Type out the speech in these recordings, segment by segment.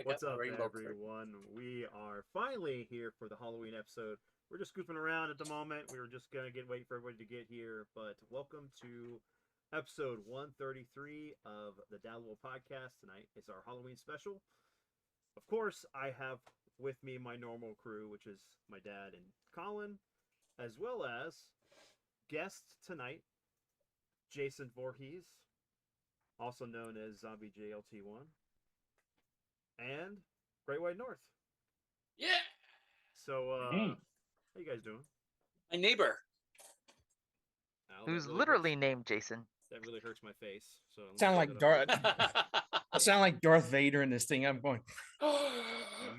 What's got my up, rainbow card. everyone? We are finally here for the Halloween episode. We're just goofing around at the moment. We were just gonna wait for everybody to get here, but welcome to episode 133 of the Dalwell Podcast. Tonight is our Halloween special. Of course, I have with me my normal crew, which is my dad and Colin, as well as guest tonight, Jason Voorhees, also known as Zombie JLT1, and Great White North. Yeah, So, Hey. how you guys doing? my neighbor. Al, Who's literally named Jason. that really hurts my face. So let me Sound put like that up. Darth. I sound like Darth Vader in this thing. I'm going.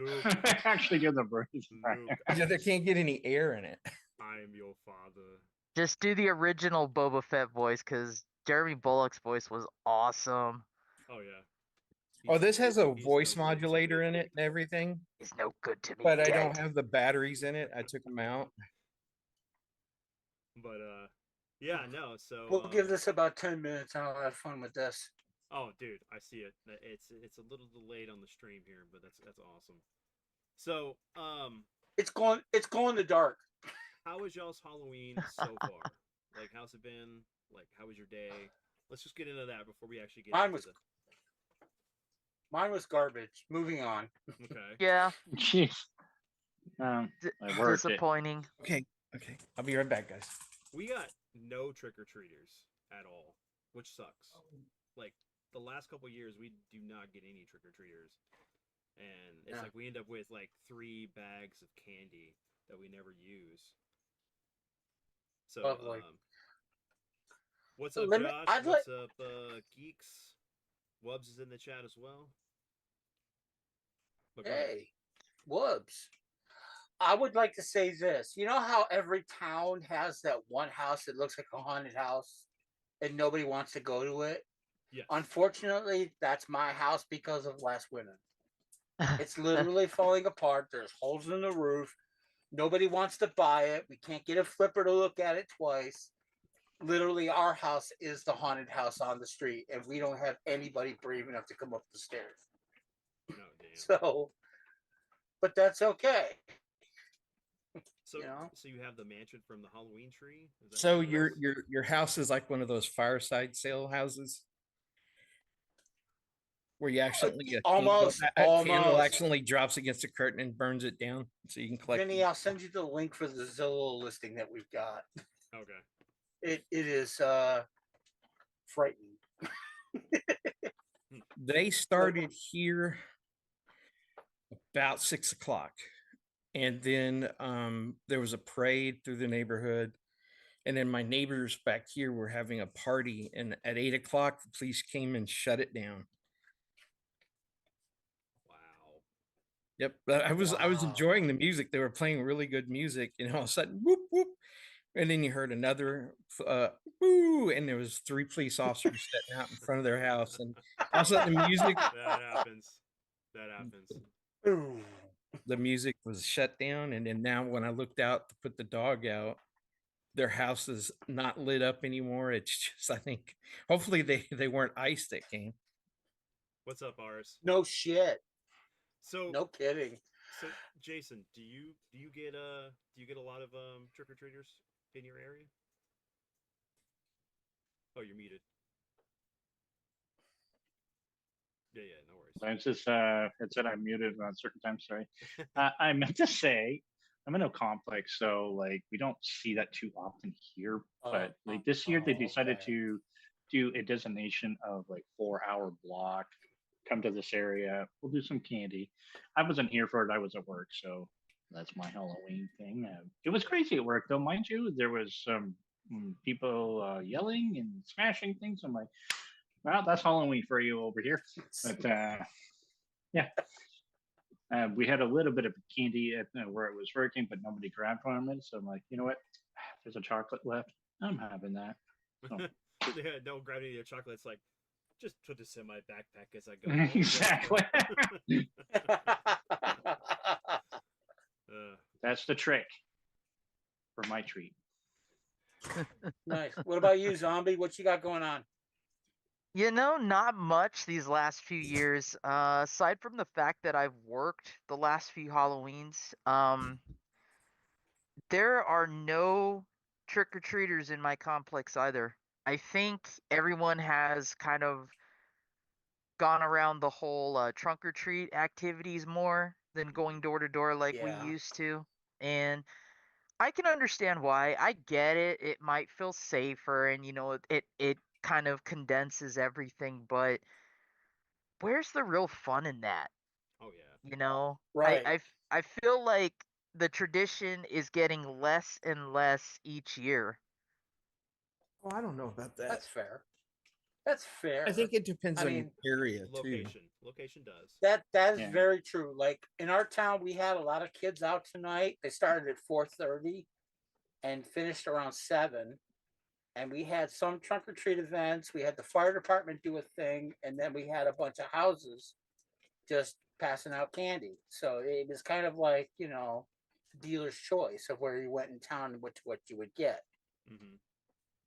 Luke, Actually, give the birth. Luke, There can't get any air in it. I am your father. Just do the original Boba Fett voice, because Jeremy Bullock's voice was awesome. Oh yeah. Oh, this has a He's voice no good to modulator me. in it and everything, He's no good to me. but I Dad. don't have the batteries in it. I took them out. But yeah, no. So We'll give this about 10 minutes. I'll have fun with this. Oh, dude, I see it. It's a little delayed on the stream here, but that's awesome. So It's going to dark. how was y'all's Halloween so far? Like, how's it been? Like, how was your day? Let's just get into that before we actually get Mine into was Mine was garbage. Moving on. the. Okay. Yeah, Jeez. I worked it. disappointing. Okay. I'll be right back, guys. We got no trick or treaters at all, which sucks. Like the last couple years, we do not get any trick or treaters, and it's Yeah. like we end up with like 3 bags of candy that we never use. So, Lovely. what's So up, let me- Josh? I'd What's up, Geeks? Wubs is in the chat as well. But go ahead. Hey, Whoops. I would like to say this. You know how every town has that one house that looks like a haunted house and nobody wants to go to it? Yes. Unfortunately, that's my house because of last winter. It's literally falling apart. There's holes in the roof. Nobody wants to buy it. We can't get a flipper to look at it twice. Literally, our house is the haunted house on the street, and we don't have anybody brave enough to come up the stairs. No, damn. So, but that's okay. So, you know? so you have the mansion from the Halloween tree? Is that So what it your is? your house is like one of those fireside sale houses where you accidentally Almost, a candle almost. accidentally drops against a curtain and burns it down, so you can collect. Vinny, I'll send you the link for the Zillow listing that we've got. Okay. It is frightening. They started here about 6 o'clock, and then there was a parade through the neighborhood, and then my neighbors back here were having a party, and at 8 o'clock the police came and shut it down. Wow. Yep, but I was Wow. enjoying the music. They were playing really good music, and all of a sudden, whoop whoop, and then you heard another woo, and there was 3 police officers sitting out in front of their house, and all of a sudden the music That happens. That happens. Ooh. the music was shut down, and then now when I looked out to put the dog out, their house is not lit up anymore. It's just, I think, hopefully they weren't ice that came. What's up, Ars? No shit. So, No kidding. so Jason, do you get a lot of trick or treaters in your area? Oh, you're muted. Yeah, no worries. It's just it said I'm muted on certain times. Sorry. I meant to say I'm in a complex, so like we don't see that too often here. But like this year, they decided okay. to do a designation of like 4-hour block. Come to this area. We'll do some candy. I wasn't here for it. I was at work, so that's my Halloween thing. It was crazy at work, though, mind you. There was some people yelling and smashing things. I'm like, well, that's Halloween for you over here. But yeah, we had a little bit of candy at where it was working, but nobody grabbed from it. So I'm like, you know what? There's a chocolate left. I'm having that. So. Yeah, don't grab any of your chocolates. Like, just put this in my backpack as I go. home. Exactly. Uh, That's the trick for my treat. Nice. What about you, Zombie? What you got going on? You know, not much these last few years. Aside from the fact that I've worked the last few Halloweens, there are no trick-or-treaters in my complex either. I think everyone has kind of gone around the whole trunk or treat activities more than going door to door like we Yeah. used to. And I can understand why. I get it. It might feel safer and it kind of condenses everything, but where's the real fun in that? Oh yeah. You know, Right. I feel like the tradition is getting less and less each year. Oh, I don't know about that. That's fair. That's fair. I think it depends I on your mean, area too. Location does. that is Yeah. very true. Like in our town, we had a lot of kids out tonight. They started at 4:30 and finished around 7. And we had some trunk or treat events. We had the fire department do a thing, and then we had a bunch of houses just passing out candy. So it was kind of like, dealer's choice of where you went in town and what you would get. Hmm.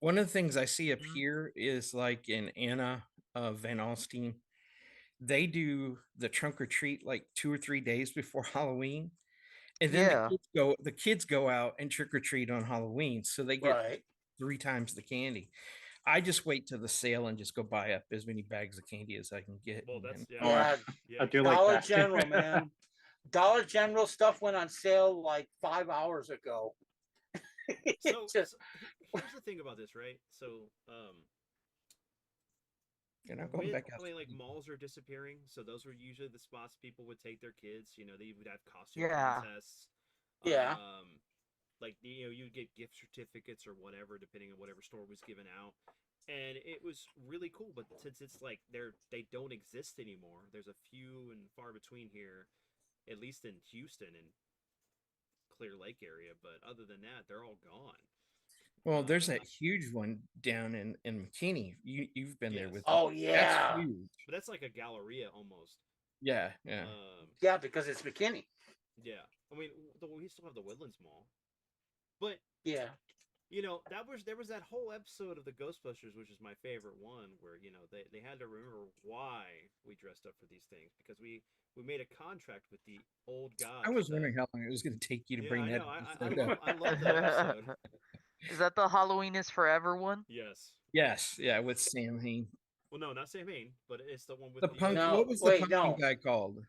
One of the things I see up Mhm. here is like in Anna Van Alstine, they do the trunk or treat like 2 or 3 days before Halloween. And then Yeah. the kids go out and trick or treat on Halloween. So they get Right. 3 times the candy. I just wait till the sale and just go buy up as many bags of candy as I can get. Well, and that's then- yeah. Oh, Yeah. Yeah. I you do should- like Dollar that. General, man. Dollar General stuff went on sale like 5 hours ago. So, Just here's the thing about this, right? So, You're not going back out. I mean, like malls are disappearing, so those were usually the spots people would take their kids. You know, they would have costume Yeah. contests. Yeah. Like you'd get gift certificates or whatever, depending on whatever store was given out, and it was really cool. But since it's like they don't exist anymore, there's a few and far between here, at least in Houston and Clear Lake area. But other than that, they're all gone. Well, there's Um, that huge one down in McKinney. You've been there Yes. with Oh me. yeah. That's huge. but that's like a Galleria almost. Yeah, yeah. Yeah, because it's McKinney. Yeah. I mean, we still have the Woodlands Mall, but Yeah. there was that whole episode of the Ghostbusters, which is my favorite one, where they had to remember why we dressed up for these things because we made a contract with the old gods. I was wondering how long it was going to take you to Yeah, bring I that know. episode up. I love that episode. Is that the Halloween is Forever one? Yes. Yes, yeah, with Sam Hain. Well, no, not Sam Hain, but it's the one with The punk. No, What was the wait, pumpkin no. guy called?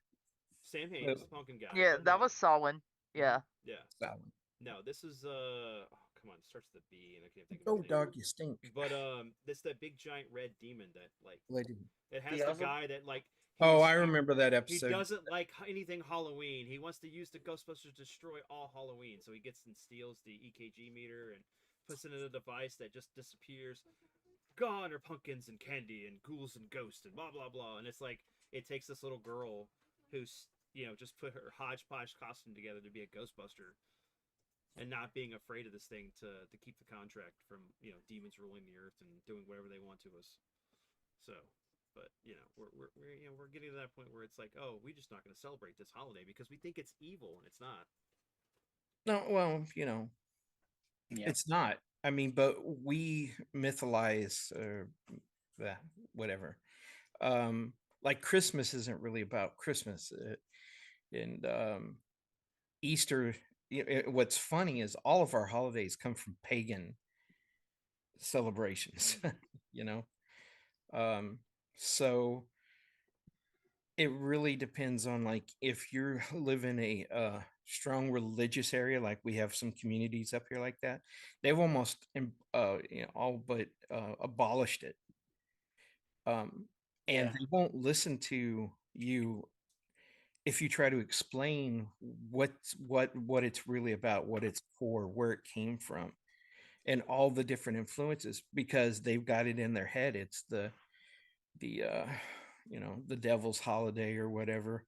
Sam Hain is the pumpkin guy. Yeah, but that no. was Samhain. Yeah. Yeah. That one. No, this is oh, come on, it starts with the B, and I can't think of Oh, his name. dog, you stink. But this that big giant red demon that Lady. it has The the other- guy that like. Oh, he's- I remember that He episode. doesn't like anything Halloween. He wants to use the Ghostbusters to destroy all Halloween. So he gets and steals the EKG meter and puts it in a device that just disappears. Gone are pumpkins and candy and ghouls and ghosts and blah blah blah. And it's like it takes this little girl who's just put her hodgepodge costume together to be a Ghostbuster, and not being afraid of this thing to keep the contract from demons ruling the earth and doing whatever they want to us. So. But we're getting to that point where it's like, oh, we're just not going to celebrate this holiday because we think it's evil and it's not. No, well, Yeah. it's not. I mean, but we mytholize whatever. Like Christmas isn't really about Christmas, and Easter. What's funny is all of our holidays come from pagan celebrations. you know, so it really depends on like if you live in a strong religious area, like we have some communities up here like that, they've almost all but abolished it. And Yeah. they won't listen to you if you try to explain what it's really about, what it's for, where it came from, and all the different influences, because they've got it in their head. It's the the devil's holiday or whatever.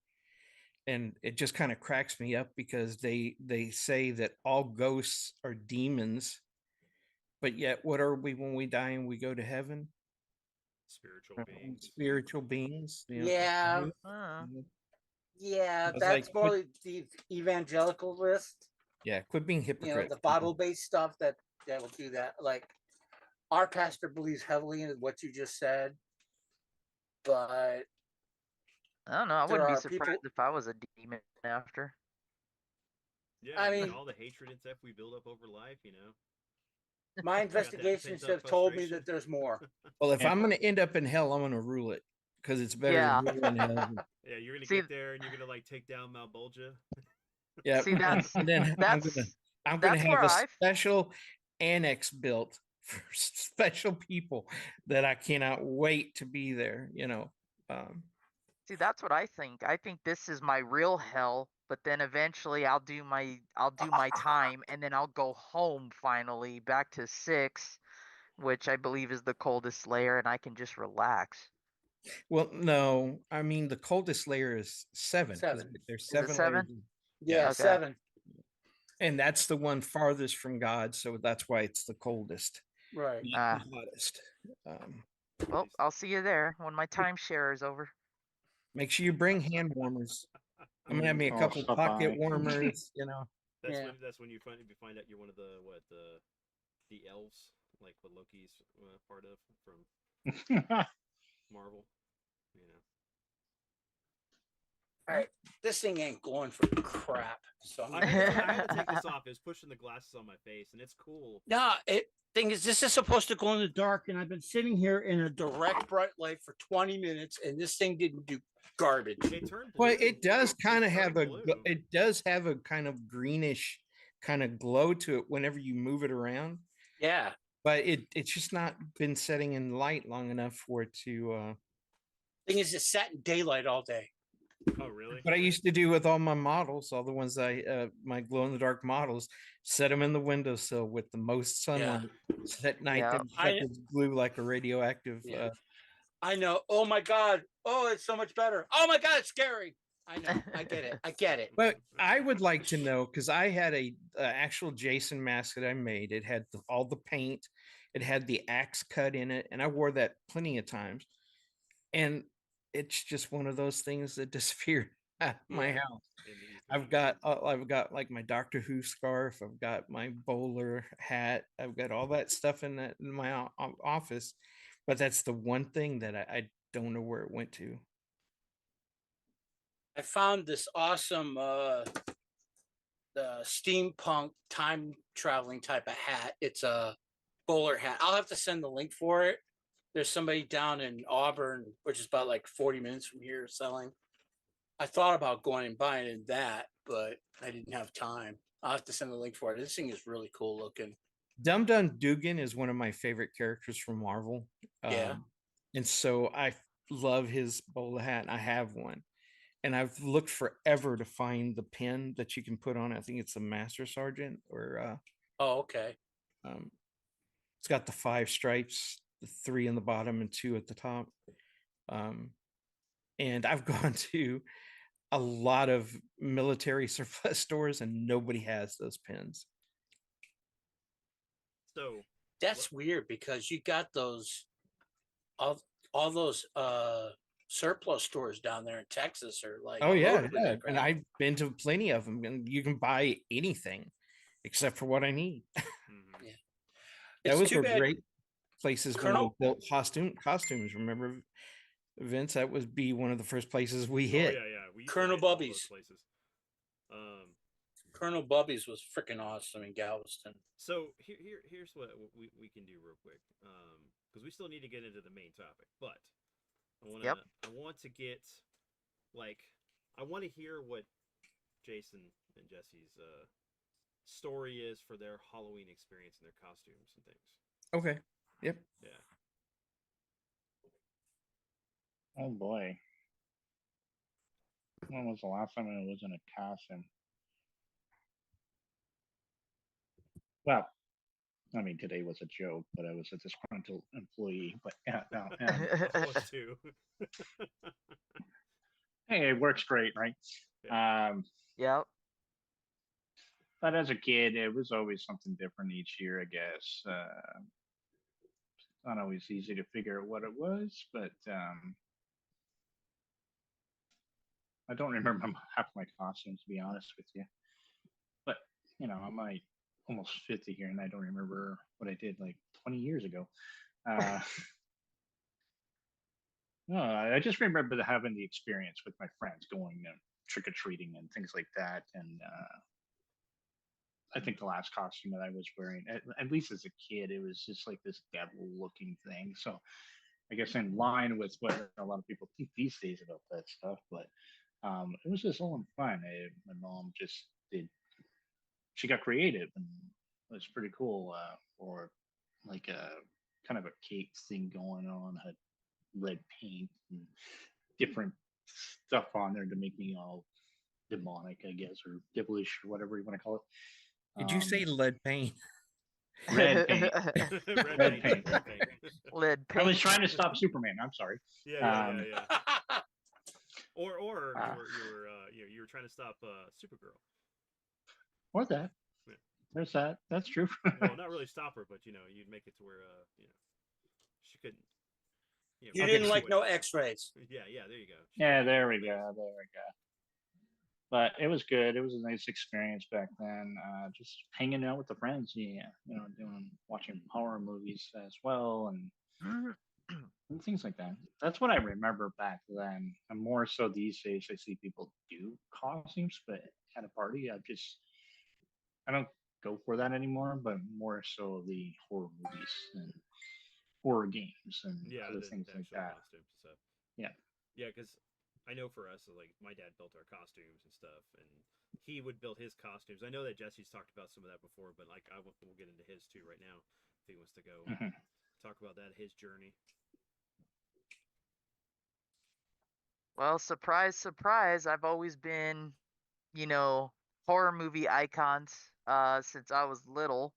And it just kind of cracks me up because they say that all ghosts are demons, but yet what are we when we die and we go to heaven? Spiritual beings. Spiritual beings. Yeah. Uh, Yeah, It's that's like, more the evangelical list. Yeah, quit being hypocrite. The Bible-based stuff that will do that. Like our pastor believes heavily in what you just said, but I don't know. I there wouldn't be are surprised people. if I was a demon after. Yeah, I I mean, mean- all the hatred and stuff we build up over life, you know. My that investigations pent-up have told me frustration. that there's more. Well, if Yeah. I'm going to end up in hell, I'm going to rule it because it's better Yeah. than ruling hell. Yeah, you're gonna See- get there and you're gonna like take down Malbolgia. Yeah. See, that's and then I'm that's gonna that's have where a I special annex built for special people that I cannot wait to be there. see that's what I think. I think this is my real hell, but then eventually I'll do my time and then I'll go home finally back to 6, which I believe is the coldest layer, and I can just relax. Well, no, I mean the coldest layer is 7. 'cause 7. There's Is it 7 7? layers, Yeah, Okay. 7. and that's the one farthest from God, so that's why it's the coldest, Right. not the hottest. Well, I'll see you there when my timeshare is over. Make sure you bring hand warmers. I'm gonna have me a I'll couple stop pocket by. warmers. Yeah. That's when you find out you're one of the elves, like what Loki's part of from Marvel. You know. This thing ain't going for crap. So I had to take this off. It was pushing the glasses on my face, and it's cool. no, thing is, this is supposed to go in the dark, and I've been sitting here in a direct bright light for 20 minutes, and this thing didn't do garbage. It turned blue. Well, it does It's kind of turning have a blue. it does have a kind of greenish kind of glow to it whenever you move it around, Yeah. but it's just not been setting in light long enough for it to. Thing is, it sat in daylight all day. Oh, really? What I used to do with all my models, all the ones my glow in the dark models, set them in the windowsill with the most sunlight. So at night, Yeah. they're stuck with glue like a radioactive. Yeah. I know. Oh my God. Oh, it's so much better. Oh my God, it's scary. I know. I get it. I get it. But I would like to know because I had a actual Jason mask that I made. It had all the paint, it had the axe cut in it, and I wore that plenty of times. And it's just one of those things that disappeared out of my Yeah. house. In the ether. I've got like my Doctor Who scarf. I've got my bowler hat. I've got all that stuff in my office, but that's the one thing that I don't know where it went to. I found this awesome the steampunk time traveling type of hat. It's a bowler hat. I'll have to send the link for it. There's somebody down in Auburn, which is about like 40 minutes from here, selling. I thought about going and buying that, but I didn't have time. I'll have to send the link for it. This thing is really cool looking. Dum Dum Dugan is one of my favorite characters from Marvel. Yeah. And so I love his bowler hat. I have one. And I've looked forever to find the pin that you can put on. I think it's a Master Sergeant or Oh, okay. it's got the 5 stripes, the 3 in the bottom and 2 at the top. And I've gone to a lot of military surplus stores and nobody has those pins. So That's weird because you got those all those surplus stores down there in Texas are like Oh yeah, loaded with yeah. that And crap. I've been to plenty of them, and you can buy anything except for what I need. mhm. That It's was too were bad. great places when Colonel- we built costumes. Remember, Vince? That would be one of the first places we Oh hit. yeah. We used to Colonel hit all those Bubby's. places. Colonel Bubby's was freaking awesome in Galveston. So here's what we can do real quick, because we still need to get into the main topic, but Yep. I want to get I want to hear what Jason and Jesse's story is for their Halloween experience and their costumes and things. Okay. Yep. Yeah. Oh boy. When was the last time I was in a costume? Well, I mean, today was a joke, but I was a disgruntled employee. But yeah, no. I was too. Hey, it works great, right? Yep. But as a kid, it was always something different each year, I guess. Not always easy to figure out what it was, but I don't remember half my costumes, to be honest with you. But, I'm like almost 50 here, and I don't remember what I did like 20 years ago. No, I just remember having the experience with my friends going trick or treating and things like that. And I think the last costume that I was wearing, at least as a kid, it was just like this devil looking thing. So I guess in line with what a lot of people think these days about that stuff, but it was just all in fun. My mom just did, she got creative and it was pretty cool for like a kind of a cake thing going on, had red paint and different stuff on there to make me all demonic, I guess, or devilish or whatever you want to call it. Did you say lead paint? Red paint? Red paint. Red paint. Lead I was paint. trying to stop Superman. I'm sorry. Yeah. Or Ah. you were trying to stop Supergirl. Or that. Yeah. There's that. That's true. Well, not really stop her, but you'd make it to where she couldn't. You Okay, didn't so- like no X-rays. Yeah, there you go. Yeah, there we go. But it was good. It was a nice experience back then. Just hanging out with the friends. Yeah, watching horror movies as well, and things like that. That's what I remember back then. And more so these days, I see people do costumes, but at a party, I don't go for that anymore. But more so the horror movies and horror games and other things the like actual that. costumes and stuff. Yeah. Yeah, because I know for us, like my dad built our costumes and stuff, and he would build his costumes. I know that Jesse's talked about some of that before, but like we'll get into his too right now if he wants to go talk about that, his journey. Well, surprise, surprise, I've always been, horror movie icons since I was little.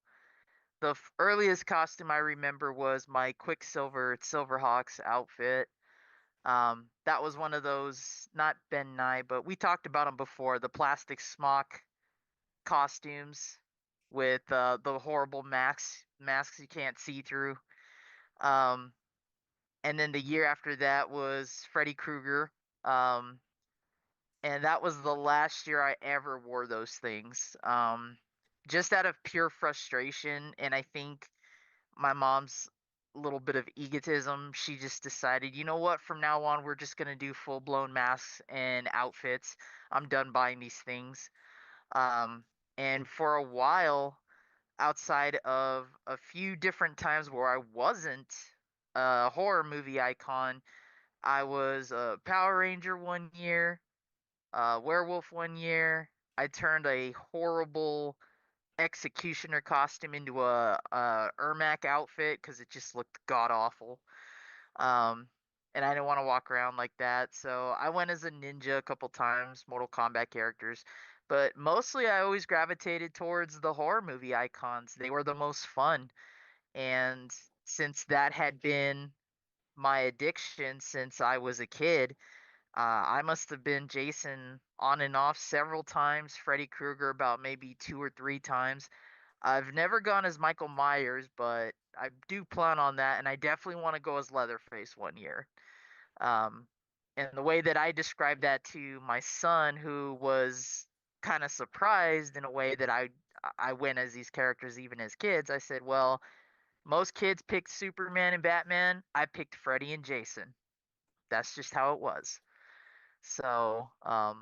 The earliest costume I remember was my Quicksilver Silverhawks outfit. That was one of those, not Ben Nye, but we talked about them before, the plastic smock costumes with the horrible masks you can't see through. And then the year after that was Freddy Krueger. And that was the last year I ever wore those things. Just out of pure frustration, and I think my mom's little bit of egotism, she just decided, you know what, from now on we're just gonna do full blown masks and outfits. I'm done buying these things. And for a while, outside of a few different times where I wasn't a horror movie icon, I was a Power Ranger one year, werewolf one year. I turned a horrible executioner costume into a Ermac outfit because it just looked god awful. And I didn't want to walk around like that, so I went as a ninja a couple times, Mortal Kombat characters. But mostly, I always gravitated towards the horror movie icons. They were the most fun, and since that had been my addiction since I was a kid, I must have been Jason on and off several times, Freddy Krueger about maybe 2 or 3 times. I've never gone as Michael Myers, but I do plan on that, and I definitely want to go as Leatherface one year. Um, and the way that I described that to my son, who was kind of surprised in a way that I went as these characters even as kids, I said, well, most kids picked Superman and Batman. I picked Freddy and Jason. That's just how it was. So,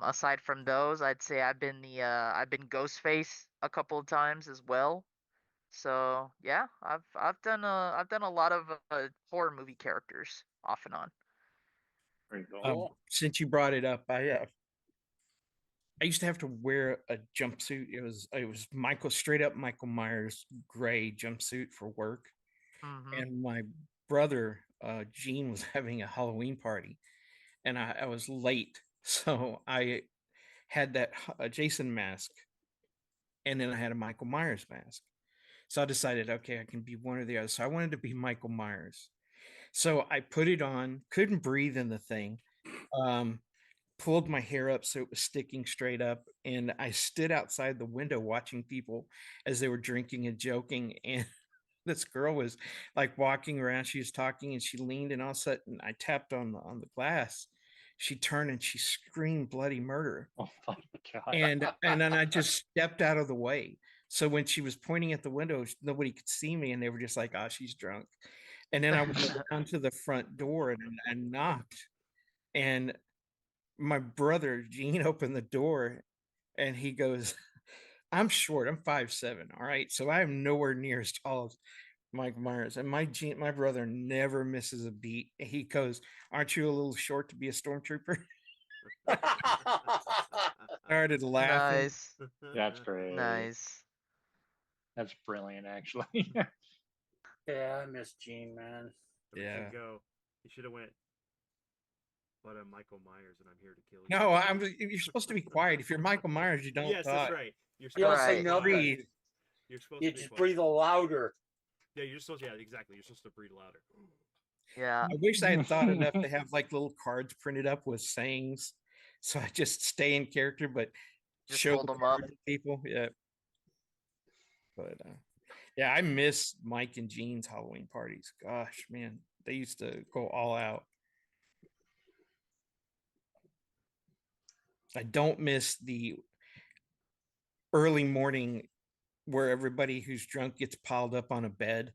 aside from those, I'd say I've been Ghostface a couple of times as well. So yeah, I've done a lot of horror movie characters off and on. Very cool. Since you brought it up, I used to have to wear a jumpsuit. It was straight up Michael Myers gray jumpsuit for work. Hmm. And my brother Gene was having a Halloween party, and I was late, so I had that Jason mask, and then I had a Michael Myers mask. So I decided, okay, I can be one or the other. So I wanted to be Michael Myers. So I put it on, couldn't breathe in the thing, pulled my hair up so it was sticking straight up, and I stood outside the window watching people as they were drinking and joking. And this girl was like walking around, she was talking, and she leaned, and all of a sudden I tapped on the glass. She turned and she screamed bloody murder. Oh my god. And then I just stepped out of the way. So when she was pointing at the window, nobody could see me, and they were just like, "Oh, she's drunk." And then I went down to the front door and knocked, And my brother Gene opened the door, and he goes, "I'm short. I'm 5'7". All right, so I am nowhere near as tall as Mike Myers." And my brother never misses a beat. He goes, "Aren't you a little short to be a stormtrooper?" Started laughing. Nice. That's great. Nice. That's brilliant, actually. Yeah, I miss Gene, man. But he Yeah. didn't go. He should have went. But I'm Michael Myers and I'm here to kill you. No, you're supposed to be quiet. If you're Michael Myers, you don't Yes, talk. that's right. You're You don't supposed say to be nothing. quiet. Breathe. You're supposed You to be just quiet. breathe louder. Yeah, you're supposed. Yeah, exactly. You're supposed to breathe louder. Yeah. I wish I had thought enough to have like little cards printed up with sayings, so I just stay in character, but Just show hold the 'em up. cards to people. Yeah, but yeah, I miss Mike and Gene's Halloween parties. Gosh, man, they used to go all out. I don't miss the early morning where everybody who's drunk gets piled up on a bed.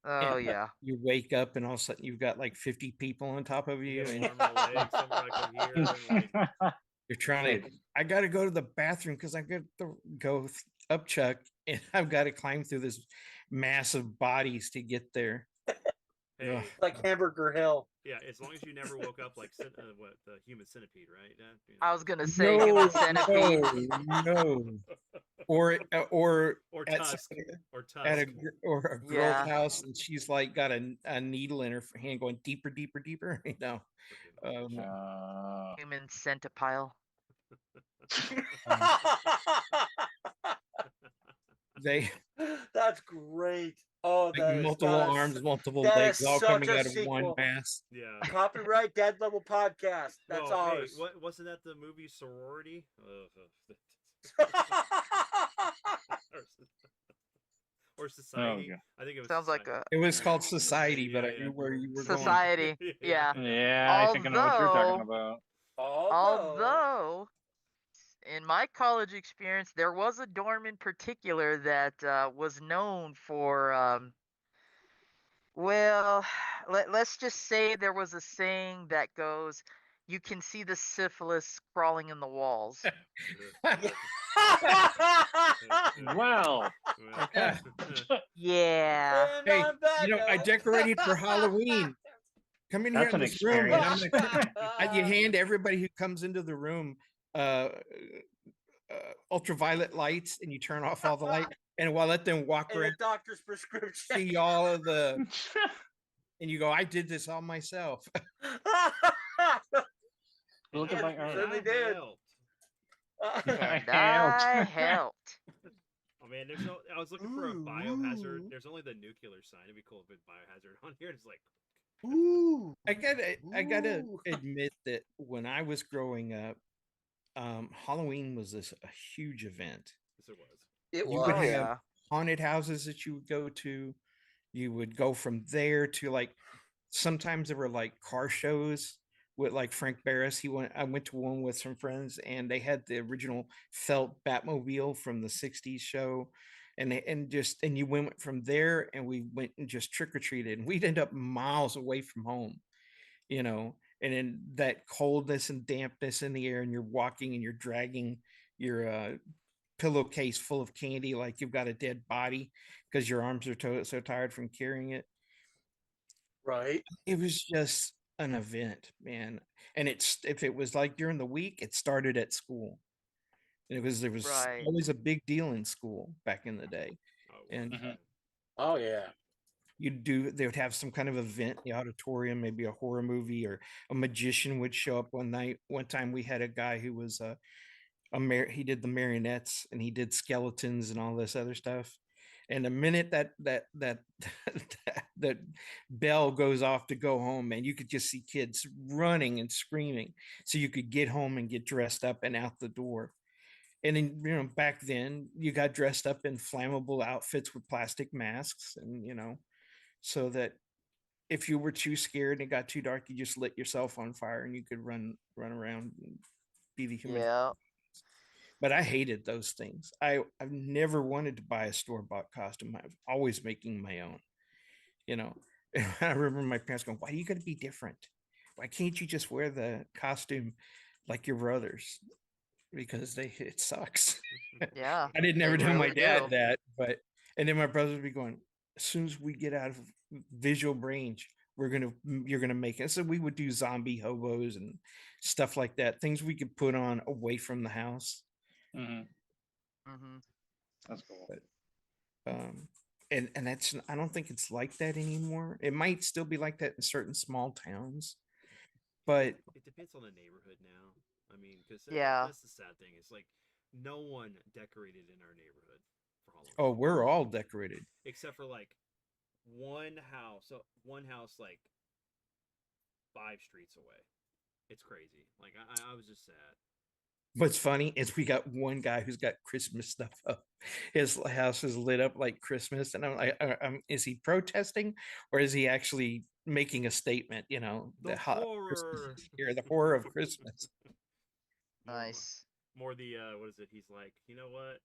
Oh and yeah. You wake up and all of a sudden you've got like 50 people on top of you, You and get an arm and a leg, some like over here, and like you're trying to. I got to go to the bathroom because I got to go up Chuck, and I've got to climb through this massive bodies to get there. hey, Ugh. Like Hamburger Hill. yeah. As long as you never woke up like what the human centipede, right? Yeah, you know. I was gonna say No, human centipede. no, or or at Tusk, or at Tusk. or a girl's Yeah. house, and she's like got a needle in her hand going deeper, deeper, deeper. No, Human centipile. they That's great. Oh, like that is multiple that is- arms, multiple that legs, is all such coming a out of one sequel. mass. Yeah. Copyright Dead Level Podcast. That's well, ours. Hey, wasn't that the movie Sorority? Or Society? God. I think it was. Sounds like Society. a It was called Society, but Yeah, I yeah. knew where you were society. Yeah. Yeah, I think I know what you're talking Although- about. Although, in my college experience, there was a dorm in particular that was known for, well, let's just say there was a saying that goes, "You can see the syphilis crawling in the walls." Well, Yeah. Yeah. And Hey, on that I note- decorated for Halloween. Come in That's here in an this room, and experience. you hand everybody who comes into the room ultraviolet lights, and you turn off all the light, and we'll let them walk and a around, doctor's prescription. see all of the, and you go, "I did this all myself." Look at Yes, my you arm. certainly I did. helped. And I I helped. Oh man, there's no. I was looking for a Ooh, biohazard. ooh. There's only the nuclear sign. It'd be cool if it biohazard on here. It's like, Ooh. I gotta Ooh. admit that when I was growing up, Halloween was a huge event. yes, it was. It You was. would Oh have yeah. haunted houses that you would go to. You would go from there to like sometimes there were like car shows with like Frank Barris. I went to one with some friends, and they had the original felt Batmobile from the 60s show. And you went from there, and we went and just trick-or-treated, and we'd end up miles away from home, and in that coldness and dampness in the air, and you're walking and you're dragging your pillowcase full of candy like you've got a dead body because your arms are so tired from carrying it. Right. It was just an event, man. And if it was like during the week, it started at school. There was Right. always a big deal in school back in the day. Oh, it And was. Mhm. Oh yeah. they would have some kind of event in the auditorium, maybe a horror movie, or a magician would show up one night. One time we had a guy who was he did the marionettes, and he did skeletons and all this other stuff. And the minute that that bell goes off to go home, and you could just see kids running and screaming, so you could get home and get dressed up and out the door. And then back then you got dressed up in flammable outfits with plastic masks, and so that if you were too scared and it got too dark, you just lit yourself on fire and you could run around and be the human. Yeah. But I hated those things. I've never wanted to buy a store-bought costume. I'm always making my own. I remember my parents going, "Why are you going to be different? why can't you just wear the costume like your brothers? Because it sucks. Yeah. I didn't ever they tell my really dad do. that, but and then my brothers would be going, as soon as we get out of visual range, you're gonna make it. So we would do zombie hobos and stuff like that, things we could put on away from the house. Hmm. Hmm. That's cool. And that's I don't think it's like that anymore. It might still be like that in certain small towns, but It depends on the neighborhood now. I mean, because Yeah. that's the sad thing. It's like no one decorated in our neighborhood for Halloween. oh, we're all decorated. Except for like one house. So one house like 5 streets away. It's crazy. Like I was just sad. What's funny is we got one guy who's got Christmas stuff up. His house is lit up like Christmas, and I'm like, is he protesting or is he actually making a statement? You know, The horror. Here, the horror of Christmas. Nice. More the what is it? He's like, you know what?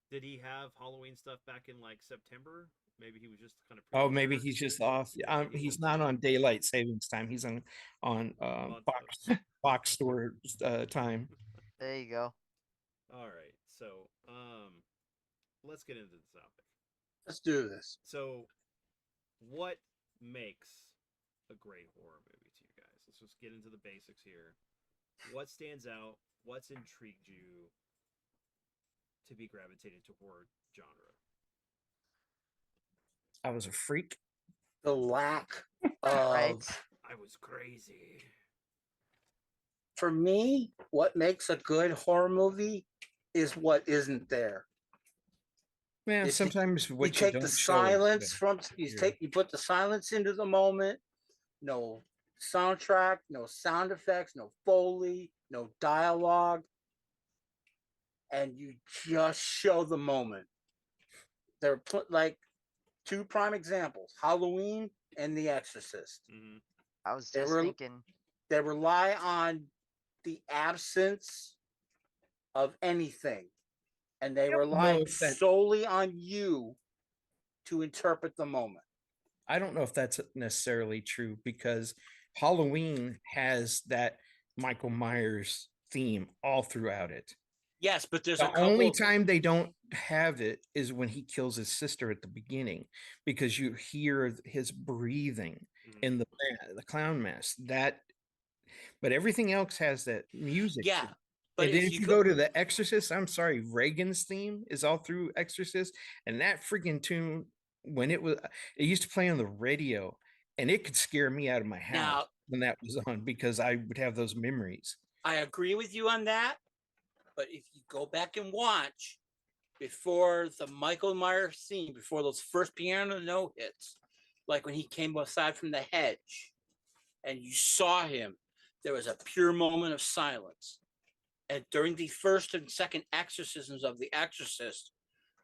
Did he have Halloween stuff back in like September? Maybe he was just kind of. Oh, maybe he's just off. He's not on daylight savings time. He's on box store time. There you go. All right, so let's get into the topic. Let's do this. So, what makes a great horror movie to you guys? Let's just get into the basics here. What stands out? What's intrigued you to be gravitated to horror genre? I was a freak. The lack Right. of, I was crazy. for me, what makes a good horror movie is what isn't there. Man, You sometimes what you take the don't show is silence good. from you put the silence into the moment. No soundtrack, no sound effects, no Foley, no dialogue, and you just show the moment. They're like two prime examples: Halloween and The Exorcist. Mm-hmm. I was They just were- thinking. They rely on the absence of anything, and they don't rely know if that- solely on you to interpret the moment. I don't know if that's necessarily true because Halloween has that Michael Myers theme all throughout it. Yes, but there's The a couple. only time they don't have it is when he kills his sister at the beginning, because you hear his breathing in the clown mask. But everything else has that music. Yeah, but And then if you go to The Exorcist, I'm sorry, Reagan's theme is all through Exorcist, and that freaking tune, when it used to play on the radio, and it could scare me out of my house Now- when that was on, because I would have those memories. I agree with you on that, but if you go back and watch before the Michael Myers scene, before those first piano note hits, like when he came aside from the hedge and you saw him, there was a pure moment of silence. And during the first and second exorcisms of The Exorcist,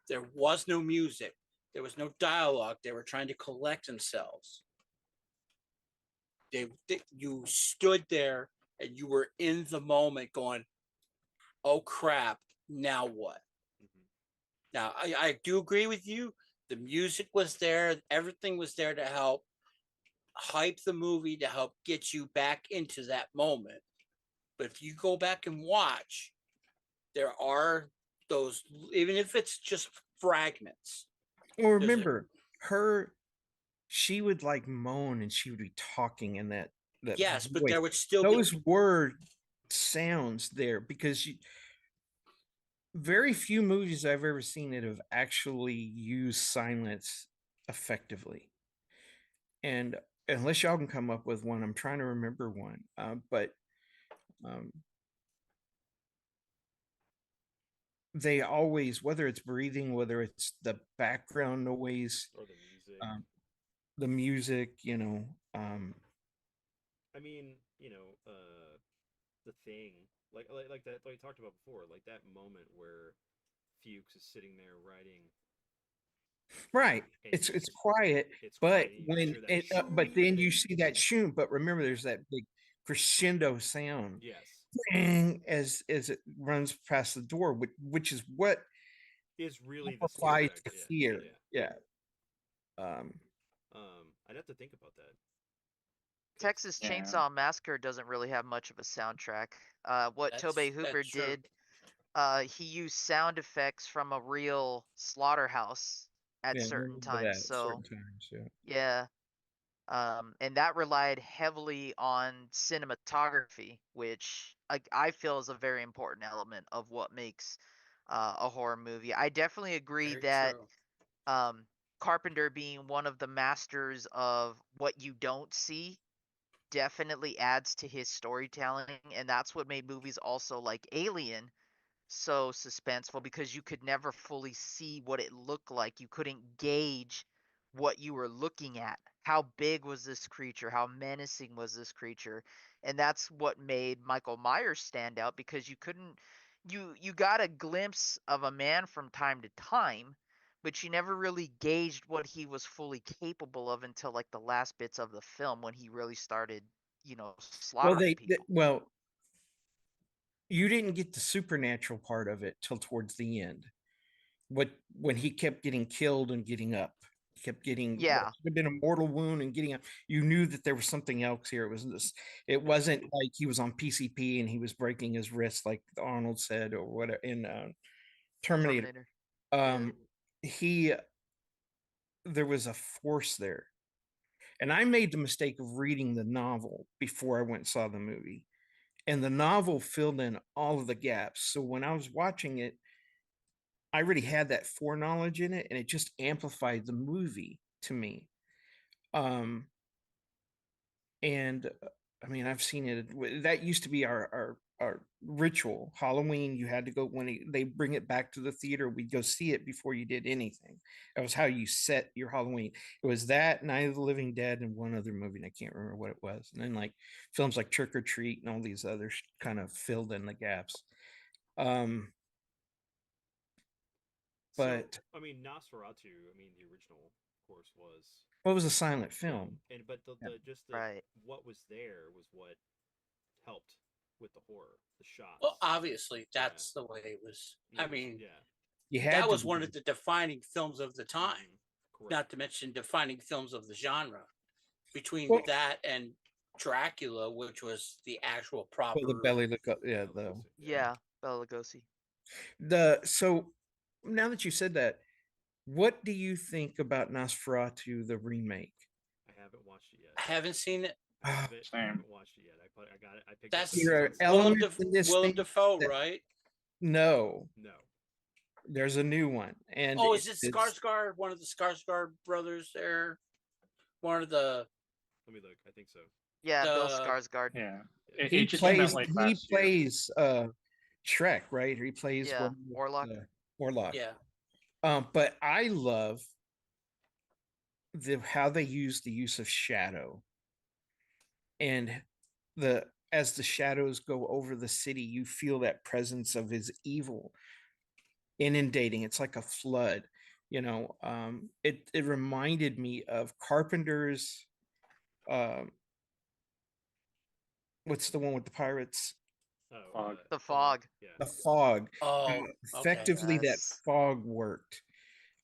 there was no music, there was no dialogue. They were trying to collect themselves. You stood there and you were in the moment going, oh crap, now what? Mm-hmm. Now, I do agree with you. The music was there, everything was there to help hype the movie, to help get you back into that moment. But if you go back and watch, there are those, even if it's just fragments. Well, There's a- remember she would like moan and she would be talking in that Yes, but voice. there would still Those be. were sounds there, because very few movies I've ever seen that have actually used silence effectively. And unless y'all can come up with one, I'm trying to remember one. But they always, whether it's breathing, whether it's the background noise, Or the music, you know. I mean, the Thing, like that, like we talked about before, like that moment where Fuchs is sitting there writing. Right. And It's quiet, it's but quiet, you when hear that it, but then you shooting. see that shoot. But remember, there's that big crescendo sound. Yes, Bang, as it runs past the door, which is what is really the scare amplifies factor, the yeah, fear. Yeah. I'd have to think about that. Texas Yeah. Chainsaw Massacre doesn't really have much of a soundtrack. What Tobey Hooper that's true. did, he used sound effects from a real slaughterhouse at Yeah, I certain remember times. that at So certain times. Yeah. yeah, and that relied heavily on cinematography, which I feel is a very important element of what makes a horror movie. I definitely agree Very that true. Carpenter being one of the masters of what you don't see definitely adds to his storytelling, and that's what made movies also like Alien so suspenseful, because you could never fully see what it looked like. You couldn't gauge what you were looking at. How big was this creature? How menacing was this creature? And that's what made Michael Myers stand out, because you got a glimpse of a man from time to time, but you never really gauged what he was fully capable of until like the last bits of the film, when he really started, Well, slaughtering people. you didn't get the supernatural part of it till towards the end. When he kept getting killed and getting up, he kept getting what Yeah. should have been a mortal wound and getting up. You knew that there was something else here. It wasn't like he was on PCP and he was breaking his wrist like Arnold said or whatever in Terminator. Yeah. He There was a force there. And I made the mistake of reading the novel before I went and saw the movie. And the novel filled in all of the gaps. So when I was watching it, I already had that foreknowledge in it, and it just amplified the movie to me. And I mean, I've seen it. That used to be our ritual. Halloween, you had to go when they bring it back to the theater. We'd go see it before you did anything. That was how you set your Halloween. It was that, Night of the Living Dead, and one other movie, and I can't remember what it was. And then like films like Trick or Treat and all these others kind of filled in the gaps. But I mean, Nosferatu. I mean, the original, of course, was what was a silent film? and but the Right. what was there was what helped with the horror, the shots. Well, obviously, that's the way it was. I mean, yeah, You had that to was be- one of the defining films of the time. correct. Not to mention defining films of the genre. Between Well- that and Dracula, which was the actual proper. well, the belly look up. Yeah, Yeah, Bela Lugosi. So now that you said that, what do you think about Nosferatu the remake? I haven't watched it yet. I haven't seen it. I haven't Same. watched it yet. I got it. I picked That's it up. There are Sunday. elements in this Willem thing Dafoe, that- right? No, No. there's a new one, and Oh, is it it's- Skarsgård? One of the Skarsgård brothers there? One of the Let me look. I think so. Yeah, Bill The- Skarsgård. Yeah. He It just came out plays. like He last year. plays Shrek, right? Or he plays Yeah, Orlok. Orlok. yeah. But I love how they use the use of shadow, and as the shadows go over the city, you feel that presence of his evil inundating. It's like a flood. It reminded me of Carpenter's. What's the one with the pirates? Oh, Fog. The Fog. Yeah. The Fog. Oh, How effectively that Yes. fog worked.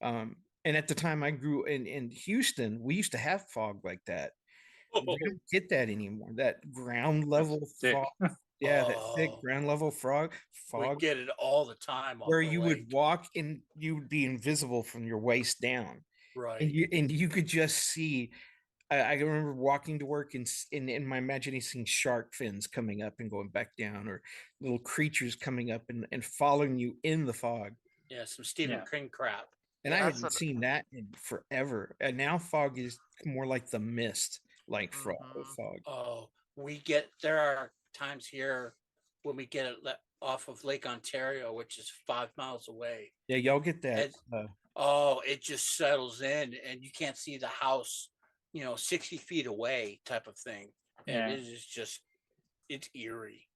And at the time I grew in Houston, we used to have fog like that. We don't get that anymore. That ground level thick. fog. Yeah, that thick Oh. ground level We fog get it all the time. off where the you lake. would walk and you would be invisible from your waist down. right. And you could just see. I remember walking to work and in my imagination seeing shark fins coming up and going back down, or little creatures coming up and following you in the fog. Yeah, some Stephen Yeah. King crap. And Yeah, I that's haven't what- seen that in forever. And now fog is more like the mist, like Mhm. fog. Oh, there are times here when we get it off of Lake Ontario, which is 5 miles away. Yeah, y'all get that. Oh, it just settles in and you can't see the house, 60 feet away type of thing. Yeah. And it is just, it's eerie.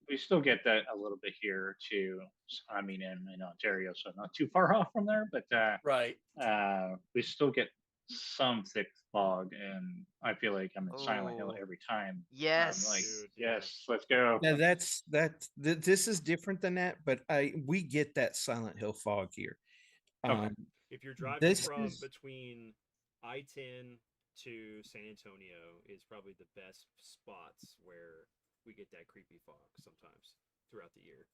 We still get that a little bit here too. I mean, in Ontario, so not too far off from there, but Right. we still get some thick fog, and I feel like I'm in Silent Hill Oh. every time. Yes. I'm like, Dude, yeah. yes, let's go. Now this is different than that, but we get that Silent Hill fog here. Okay. If you're driving This from is- between I-10 to San Antonio is probably the best spots where we get that creepy fog sometimes throughout the year.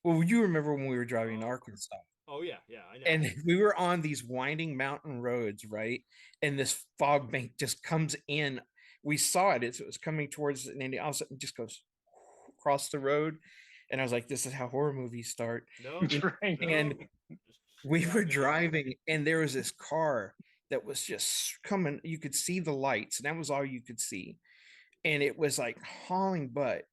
Well, you remember when we were driving to Oh. Arkansas, Oh yeah, yeah, I know. and we were on these winding mountain roads, right? And this fog bank just comes in. We saw it; it was coming towards us, and then all of a sudden, it just goes across the road. And I was like, "This is how horror movies start." no, That's You- right. no. And Just we were driving. driving, and there was this car that was just coming. You could see the lights, and that was all you could see. And it was like hauling butt.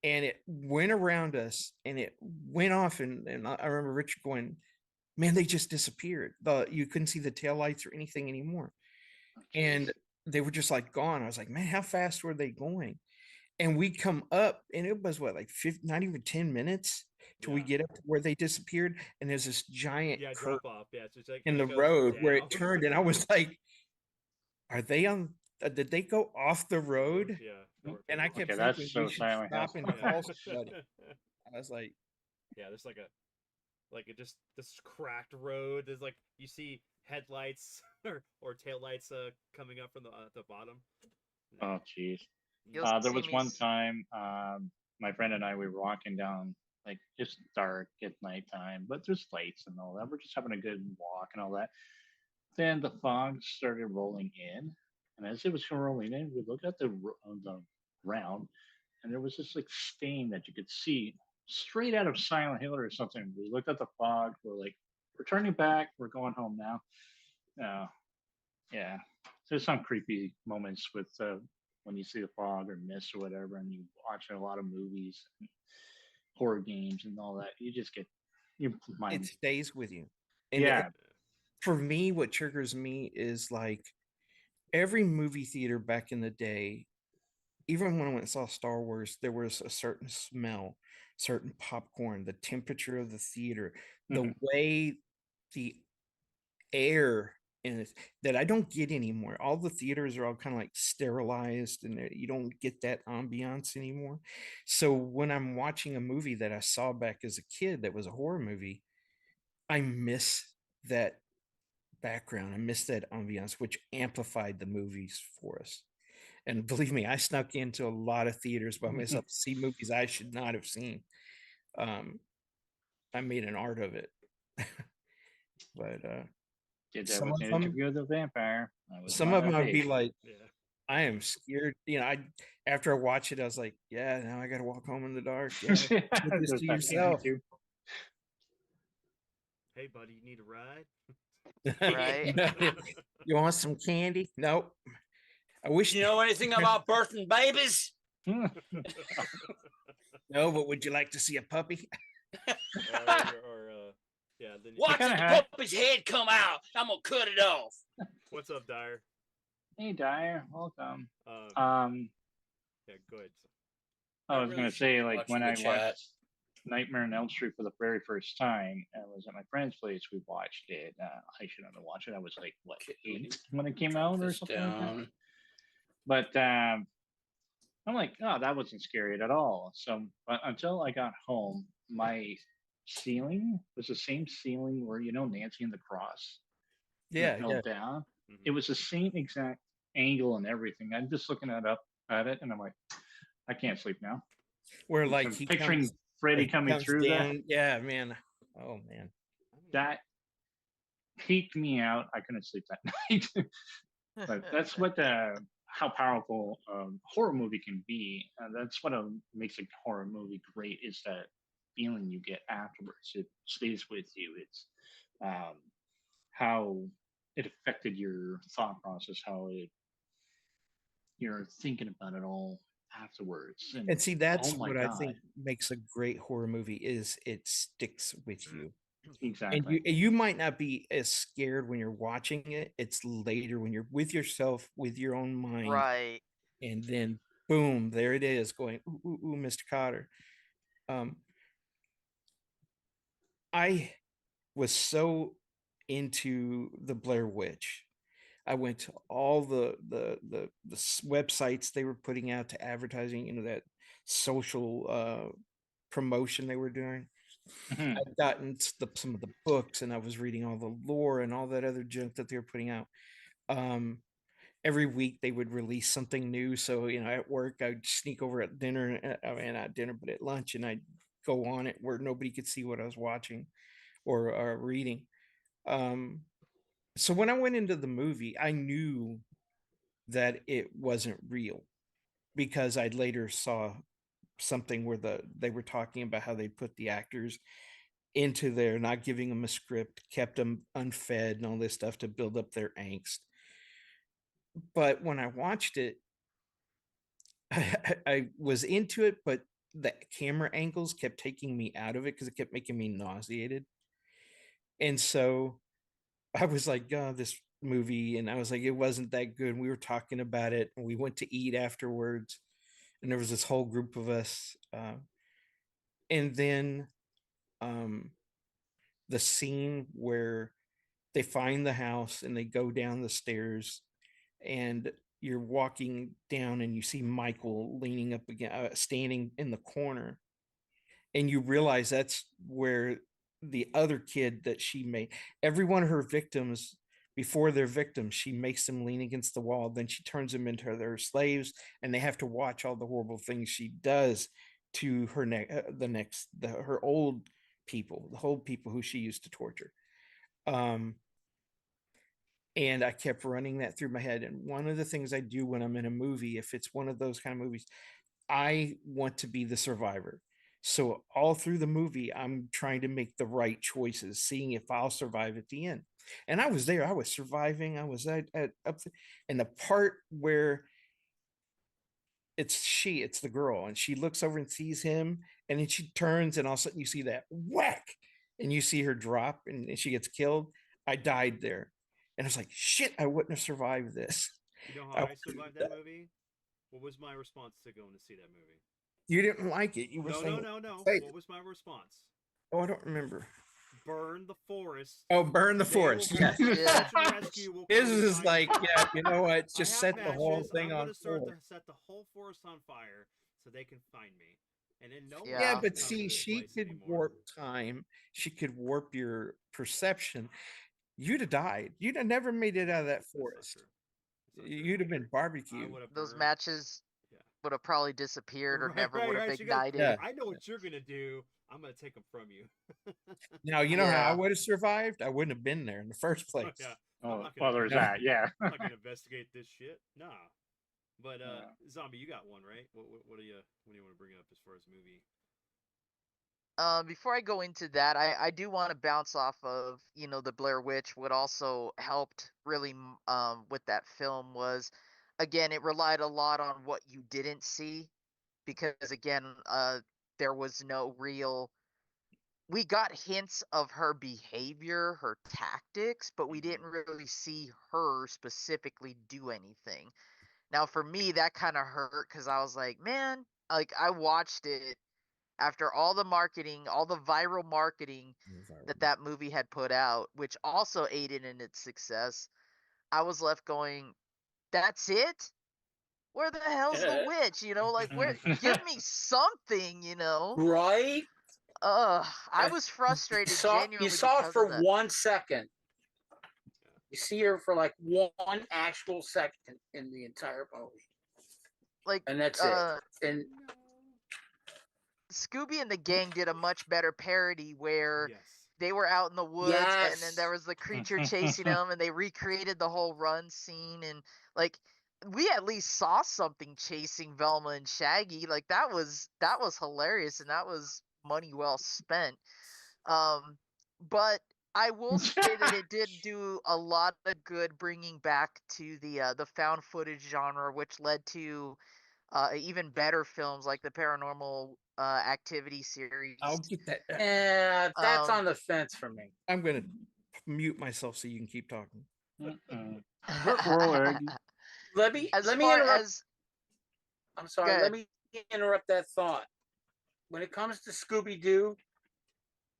And it went around us, and it went off. And I remember Richard going, "Man, they just disappeared. You couldn't see the taillights or anything anymore." And they were just like gone. I was like, "Man, how fast were they going?" And we come up, and it was what, like 50, not even 10 minutes till we Yeah. get up to where they disappeared. And there's this giant Yeah, curve drop off. Yeah, it's just like in it the goes road where it down. turned, and I was like, "Are they on? Did they go off the road?" Yeah. And I kept Okay, that's thinking so we should Silent House. stop and Yeah. call somebody. I was like, Yeah, there's just this cracked road. There's like you see headlights or taillights coming up from the bottom. Oh, jeez. You'll There see was me one s- time, my friend and I, we were walking down, like just dark at nighttime, but there's lights and all that. We're just having a good walk and all that. Then the fog started rolling in, and as it was rolling in, we looked at the ground, and there was this like stain that you could see straight out of Silent Hill or something. We looked at the fog. We're like, we're turning back. We're going home now. Uh, yeah, there's some creepy moments with when you see the fog or mist or whatever, and you watch a lot of movies, and horror games, and all that. You just get your it mind. stays with you. And Yeah, for me, what triggers me is like every movie theater back in the day, even when I went and saw Star Wars, there was a certain smell, certain popcorn, the temperature of the theater, the Mhm. way the air in it that I don't get anymore. All the theaters are all kind of like sterilized, and you don't get that ambiance anymore. So when I'm watching a movie that I saw back as a kid that was a horror movie, I miss that background. I miss that ambiance, which amplified the movies for us. And believe me, I snuck into a lot of theaters by myself to see movies I should not have seen. Um, I made an art of it. But did that some with of the them, interview of the vampire. That was some not of them that I'd be big. like, Yeah. I am scared. I after I watch it, I was like, yeah, now I got to walk home in the dark. Yeah, Yeah, look this there's to that feeling yourself. too. Hey, buddy, you need a ride? Right. You want some candy? Nope. I wish You know anything about birthing babies? no, but would you like to see a puppy? Yeah. Then Watch kinda the had- puppy's head come out. I'm gonna cut it off. What's up, Dyer? Hey, Dyer, welcome. Yeah, good. I was gonna say, like Watching when the I chat. watched Nightmare on Elm Street for the very first time, I was at my friend's place. We watched it. I shouldn't have watched it. I was like, what, 8 when it came out or This something like that. down. But I'm like, oh, that wasn't scary at all. So, but until I got home, my ceiling was the same ceiling where Nancy and the cross Yeah, fell yeah. down. Mhm. It was the same exact angle and everything. I'm just looking at it, and I'm like, I can't sleep now. Where So like I'm he picturing comes, Freddy he coming comes through that. down. Yeah, man. Oh man. That peaked me out. I couldn't sleep that night. But that's what how powerful horror movie can be. That's what makes a horror movie great is that feeling you get afterwards. It stays with you. It's how it affected your thought process, how you're thinking about it all afterwards. And see, that's oh my what I god, think makes a great horror movie is it sticks with you. And exactly. you might not be as scared when you're watching it. It's later when you're with yourself, with your own mind, Right. and then boom, there it is, going, ooh, ooh, ooh, Mr. Cotter. I was so into the Blair Witch. I went to all the websites they were putting out to advertising, that social promotion they were doing. Mhm. I'd gotten some of the books, and I was reading all the lore and all that other junk that they were putting out. every week they would release something new. So, at work, I'd sneak over at dinner, I mean, not dinner, but at lunch, and I'd go on it where nobody could see what I was watching or reading. So when I went into the movie, I knew that it wasn't real because I later saw something where they were talking about how they put the actors into there, not giving them a script, kept them unfed and all this stuff to build up their angst. But when I watched it, I was into it, but the camera angles kept taking me out of it because it kept making me nauseated. And so I was like, oh, this movie, and I was like, it wasn't that good. We were talking about it, and we went to eat afterwards, and there was this whole group of us. And then the scene where they find the house and they go down the stairs, and you're walking down, and you see Michael leaning up again, standing in the corner, and you realize that's where the other kid that she made, every one of her victims, before they're victims, she makes them lean against the wall, then she turns them into their slaves, and they have to watch all the horrible things she does to her her old people, the whole people who she used to torture. And I kept running that through my head. And one of the things I do when I'm in a movie, if it's one of those kind of movies, I want to be the survivor. So all through the movie, I'm trying to make the right choices, seeing if I'll survive at the end. And I was there. I was surviving. I was up and the part where it's the girl, and she looks over and sees him, and then she turns, and all of a sudden you see that whack, and you see her drop, and she gets killed. I died there, and I was like, shit, I wouldn't have survived this. You know how I survived that movie? What was my response to going to see that movie? You didn't like it. You were saying, no. Hey. What was my response? Oh, I don't remember. Burn the forest. Oh, burn the forest. Yeah. His is like, yeah, you know what? Just set the whole thing on fire. Set the whole forest on fire so they can find me. And then no. Yeah, but see, she could warp time. She could warp your perception. You'd have died. You'd have never made it out of that forest. You'd have been barbecued. Those matches would have probably disappeared or never would have ignited. Yeah. I know what you're gonna do. I'm gonna take them from you. Now you know how I would have survived. I wouldn't have been there in the first place. Yeah. Oh, well, there's that. Yeah. I'm not gonna investigate this shit. Nah. But Zombie, you got one, right? What do you want to bring up as far as movie? Before I go into that, I do want to bounce off of, the Blair Witch. What also helped really with that film was, again, it relied a lot on what you didn't see, because again, there was no real. We got hints of her behavior, her tactics, but we didn't really see her specifically do anything. Now, for me, that kind of hurt because I was like, man, like I watched it after all the marketing, all the viral marketing that movie had put out, which also aided in its success. I was left going, that's it? Where the hell's the witch? Like, give me something, Right? I was frustrated. You saw it for 1 second. You see her for like one actual second in the entire movie. And that's it. And Scooby and the Gang did a much better parody where they were out in the woods and then there was the creature chasing them, and they recreated the whole run scene, and like we at least saw something chasing Velma and Shaggy. Like that was hilarious, and that was money well spent. But I will say that it did do a lot of good bringing back to the found footage genre, which led to even better films like the Paranormal Activity series. I'll get that. Yeah, that's on the fence for me. I'm gonna mute myself so you can keep talking. Let me interrupt. I'm sorry. Let me interrupt that thought. When it comes to Scooby Doo,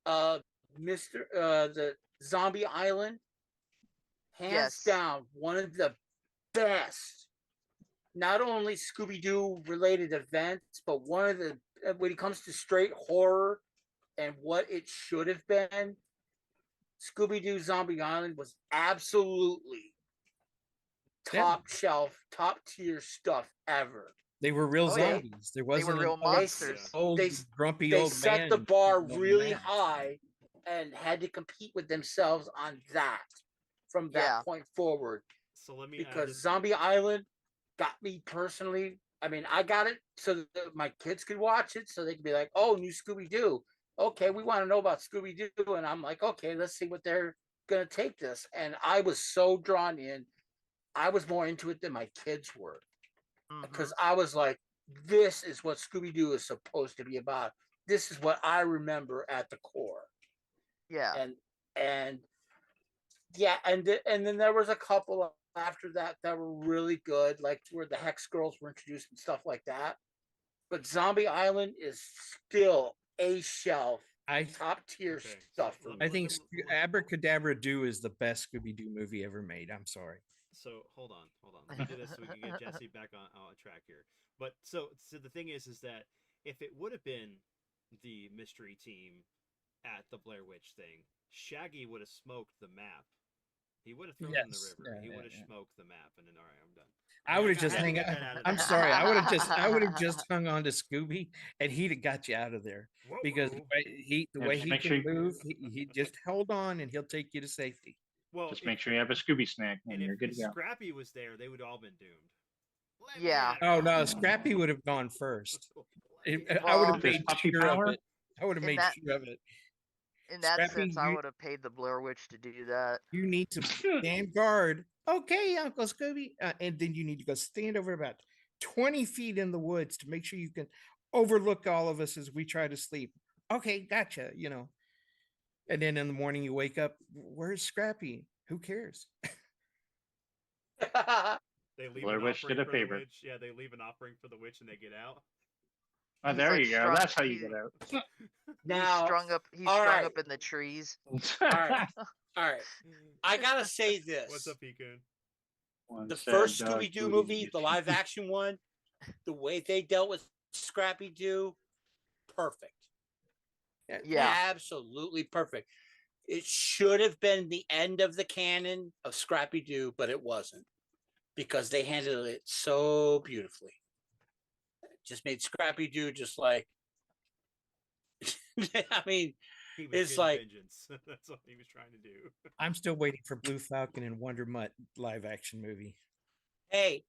the Zombie Island, hands down, one of the best. Not only Scooby Doo related events, but one of the, when it comes to straight horror and what it should have been, Scooby Doo Zombie Island was absolutely Yeah. top shelf, top tier stuff ever. They were real Oh, yeah. zombies. There They wasn't were real an old, monsters. old They grumpy they old set man the bar shooting old really man. high and had to compete with themselves on that from that Yeah. point forward. So let me add Because this. Zombie Island got me personally. I mean, I got it so that my kids could watch it, so they could be like, "Oh, new Scooby Doo. Okay, we want to know about Scooby Doo." And I'm like, "Okay, let's see what they're gonna take this." And I was so drawn in. I was more into it than my kids were because Mhm. I was like, "This is what Scooby Doo is supposed to be about. This is what I remember at the core." Yeah. And yeah, and then there was a couple after that that were really good, like where the Hex Girls were introduced and stuff like that. But Zombie Island is still a shelf, I top tier Okay, so stuff for let- I me. think let- Abracadabra Do is the best Scooby Doo movie ever made. I'm sorry. So hold on. Let me do this so we can get Jesse back on track here. But so the thing is that if it would have been the mystery team at the Blair Witch thing, Shaggy would have smoked the map. He would have thrown it in the Yes, river. yeah, He yeah, would have yeah. smoked the map, and then all right, I'm done. I would have I just had to hung. get that out of I'm there. sorry. I would have just hung on to Scooby, and he'd have got you out of there Whoa, because whoa. the Yeah, way just he make can sure- move, he just hold on, and he'll take you to safety. Well, Just make sure you have a Scooby snack, and and you're if good to go. Scrappy was there, they would all been doomed. Let Yeah. me Oh in. no, Scrappy would have gone first. Let me I would Well, have There's made puppy sure power? of it. I would have In made that- sure of it. In that Scrappy, sense, I would have paid the Blair Witch to do that. You need to stand guard. Okay, Uncle Scooby. And then you need to go stand over about 20 feet in the woods to make sure you can overlook all of us as we try to sleep. Okay, gotcha. And then in the morning you wake up, where's Scrappy? Who cares? They leave Blair an Witch offering did a for favor. the witch. Yeah, they leave an offering for the witch and they get out. Oh, He's there like you go. strung- That's how you he's- get out. He's Now, strung up. He's all strung right. up in the trees. right. all right, I gotta say What's this: up, Picun? One the sad first dog Scooby Doo food movie, gets the you. live action one, the way they dealt with Scrappy Doo, perfect. Yeah. Absolutely perfect. It should have been the end of the canon of Scrappy Doo, but it wasn't because they handled it so beautifully. It just made Scrappy Doo just like, I mean, He was It's getting like- vengeance. That's what he was trying to do. I'm still waiting for Blue Falcon and Wonder Mutt live action movie. hey,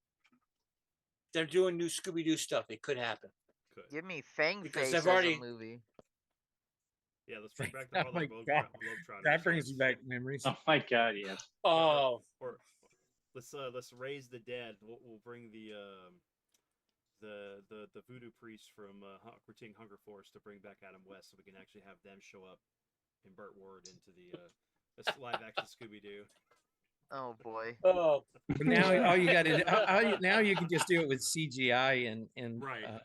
they're doing new Scooby Doo stuff. It could happen. Could. Give me Fang Because Face they've as already- a movie. Yeah, let's bring back the Oh Harlem my Globetrotters. God. That brings me back memories. Oh my god, yes. Oh, Or let's raise the dead. We'll bring the voodoo priest from Critique Hunger Force to bring back Adam West, so we can actually have them show up in Burt Ward into the live action Scooby Doo. Oh boy. oh, But now all you got to now you can just do it with CGI and Right. AI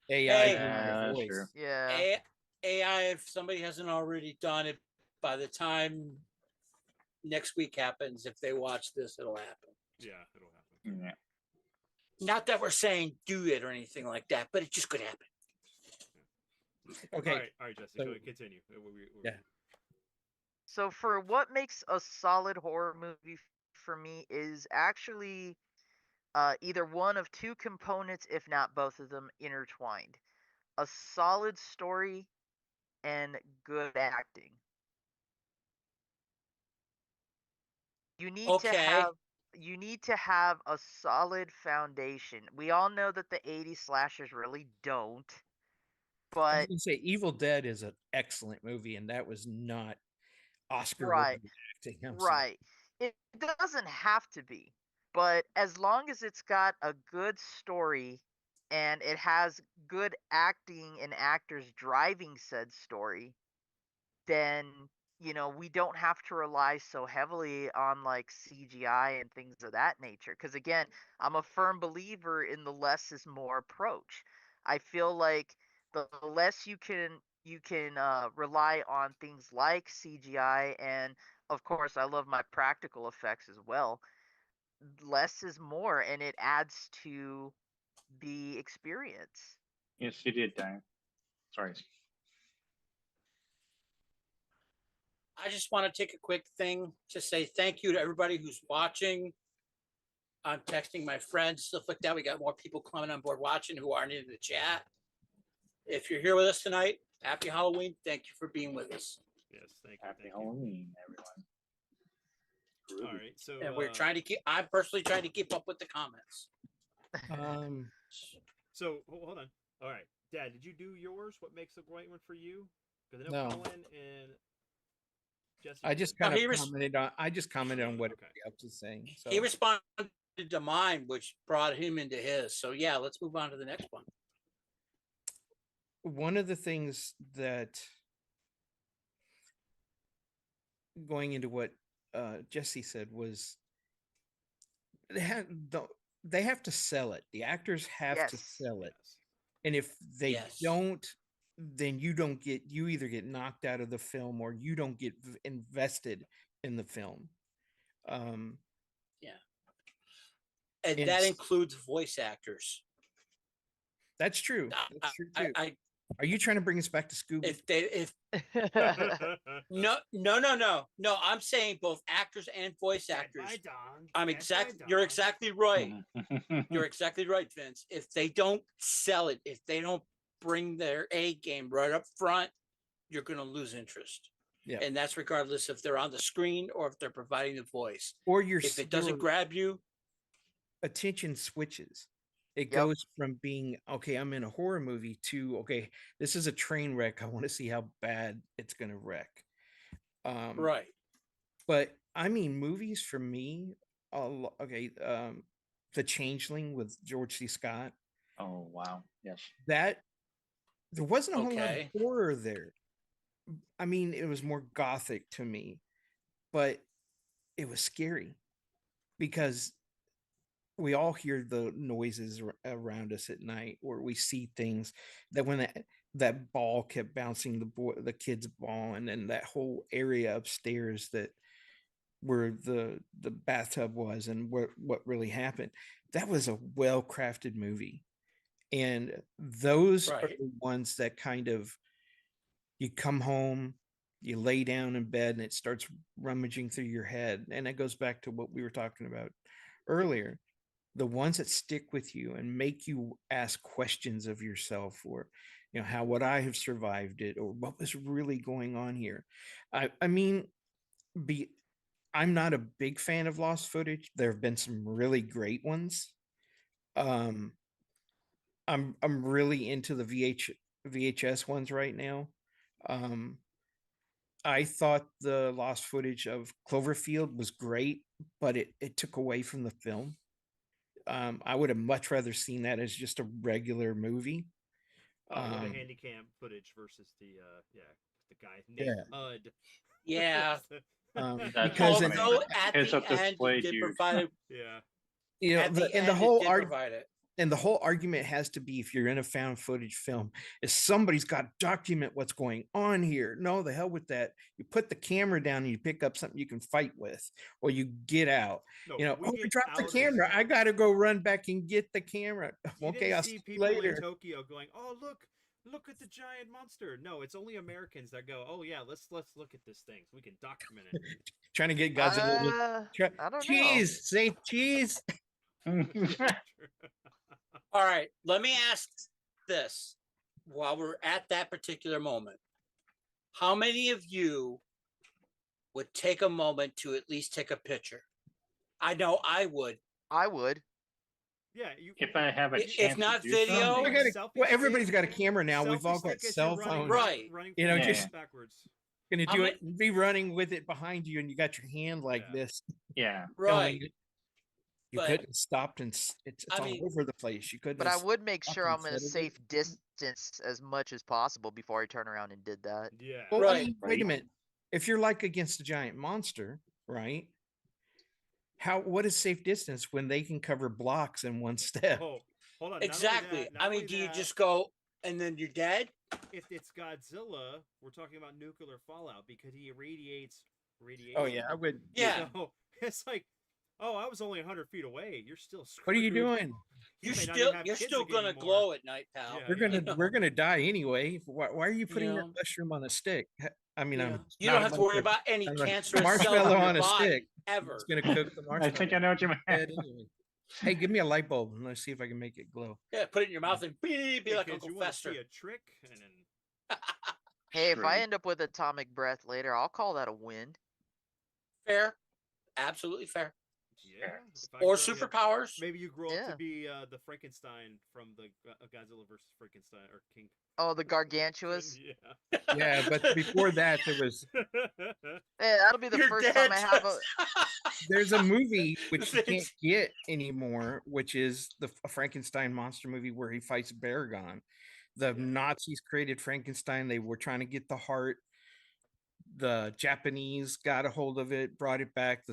Hey. doing Yeah, your that's voice. true. Yeah. AI. If somebody hasn't already done it, by the time next week happens, if they watch this, it'll happen. Yeah, it'll happen. Yeah. Not that we're saying do it or anything like that, but it just could happen. Okay. All right, Jesse. so- Go ahead, continue. Yeah. So for what makes a solid horror movie for me is actually either one of two components, if not both of them, intertwined. A solid story and good acting. You need to Okay. have a solid foundation. We all know that the 80s slashers really don't. I was But gonna say Evil Dead is an excellent movie, and that was not Oscar Right. worthy acting. I'm sorry. right. It doesn't have to be. But as long as it's got a good story and it has good acting and actors driving said story, then we don't have to rely so heavily on like CGI and things of that nature. Because again, I'm a firm believer in the less is more approach. I feel like the less you can rely on things like CGI, and of course I love my practical effects as well. Less is more, and it adds to the experience. Yes, you did, Diane. Sorry. I just want to take a quick thing to say thank you to everybody who's watching. I'm texting my friends, stuff like that. We got more people coming on board watching who aren't in the chat. If you're here with us tonight, happy Halloween. Thank you for being with us. Yes, thank you. Happy thank Halloween, everyone. you. All right, so And we're trying to I'm personally trying to keep up with the comments. So hold on. All right, Dad, did you do yours? What makes a great one for you? Because I know No. Colin and Jesse. I just did. kind he of res- commented on. I just commented on what Okay. everybody else is saying. So He responded to mine, which brought him into his. So yeah, let's move on to the next one. one of the things that going into what Jesse said was they have to sell it. The actors have to Yes. sell it, Yes. and if they Yes. don't, then you either get knocked out of the film or you don't get invested in the film. And And that s- includes voice actors. That's true. That's true too. I Are you trying to bring us back to Scooby? if no, I'm saying both actors and voice actors. You're exactly right. You're exactly right, Vince. If they don't sell it, if they don't bring their A game right up front, you're going to lose interest. Yeah. And that's regardless if they're on the screen or if they're providing the voice. Or your If it doesn't your grab you, attention switches. It Yep. goes from being okay, I'm in a horror movie to okay, this is a train wreck. I want to see how bad it's going to wreck. right. But I mean, movies for me, The Changeling with George C. Scott. Oh wow, yes. That there wasn't a whole lot of Okay. horror there. I mean, it was more gothic to me, but it was scary because we all hear the noises around us at night, or we see things that when that ball kept bouncing, the kid's ball, and then that whole area upstairs that where the bathtub was and what really happened. That was a well-crafted movie. And those are Right. the ones that kind of you come home, you lay down in bed, and it starts rummaging through your head. And it goes back to what we were talking about earlier. The ones that stick with you and make you ask questions of yourself, or how would I have survived it, or what was really going on here. I mean, I'm not a big fan of lost footage. There have been some really great ones. I'm really into the VHS ones right now. I thought the lost footage of Cloverfield was great, but it took away from the film. I would have much rather seen that as just a regular movie. With the handycam footage versus the guy named Yeah. Ud. Yeah. Because Although at It's the up end, display it did huge. provide it. Yeah. At the and end, the whole it did provide it. and the whole argument has to be, if you're in a found footage film, is somebody's got to document what's going on here. No, the hell with that. You put the camera down and you pick up something you can fight with, or you get out. No, We get dropped the out of camera. this I got to go run back and get the camera. You Okay, didn't I'll see see you people later. in Tokyo going, "Oh, look at the giant monster." No, it's only Americans that go, "Oh yeah, let's look at this thing so we can document it." Trying to get Godzilla. I don't Cheese, say cheese. All right, let me ask this while we're at that particular moment. How many of you would take a moment to at least take a picture? I know I would. know. I would. Yeah, If I have a If chance not to do video- something, Everybody's got a camera now. We've all Selfie got stick as cell you're running- phones. Right. running Yeah. just backwards. Gonna How do ma- it. Be running with it behind you, and you got your hand like Yeah. this. yeah. Right. going- You But- couldn't have stopped, and it's I all mean- over the place. You couldn't. But I have would make sure stopped I'm in a and said it. safe distance as much as possible before I turn around and did that. Yeah. Well, Right. wait a Right. minute. If you're like against a giant monster, right? What is safe distance when they can cover blocks in one step? Oh, hold on. not only Exactly. that- not I mean, only do you that, just go and then you're dead? if it's Godzilla, we're talking about nuclear fallout because he irradiates radiation. Oh yeah, I would. Yeah. So it's like, oh, I was only 100 feet away. You're still screwed. What are you doing? You may not even You're have kids still again gonna anymore. glow at night, pal. Yeah. We're gonna die anyway. Why are you putting Yeah. that mushroom on a stick? I mean, Yeah. I'm You not don't a have to worry mushroom. about any I'm a cancerous cells marshmallow in your on a body stick. ever. It's gonna cook the I marshmallow. think I know what you meant. dead anyway. Hey, give me a light bulb and let's see if I can make it glow. Yeah, put it in your mouth and be Hey, like kids, Uncle you want to Fester. see a trick? And then Hey, if I Straight. end up with atomic breath later, I'll call that a win. Fair, absolutely fair. yeah, if I Or grow- yeah, superpowers. maybe you grow up Yeah. to be the Frankenstein from the Godzilla versus Frankenstein or King. Oh, the gargantuous. Yeah. Yeah, but before that, there was Hey, that'll be the You're first dead. time I have a. there's a movie which you can't Thanks. get anymore, which is the Frankenstein monster movie where he fights Baragon. The Yeah. Nazis created Frankenstein. They were trying to get the heart. The Japanese got a hold of it, brought it back. I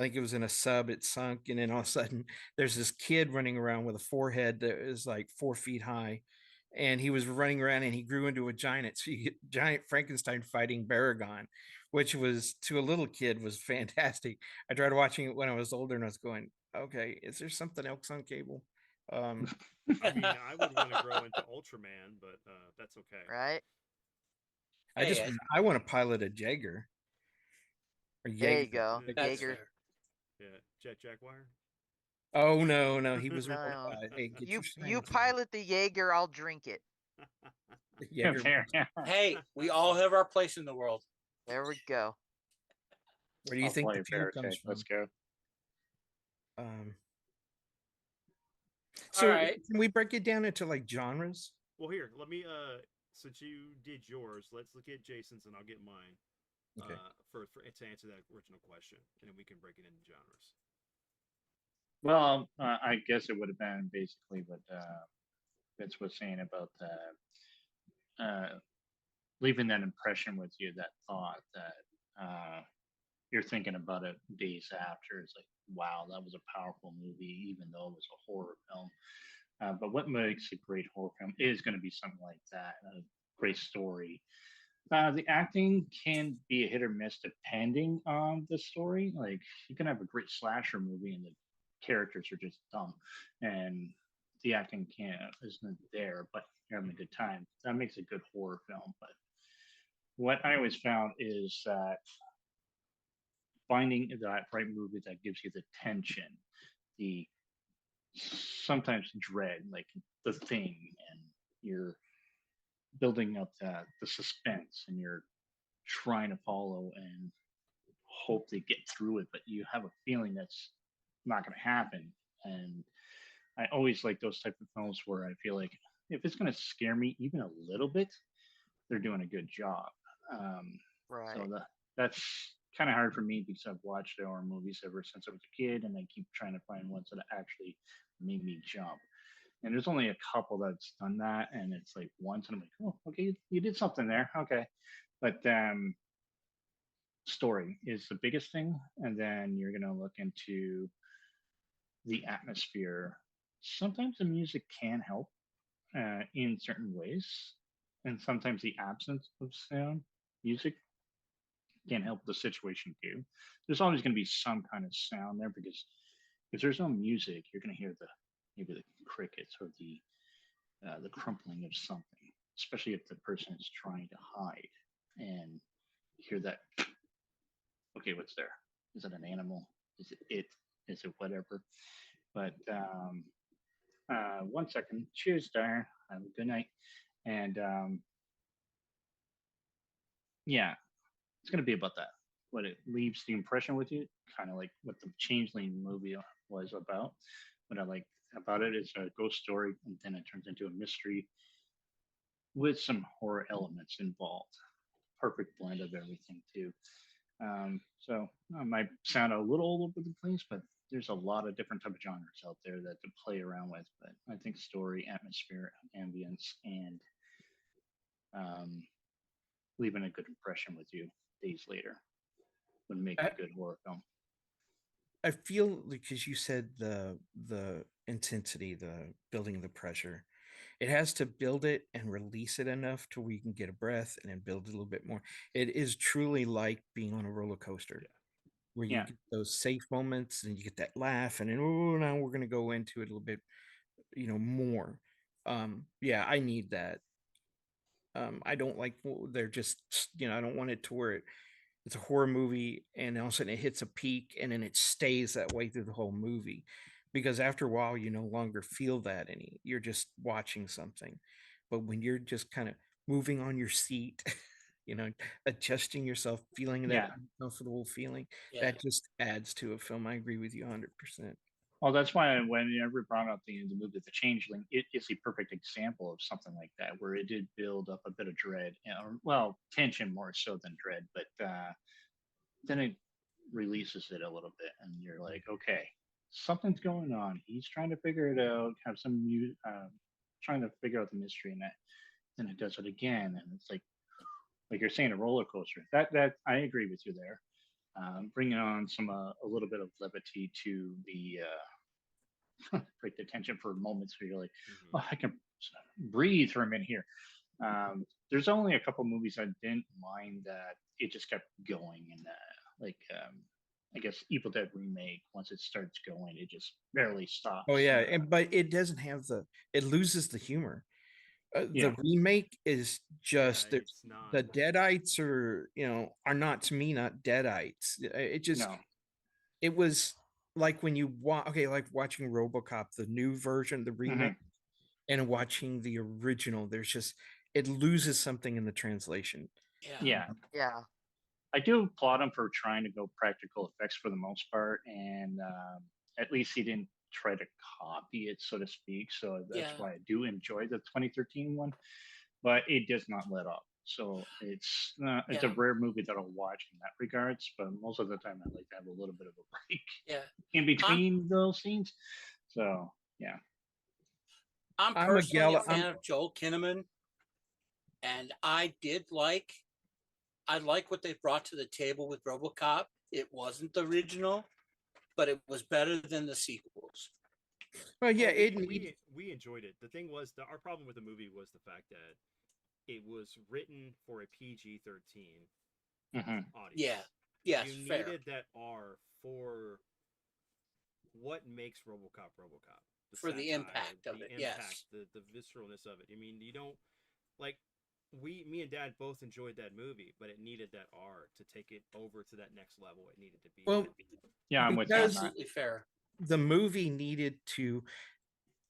think it was in a sub. It sunk, and then all of a sudden, there's this kid running around with a forehead that is like 4 feet high, and he was running around, and he grew into a giant. So you get giant Frankenstein fighting Baragon, which was to a little kid was fantastic. I tried watching it when I was older, and I was going, "Okay, is there something else on cable?" Um, I mean, I would want to grow into Ultraman, but that's okay. Right? Hey, I want to pilot a Jaeger. Or There you Jaeger. go. that's Jaeger. fair. Yeah, Jet Jaguar. Oh no, he was No, hey, get you your pilot the Jaeger, I'll drink it. Jaeger. Fair. Hey, we all have our place in the world. There we go. Where do you I'll think play the fuel fair. comes Okay, from? let's go. Um, All so right. can we break it down into like genres? Well, here, let me. Since you did yours, let's look at Jason's, and I'll get mine. Okay. For to answer that original question, and then we can break it into genres. Well, I guess it would have been basically what Vince was saying about leaving that impression with you, that thought that you're thinking about it days after. It's like, wow, that was a powerful movie, even though it was a horror film. But what makes a great horror film is going to be something like that, a great story. The acting can be a hit or miss depending on the story. Like you can have a great slasher movie and the characters are just dumb, and the acting can't isn't there, but you're having a good time. That makes a good horror film. But what I always found is that finding that right movie that gives you the tension, the sometimes dread, like the thing, and you're building up the suspense, and you're trying to follow and hope they get through it, but you have a feeling that's not going to happen. And I always like those type of films where I feel like if it's going to scare me even a little bit, they're doing a good job. Um, Right. so that's kind of hard for me because I've watched horror movies ever since I was a kid, and I keep trying to find ones that actually made me jump. And there's only a couple that's done that, and it's like once, and I'm like, oh, okay, you did something there, okay. But story is the biggest thing, and then you're gonna look into the atmosphere. Sometimes the music can help in certain ways, and sometimes the absence of sound music can help the situation too. There's always going to be some kind of sound there because if there's no music, you're going to hear the maybe the crickets or the crumpling of something, especially if the person is trying to hide and you hear that. Okay, what's there? Is it an animal? Is it it? Is it whatever? But 1 second. Cheers, Dyer. Have a good night. And yeah, it's going to be about that. What it leaves the impression with you, kind of like what the Changeling movie was about. What I like about it is a ghost story, and then it turns into a mystery with some horror elements involved. Perfect blend of everything too. So I might sound a little all over the place, but there's a lot of different type of genres out there that to play around with. But I think story, atmosphere, ambience, and um, leaving a good impression with you days later would make a good horror film. I feel because you said the intensity, the building the pressure, it has to build it and release it enough to where you can get a breath and then build it a little bit more. It is truly like being on a roller coaster where you Yeah. get those safe moments and you get that laugh and then oh now we're gonna go into it a little bit, more. Yeah, I need that. I don't like they're just I don't want it to where it's a horror movie, and all of a sudden it hits a peak, and then it stays that way through the whole movie, because after a while you no longer feel that any. You're just watching something, but when you're just kind of moving on your seat, you know, adjusting yourself, feeling that Yeah. uncomfortable feeling, Yeah. that just adds to a film. I agree with you 100%. Well, that's why whenever brought up the movie The Changeling, it is a perfect example of something like that, where it did build up a bit of dread, well, tension more so than dread, but then it releases it a little bit, and you're like, okay, something's going on. He's trying to figure it out, have some new, trying to figure out the mystery in that. Then it does it again, and it's like you're saying, a roller coaster. That I agree with you there. Bringing on some a little bit of levity to the break the tension for moments where you're like, oh, I can breathe for a minute here. There's only a couple movies I didn't mind that it just kept going, and I guess Evil Dead remake. Once it starts going, it just barely stops. Oh yeah, but it doesn't have it loses the humor. Yeah. The remake is just Yeah, it's not. the Deadites are not, to me, not Deadites. It just No. it was like when you like watching RoboCop, the new version, the remake, and watching the original. There's just, it loses something in the translation. Yeah. Yeah. I do applaud him for trying to go practical effects for the most part, and at least he didn't try to copy it, so to speak. So that's why I do enjoy the 2013 one, but it does not let up. So it's a rare movie that I'll watch in that regards, but most of the time I like to have a little bit of a break in between those scenes. So yeah, I'm personally a fan of Joel Kinnaman, and I like what they brought to the table with RoboCop. It wasn't the original, but it was better than the sequels. Well, yeah, we enjoyed it. The thing was, our problem with the movie was the fact that it was written for a PG-13 audience. Yeah, yes, you fair. needed that R for what makes RoboCop RoboCop. For the impact of it, yes. The visceralness of it. I mean, you don't like. Me and Dad both enjoyed that movie, but it needed that R to take it over to that next level. It needed to be. Well, yeah, I'm with you. Absolutely fair. The movie needed to.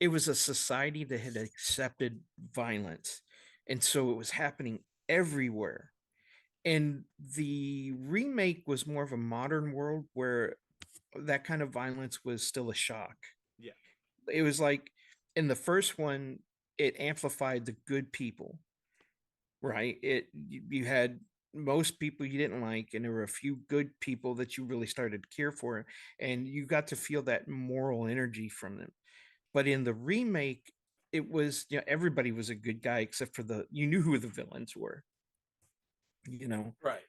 It was a society that had accepted violence, and so it was happening everywhere. And the remake was more of a modern world where that kind of violence was still a shock. Yeah, it was like in the first one, it amplified the good people. Right. You had most people you didn't like, and there were a few good people that you really started to care for, and you got to feel that moral energy from them. But in the remake, it was, everybody was a good guy except for you knew who the villains were. Right.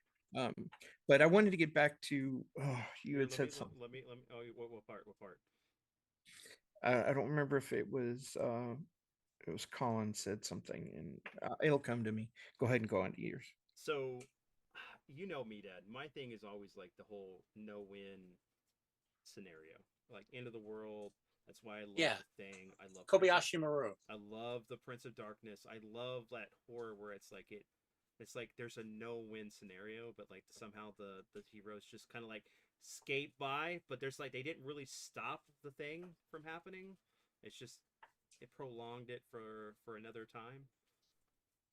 But I wanted to get back to you had said something. Let me. Oh, what part? What part? I don't remember if it was Colin said something, and it'll come to me. Go ahead and go on to yours. So, you know me, Dad. My thing is always like the whole no-win scenario, like end of the world. That's why I love the Thing. I love Kobayashi Maru. I love the Prince of Darkness. I love that horror where it's like it's like there's a no-win scenario, but like somehow the heroes just kind of like skate by, but there's like they didn't really stop the thing from happening. It's just it prolonged it for another time.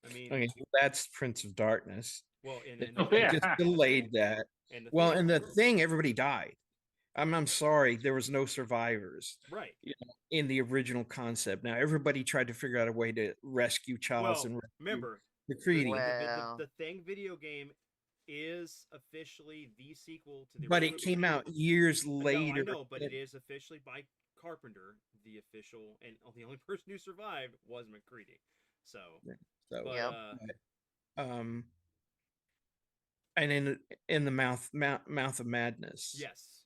I mean, okay, that's Prince of Darkness. Well, it just delayed that. And the Thing, everybody died. I'm sorry, there was no survivors. Right. In the original concept. Now everybody tried to figure out a way to rescue Charles and remember MacReady. The Thing video game is officially the sequel to the. But it came out years later. I know, but it is officially by Carpenter, the official, and the only person who survived was MacReady. So and in the mouth of madness. Yes.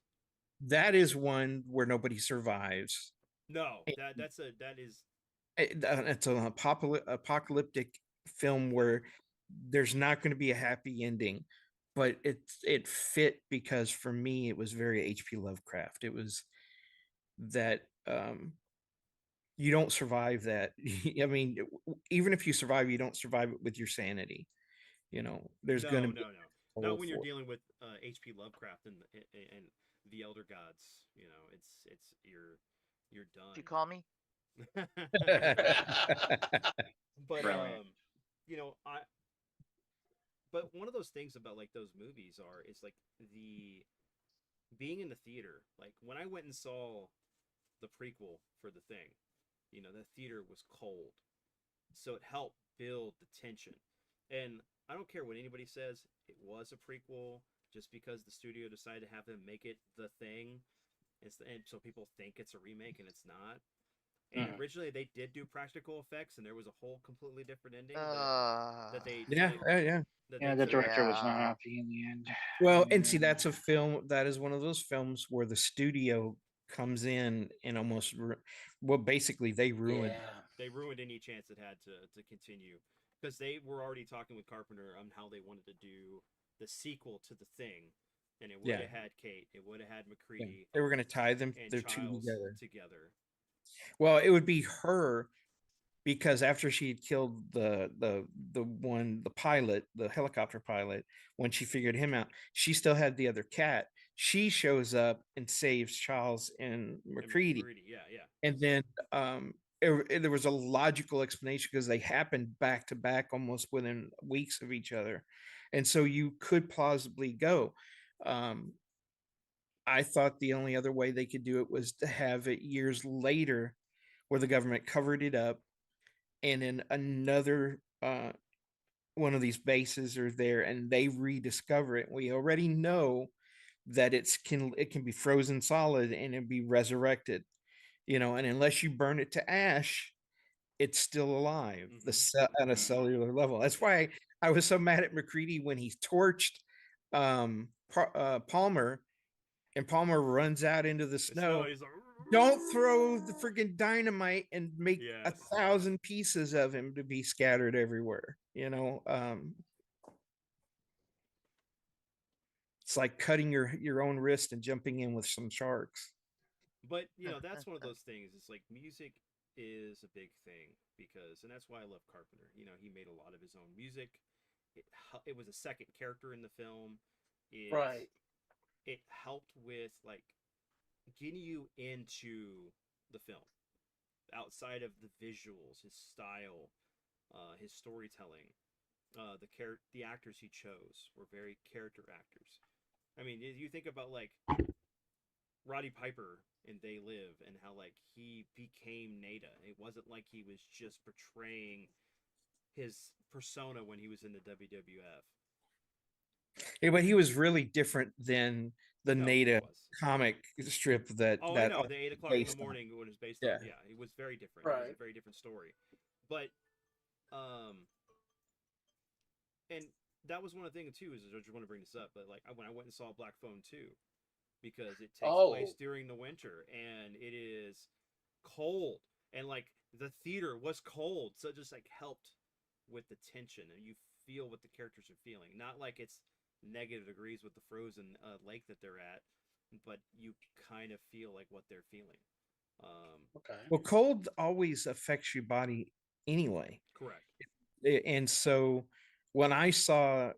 That is one where nobody survives. No, it's an apocalyptic film where there's not going to be a happy ending, but it fit because for me it was very H.P. Lovecraft. It was that you don't survive that. I mean, even if you survive, you don't survive it with your sanity. There's going to be Not toll when you're for. dealing with H.P. Lovecraft and the Elder Gods. You know, it's you're What you done. call me? But Brilliant. you know, but one of those things about like those movies are is like the being in the theater. Like when I went and saw the prequel for the thing, you know, the theater was cold, so it helped build the tension. And I don't care what anybody says, it was a prequel just because the studio decided to have them make it the thing. And so people think it's a remake and it's not. And Mhm. originally they did do practical effects, and there was a whole completely different ending that they Yeah, like yeah. that Yeah, they the took. director was not Yeah. happy in the end. Well, and see, that's a film that is one of those films where the studio comes in and almost, well, basically they ruined. Yeah. They ruined any chance it had to continue because they were already talking with Carpenter on how they wanted to do the sequel to the thing, and it would Yeah, have had Kate, it would have had yeah. McCready They were going to tie them, and their two Childs together. together. Well, it would be her because after she had killed the pilot, the helicopter pilot, when she figured him out, she still had the other cat. She shows up and saves Charles and And McCready, yeah, yeah. and then there was a logical explanation because they happened back to back almost within weeks of each other, and so you could plausibly go. Um, I thought the only other way they could do it was to have it years later, where the government covered it up, and then another one of these bases are there, and they rediscover it. We already know that it can be frozen solid and it be resurrected, you know, and unless you burn it to ash, it's still alive at a Mhm. cellular level. That's why I was so mad at McCready when he torched Palmer, and Palmer runs out into the The snow. snow. He's like, Don't throw the freaking dynamite and make yes. 1,000 pieces of him to be scattered everywhere. You know, it's like cutting your own wrist and jumping in with some sharks. But you know, that's one of those things. It's like music is a big thing because, and that's why I love Carpenter. You know, he made a lot of his own music. It was a second character in the film. It Right. it helped with like getting you into the film outside of the visuals, his style, his storytelling. The actors he chose were very character actors. I mean, you think about like Roddy Piper in They Live and how like he became Nada. It wasn't like he was just portraying his persona when he was in the WWF. Yeah, but he was really different than the No, he Nada was. comic strip Oh, I that know. The 8 o'clock in the based on. morning when it was based on. Yeah. Yeah, it was very different. It was a Right. very different story. But um, and that was one of the things too. Is I just want to bring this up, but like when I went and saw Black Phone 2, because it takes place Oh, during the winter and it is cold, and like the theater was cold, so it just like helped with the tension, and you feel what the characters are feeling. Not like it's negative degrees with the frozen lake that they're at, but you kind of feel like what they're feeling. okay. Well, cold always affects your body anyway. Correct. And so when I saw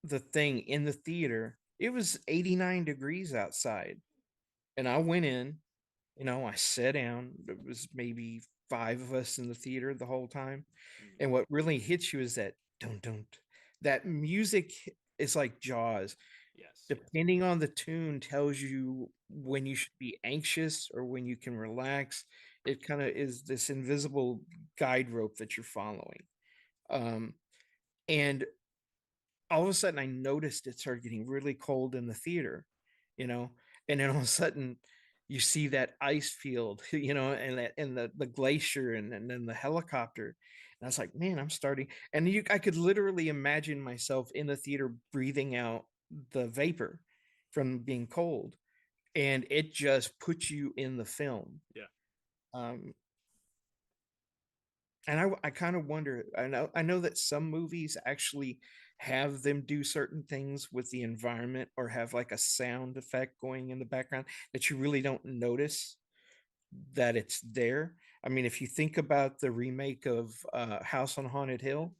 the thing in the theater, it was 89 degrees outside. And I went in, you know, I sat down. There was maybe five of us in the theater the whole time. Mm. And what really hits you is that don't that music is like Jaws. Yes. Depending on the tune, tells you when you should be anxious or when you can relax. It kind of is this invisible guide rope that you're following. Um, and all of a sudden I noticed it started getting really cold in the theater, you know, and then all of a sudden you see that ice field, you know, and the glacier and then the helicopter. And I was like, man, I'm starting. And I could literally imagine myself in the theater breathing out the vapor from being cold. And it just puts you in the film. Yeah. Um, and I kind of wonder, I know that some movies actually have them do certain things with the environment or have like a sound effect going in the background that you really don't notice that it's there. I mean, if you think about the remake of House on Haunted Hill,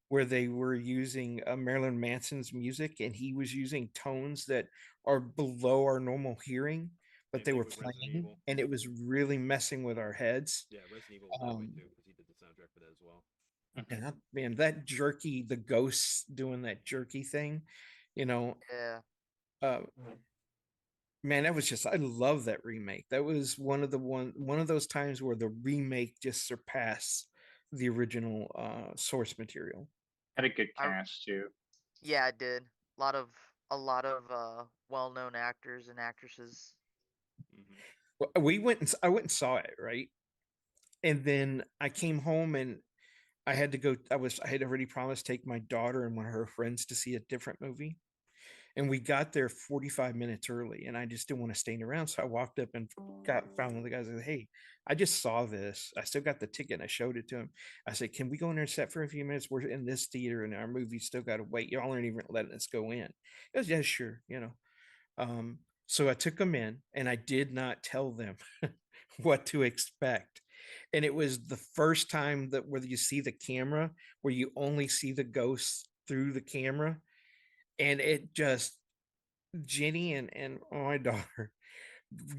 where they were using Marilyn Manson's music, and he was using tones that are below our normal hearing, but Same they thing were with Resident playing, Evil. and it was really messing with our heads. Yeah, Resident Evil was that way Um, too because he did the soundtrack for that as well. and man, that jerky, the ghosts doing that jerky thing, you know, Yeah. uh, man, that was just, I love that remake. That was one of those times where the remake just surpassed the original source material. Had a good I- cast too. Yeah, it did. A lot of well-known actors and actresses. Well, I went and saw it, right? And then I came home and I had to go. I had already promised to take my daughter and one of her friends to see a different movie. And we got there 45 minutes early, and I just didn't want to stay around. So I walked up and found one of the guys and said, "Hey, I just saw this. I still got the ticket." And I showed it to him. I said, "Can we go in there and sit for a few minutes? We're in this theater and our movie's still got to wait. Y'all aren't even letting us go in." He goes, "Yeah, sure." So I took them in, and I did not tell them what to expect. And it was the first time that where you see the camera, where you only see the ghosts through the camera. And it just, Jenny and my daughter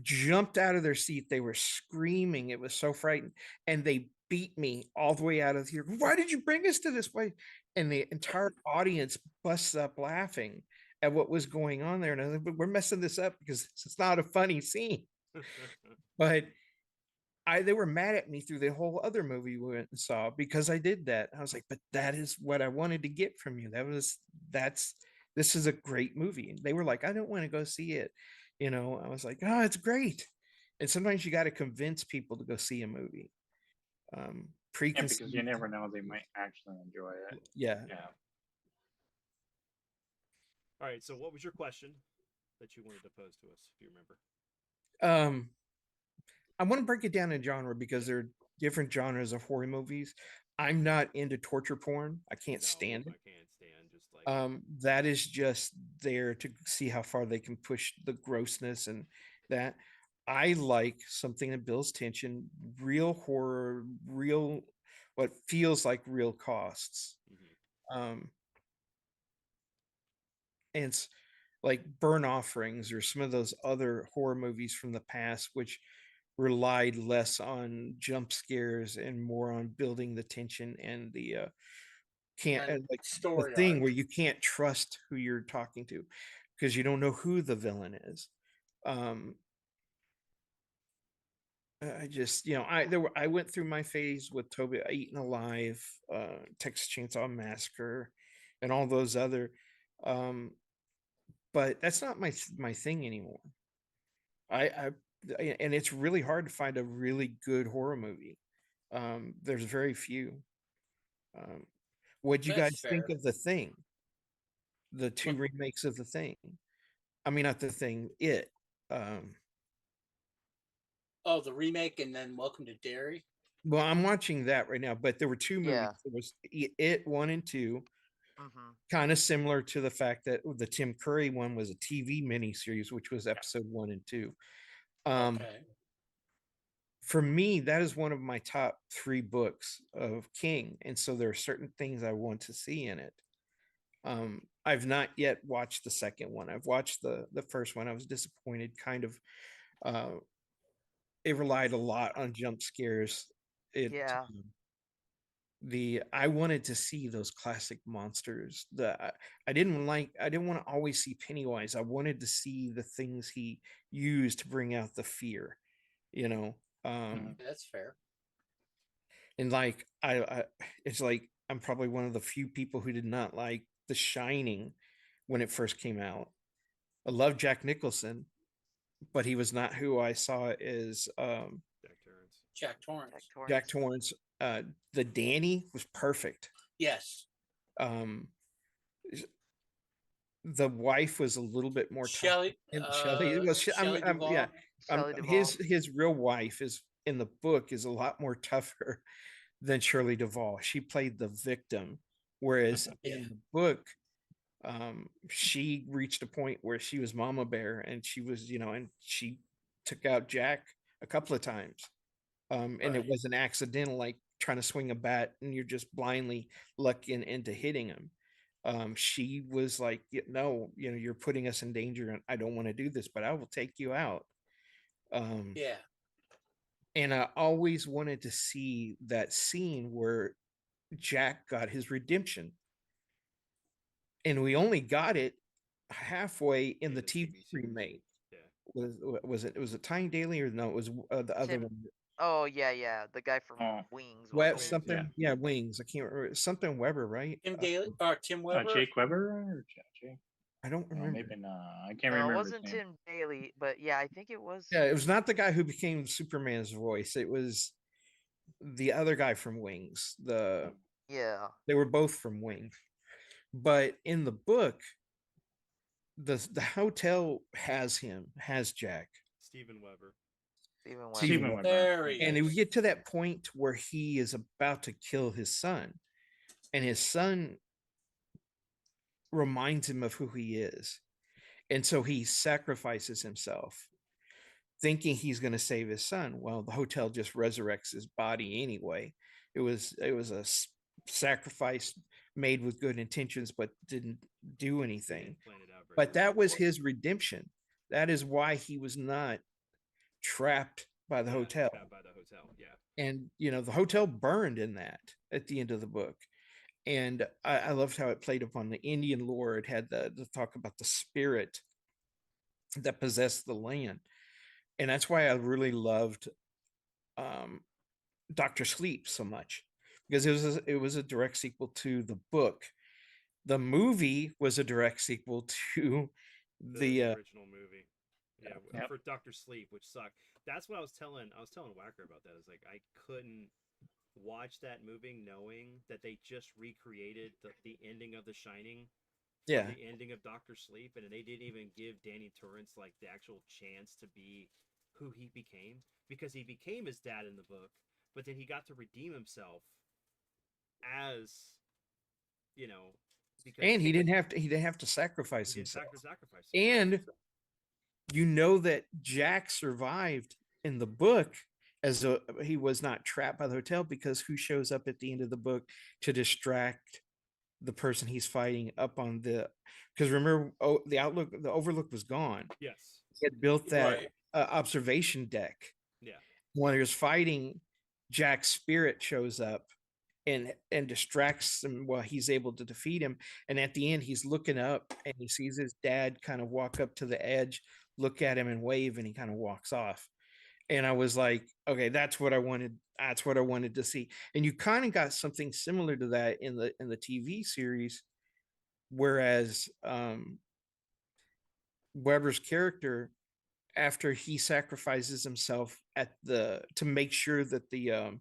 jumped out of their seat. They were screaming. It was so frightened. And they beat me all the way out of here. "Why did you bring us to this place?" And the entire audience busts up laughing at what was going on there. And I was like, "But we're messing this up because it's not a funny scene." But they were mad at me through the whole other movie we went and saw because I did that. I was like, "But that is what I wanted to get from you. This is a great movie." And they were like, "I don't want to go see it." I was like, "Oh, it's great." And sometimes you got to convince people to go see a movie. Yeah, Preconceived. because you never know, they might actually enjoy it. Yeah. Yeah. All right. So, what was your question that you wanted to pose to us, if you remember? I want to break it down in genre because there are different genres of horror movies. I'm not into torture porn. I can't stand it. I can't stand just like That is just there to see how far they can push the grossness and that. I like something that builds tension, real horror, real what feels like real costs. And it's like Burn Offerings or some of those other horror movies from the past, which relied less on jump scares and more on building the tension and the And like the story thing arc. where you can't trust who you're talking to because you don't know who the villain is. I just, I went through my phase with Toby Eaten Alive, Texas Chainsaw Massacre, and all those other. But that's not my thing anymore. I and it's really hard to find a really good horror movie. There's very few. What'd you That's guys think fair. of The Thing? The two What- remakes of The Thing. I mean, not The Thing, It. Oh, the remake and then Welcome to Derry. Well, I'm watching that right now, but there were two movies. Yeah. There was It 1 and 2, Mm-hmm. kind of similar to the fact that the Tim Curry one was a TV miniseries, which was episode 1 and 2. Okay. For me, that is one of my top 3 books of King, and so there are certain things I want to see in it. I've not yet watched the second one. I've watched the first one. I was disappointed. Kind of, it relied a lot on jump scares. Yeah. I wanted to see those classic monsters. I didn't want to always see Pennywise. I wanted to see the things he used to bring out the fear, you know. That's fair. And like I it's like I'm probably one of the few people who did not like The Shining when it first came out. I love Jack Nicholson, but he was not who I saw as Jack Torrance. Jack Torrance. Jack Torrance. The Danny was perfect. Yes. The wife was a little bit more tough. Shelley. Shelley. Well, Shelley Duvall. yeah. Shelley Duvall. His real wife is in the book is a lot more tougher than Shirley Duvall. She played the victim, whereas in the book, she reached a point where she was Mama Bear, and she was, and she took out Jack a couple of times, and it Right. wasn't accidental like trying to swing a bat and you're just blindly lucking into hitting him. She was like, no, you're putting us in danger and I don't want to do this, but I will take you out. Yeah. And I always wanted to see that scene where Jack got his redemption. And we only got it halfway in the TV series. remake. Yeah. Was it Tyne Daly or no? It was the other Tim- one. Oh yeah, the guy from Wings. Web wasn't it? something, yeah, Wings. I can't remember something Weber, right? Tim Daly or Tim Weber? Jake Weber or Jake? I don't No, remember. maybe not. I can't No, remember. it his wasn't name. Tim Daly, but yeah, I think it was. Yeah, it was not the guy who became Superman's voice. It was the other guy from Wings. Yeah. They were both from Wings. But in the book, the hotel has Jack. Steven Weber. Steven Weber. There he And is. we get to that point where he is about to kill his son. And his son reminds him of who he is. And so he sacrifices himself, thinking he's going to save his son. Well, the hotel just resurrects his body anyway. It was a sacrifice made with good intentions, but didn't do anything. But that was his redemption. That is why he was not trapped by the hotel. Trapped by the hotel, yeah. And the hotel burned in that at the end of the book. And I loved how it played upon the Indian lore. It had the talk about the spirit that possessed the land. And that's why I really loved Dr. Sleep so much, because it was a direct sequel to the book. The movie was a direct sequel to the original movie. Yeah, Yep. for Dr. Sleep, which sucked. That's what I was telling Wacker about that. Is like I couldn't watch that movie knowing that they just recreated the ending of The Shining. Yeah. The ending of Dr. Sleep, and they didn't even give Danny Torrance like the actual chance to be who he became, because he became his dad in the book, but then he got to redeem himself as, because and he didn't have to sacrifice he didn't himself. sacrifice And that Jack survived in the book as he was not trapped by the hotel, because who shows up at the end of the book to distract the person he's fighting up on because remember, the overlook was gone. Yes. He had built that Right. observation deck. Yeah. When he was fighting, Jack's spirit shows up and distracts him while he's able to defeat him. And at the end, he's looking up and he sees his dad kind of walk up to the edge, look at him and wave, and he kind of walks off. And I was like, okay, that's what I wanted. That's what I wanted to see. And you kind of got something similar to that in the TV series, whereas Weber's character, after he sacrifices himself to make sure that the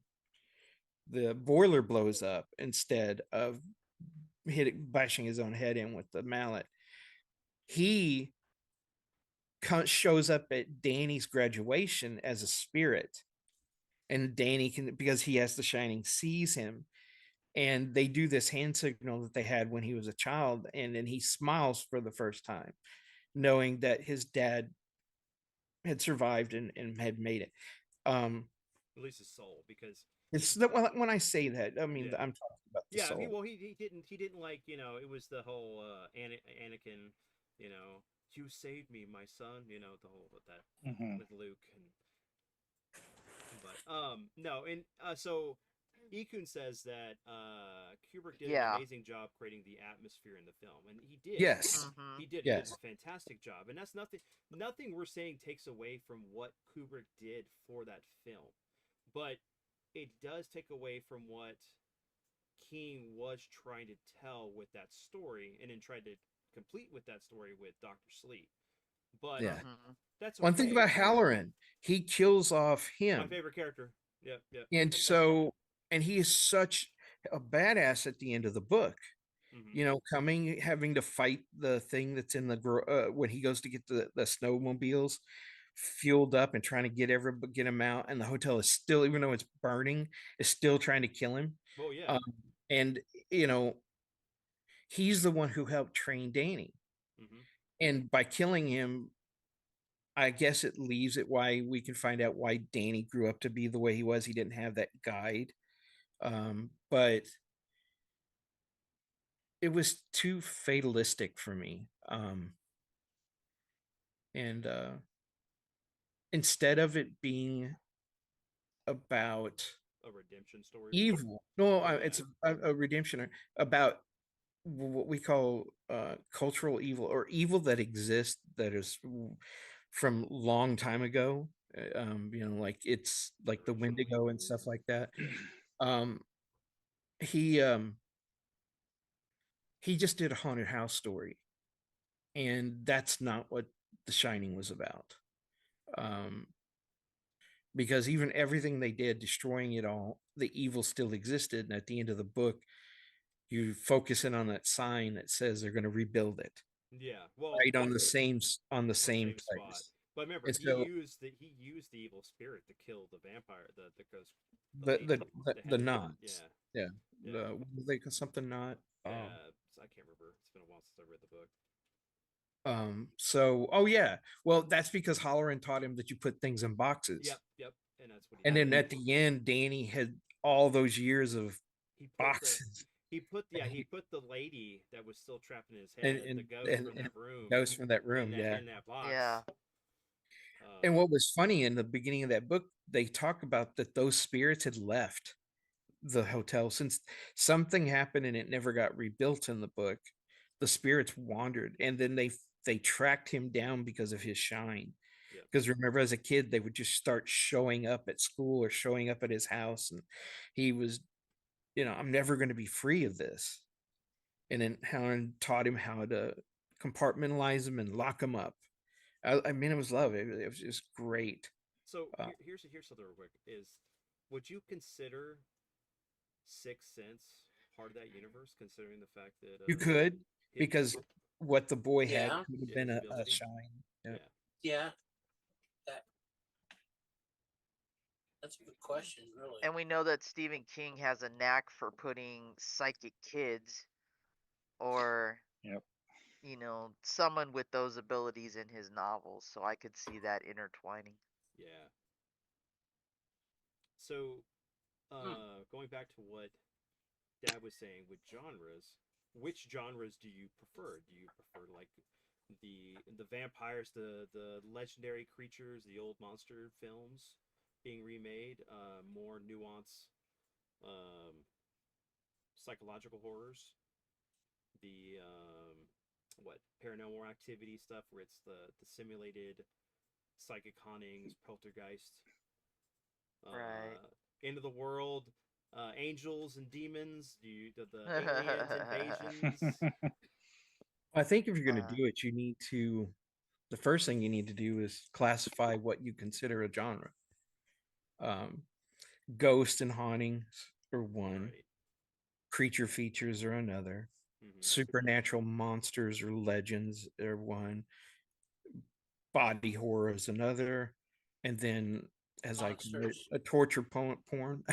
boiler blows up instead of bashing his own head in with the mallet, he shows up at Danny's graduation as a spirit, and Danny because he has the Shining, sees him, and they do this hand signal that they had when he was a child, and then he smiles for the first time, knowing that his dad had survived and had made it. At least his soul, because it's when I say that, I mean, I'm talking about the soul. he didn't like, it was the whole Anakin, you saved me, my son, the whole with that with Luke, so Ikun says that Kubrick did an amazing job creating the atmosphere in the film, and he did. Yes. He did. Yes. He did a fantastic job, and that's nothing we're saying takes away from what Kubrick did for that film, but it does take away from what King was trying to tell with that story, and then tried to complete with that story with Dr. Sleep. But that's one thing about Halloran, he kills off him. My favorite character. Yep. And so, and he is such a badass at the end of the book. Having to fight the thing that's in the when he goes to get the snowmobiles fueled up and trying to get him out, and the hotel is still, even though it's burning, is still trying to kill him. Oh yeah. And he's the one who helped train Danny, and by killing him, I guess it leaves it why we can find out why Danny grew up to be the way he was. He didn't have that guide But it was too fatalistic for me. And instead of it being about A redemption story. evil, no, Yeah. it's a redemption about what we call cultural evil, or evil that exists, that is from long time ago. Like it's like the Generational Wendigo and evil. stuff like that. Um, he um, he just did a haunted house story, and that's not what The Shining was about. Um, because even everything they did, destroying it all, the evil still existed. And at the end of the book, you focus in on that sign that says they're going to rebuild it Yeah. Well, right on the same on the same same spot. place. But remember, And he so used the evil spirit to kill the vampire, the ghost, the lady that had the the- knots, Yeah. yeah, Yeah. what was they call something not. I can't remember. It's been a while since I read the book. So oh yeah, well that's because Halloran taught him that you put things in boxes. Yep. And that's what he And did. then at the end, Danny had all those years of He put boxes. he put And he he- put the lady that was still trapped in his head, and the ghost and, from and that room, goes from that room, in yeah. in that box. Yeah. And what was funny in the beginning of that book, they talk about that those spirits had left the hotel since something happened and it never got rebuilt in the book. The spirits wandered, and then they tracked him down because of his shine. Yep. Because remember, as a kid, they would just start showing up at school or showing up at his house, and he was, I'm never going to be free of this. And then Helen taught him how to compartmentalize them and lock them up. I mean, it was love. It was just great. So Uh, here's something real quick: is would you consider Sixth Sense part of that universe, considering the fact that You could, his- because what the boy had Yeah. could have Yeah, been his a ability. shine. Yeah. yeah. Yeah. That, that's a good question, really. And we know that Stephen King has a knack for putting psychic kids or Yep. someone with those abilities in his novels. So I could see that intertwining. Yeah. So, Hmm. going back to what Dad was saying with genres, which genres do you prefer? Do you prefer like the vampires, the legendary creatures, the old monster films being remade, more nuanced, um, psychological horrors, the what paranormal activity stuff where it's the simulated psychic hauntings, poltergeist, Right. end of the world, angels and demons, the aliens invasions. I think if you're going Uh, to do it, the first thing you need to do is classify what you consider a genre. Um, Ghost and hauntings are one, Right. creature features are another, Mm-hmm. supernatural monsters or legends are one, body horror is another, and then as I call it, Monsters. a torture porn.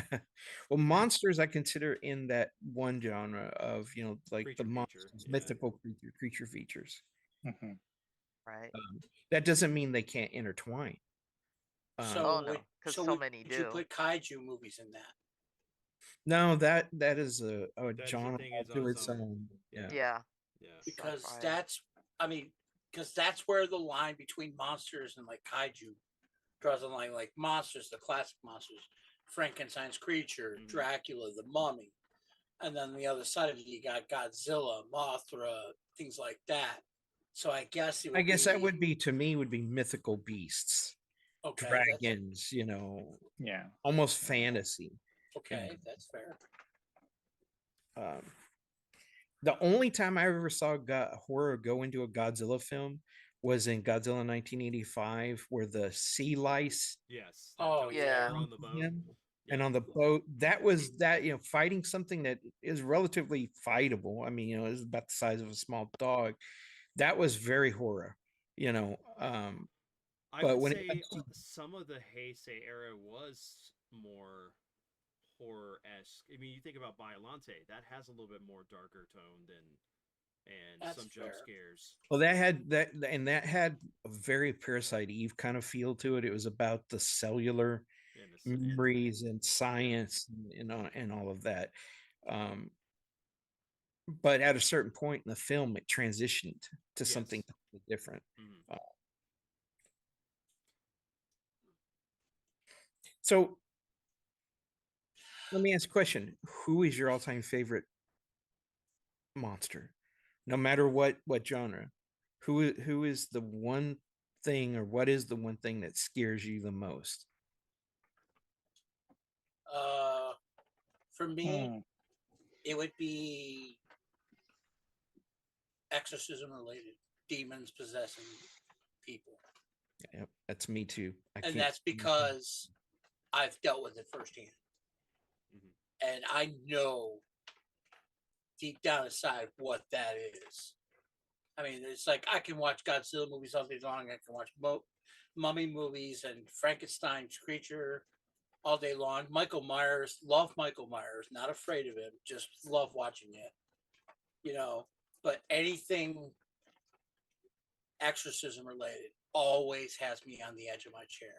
Well, monsters I consider in that one genre of like Creature the feature, monsters, yeah. mythical creature features. Mhm. right. That doesn't mean they can't intertwine. So Oh no, would because so so would, many would you do. put kaiju movies in that? No, that is a That is a genre thing all is on to its its own. own. Yeah. Yeah. Yeah. Yeah. Because Sci-fi. that's, I mean, because that's where the line between monsters and like kaiju draws a line. Like monsters, the classic monsters, Frankenstein's creature, Mhm. Dracula, the Mummy, and then the other side of it, you got Godzilla, Mothra, things like that. So I guess it would I guess be that would be, to me, would be mythical beasts, okay. dragons, Yeah. almost fantasy. Okay, that's fair. Um, the only time I ever saw horror go into a Godzilla film was in Godzilla 1985, where the sea lice Yes. Oh, yeah. On the boat. him, and Yeah. on the boat, that was that fighting something that is relatively fightable. I mean, it was about the size of a small dog. That was very horror. You know, I but would when say some of the Heisei era was more horror esque. I mean, you think about Biollante, that has a little bit more darker tone and That's some jump fair. scares. well, that had a very Parasite Eve kind of feel to it. It was about the cellular, Yeah. memories and science and all of that. Um, but at a certain point in the film, it transitioned to something Yes. totally different. Mhm. So let me ask a question: who is your all-time favorite monster, no matter what genre? Who is the one thing, or what is the one thing that scares you the most? For me, Hmm. it would be exorcism related, demons possessing people. Yep, that's me too. I And can't. that's because I've dealt with it firsthand. Mhm. And I know deep down inside what that is. I mean, it's like I can watch Godzilla movies all day long. I can watch mummy movies and Frankenstein's creature all day long. Michael Myers, love Michael Myers, not afraid of him, just love watching it. You know, but anything exorcism related always has me on the edge of my chair.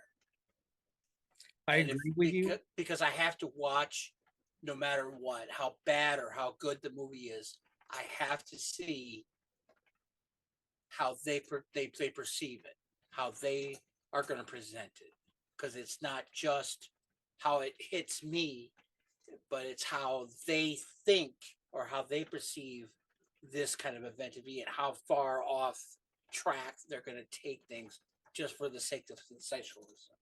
I And if agree with you. because I have to watch no matter what, how bad or how good the movie is, I have to see how they perceive it, how they are going to present it, because it's not just how it hits me, but it's how they think or how they perceive this kind of event to be and how far off track they're going to take things just for the sake of sensationalism.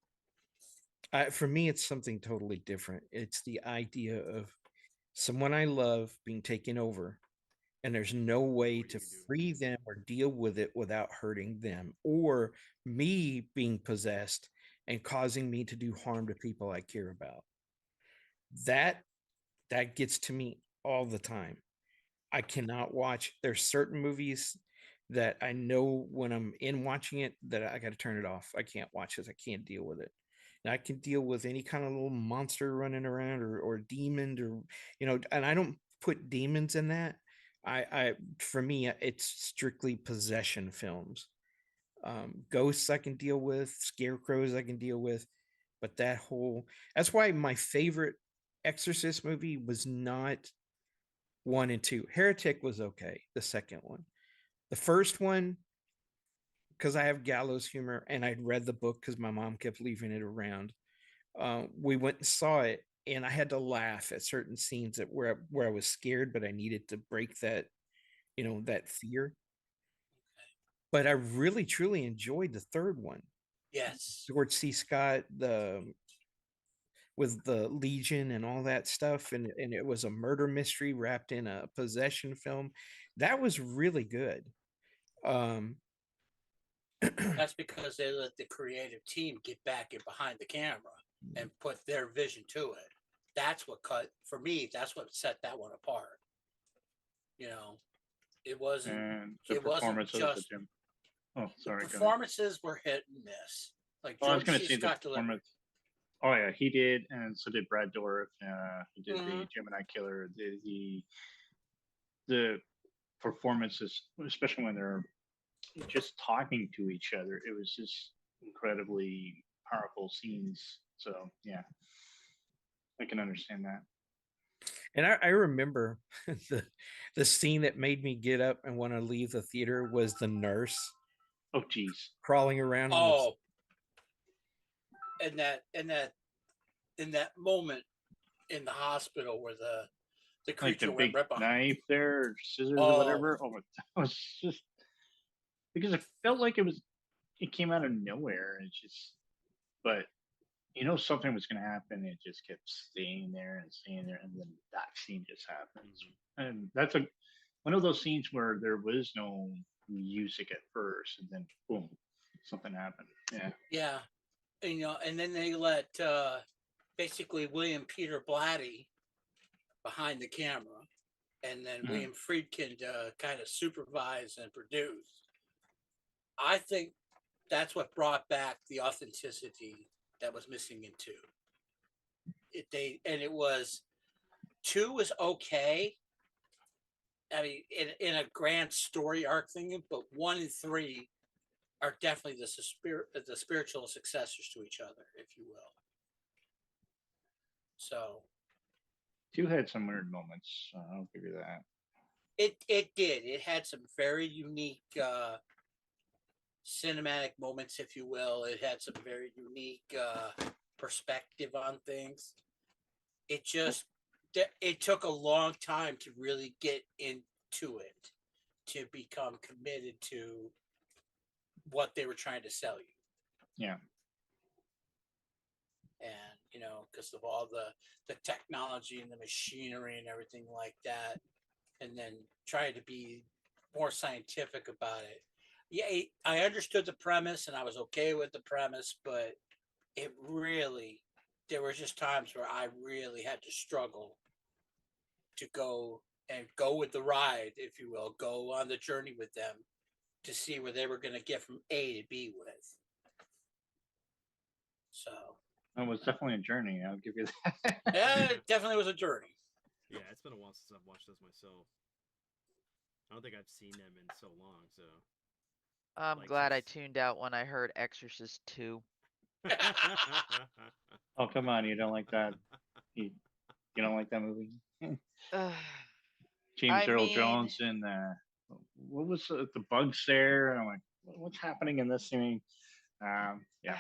For me, it's something totally different. It's the idea of someone I love being taken over, and there's no way What to you can do. free them or deal with it without hurting them, or me being possessed and causing me to do harm to people I care about. That that gets to me all the time. I cannot watch. There's certain movies that I know when I'm in watching it that I got to turn it off. I can't watch this. I can't deal with it. And I can deal with any kind of little monster running around or demon or and I don't put demons in that. I for me it's strictly possession films. Ghosts I can deal with, scarecrows I can deal with, but that's why my favorite Exorcist movie was not one and two. Heretic was okay. The second one, the first one, because I have gallows humor and I'd read the book because my mom kept leaving it around. We went and saw it, and I had to laugh at certain scenes where I was scared, but I needed to break that fear. But I really truly enjoyed the third one. Yes. George C. Scott, the with the Legion and all that stuff, and it was a murder mystery wrapped in a possession film. That was really good. Um, That's because they let the creative team get back in behind the camera and put their vision to it. That's what cut for me. That's what set that one apart. You know, it wasn't. And the It wasn't performance of the just Jim. Oh, the sorry. Go ahead. performances were hit and miss. Like Well, I was George going to C. say the Scott delivered. performance. Oh yeah, he did, and so did Brad Dourif. He did Mhm. the Gemini Killer. The performances, especially when they're just talking to each other, it was just incredibly powerful scenes. So yeah, I can understand that. and I remember the scene that made me get up and want to leave the theater was the nurse Oh geez. crawling around on the. Oh, and that moment in the hospital where the Like creature the went big right behind. knife there, or scissors or Oh, whatever. Oh, that was just because it felt like it came out of nowhere. It's just, but something was going to happen. It just kept staying there, and then that scene just happens. And that's one of those scenes where there was no music at first, and then boom, something happened. Yeah. yeah. And then they let basically William Peter Blatty behind the camera, and then Mhm. William Friedkin kind of supervise and produce. I think that's what brought back the authenticity that was missing in two. It was two was okay. I mean, in a grand story arc thing, but one and three are definitely the spiritual successors to each other, if you will. So 2 had some weird moments. I'll give you that. it did. It had some very unique cinematic moments, if you will. It had some very unique perspective on things. It just it took a long time to really get into it, to become committed to what they were trying to sell you. Yeah. And because of all the technology and the machinery and everything like that, and then try to be more scientific about it. Yeah, I understood the premise and I was okay with the premise, but it really, there were just times where I really had to struggle to go with the ride, if you will, go on the journey with them to see where they were going to get from A to B with. So, It was definitely a journey. I'll give you that. yeah, it definitely was a journey. Yeah, it's been a while since I've watched those myself. I don't think I've seen them in so long. So I'm Like glad I since- tuned out when I heard Exorcist 2. Oh, come on. You don't like that? You don't like that movie? Ugh. James I Earl mean- Jones and what was the bugs there? I'm like, what's happening in this scene? Yeah, A lot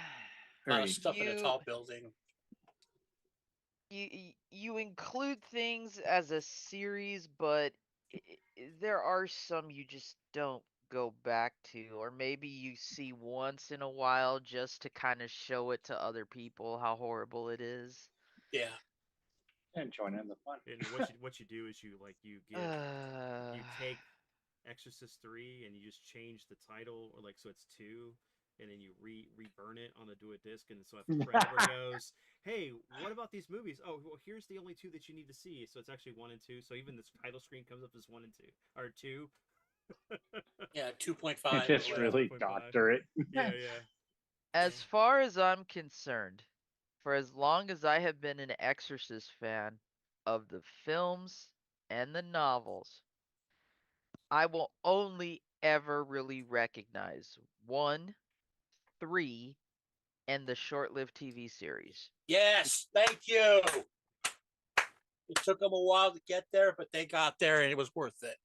very. of stuff in a You- tall building. You include things as a series, but there are some you just don't go back to, or maybe you see once in a while just to kind of show it to other people how horrible it is. Yeah. And join in the fun. And what you do is you take Exorcist 3 and you just change the title, or so it's 2, and then you reburn it on the do a disc, and so if a friend ever goes, hey, what about these movies? Oh, well, here's the only 2 that you need to see. So it's actually 1 and 2. So even this title screen comes up as 1 and 2 or 2. Yeah, 2.5. You just or whatever. really 2.5. doctor it. Yeah. As far as I'm concerned, for as long as I have been an Exorcist fan of the films and the novels, I will only ever really recognize 1, 3, and the short-lived TV series. Yes, thank you. It took them a while to get there, but they got there and it was worth it.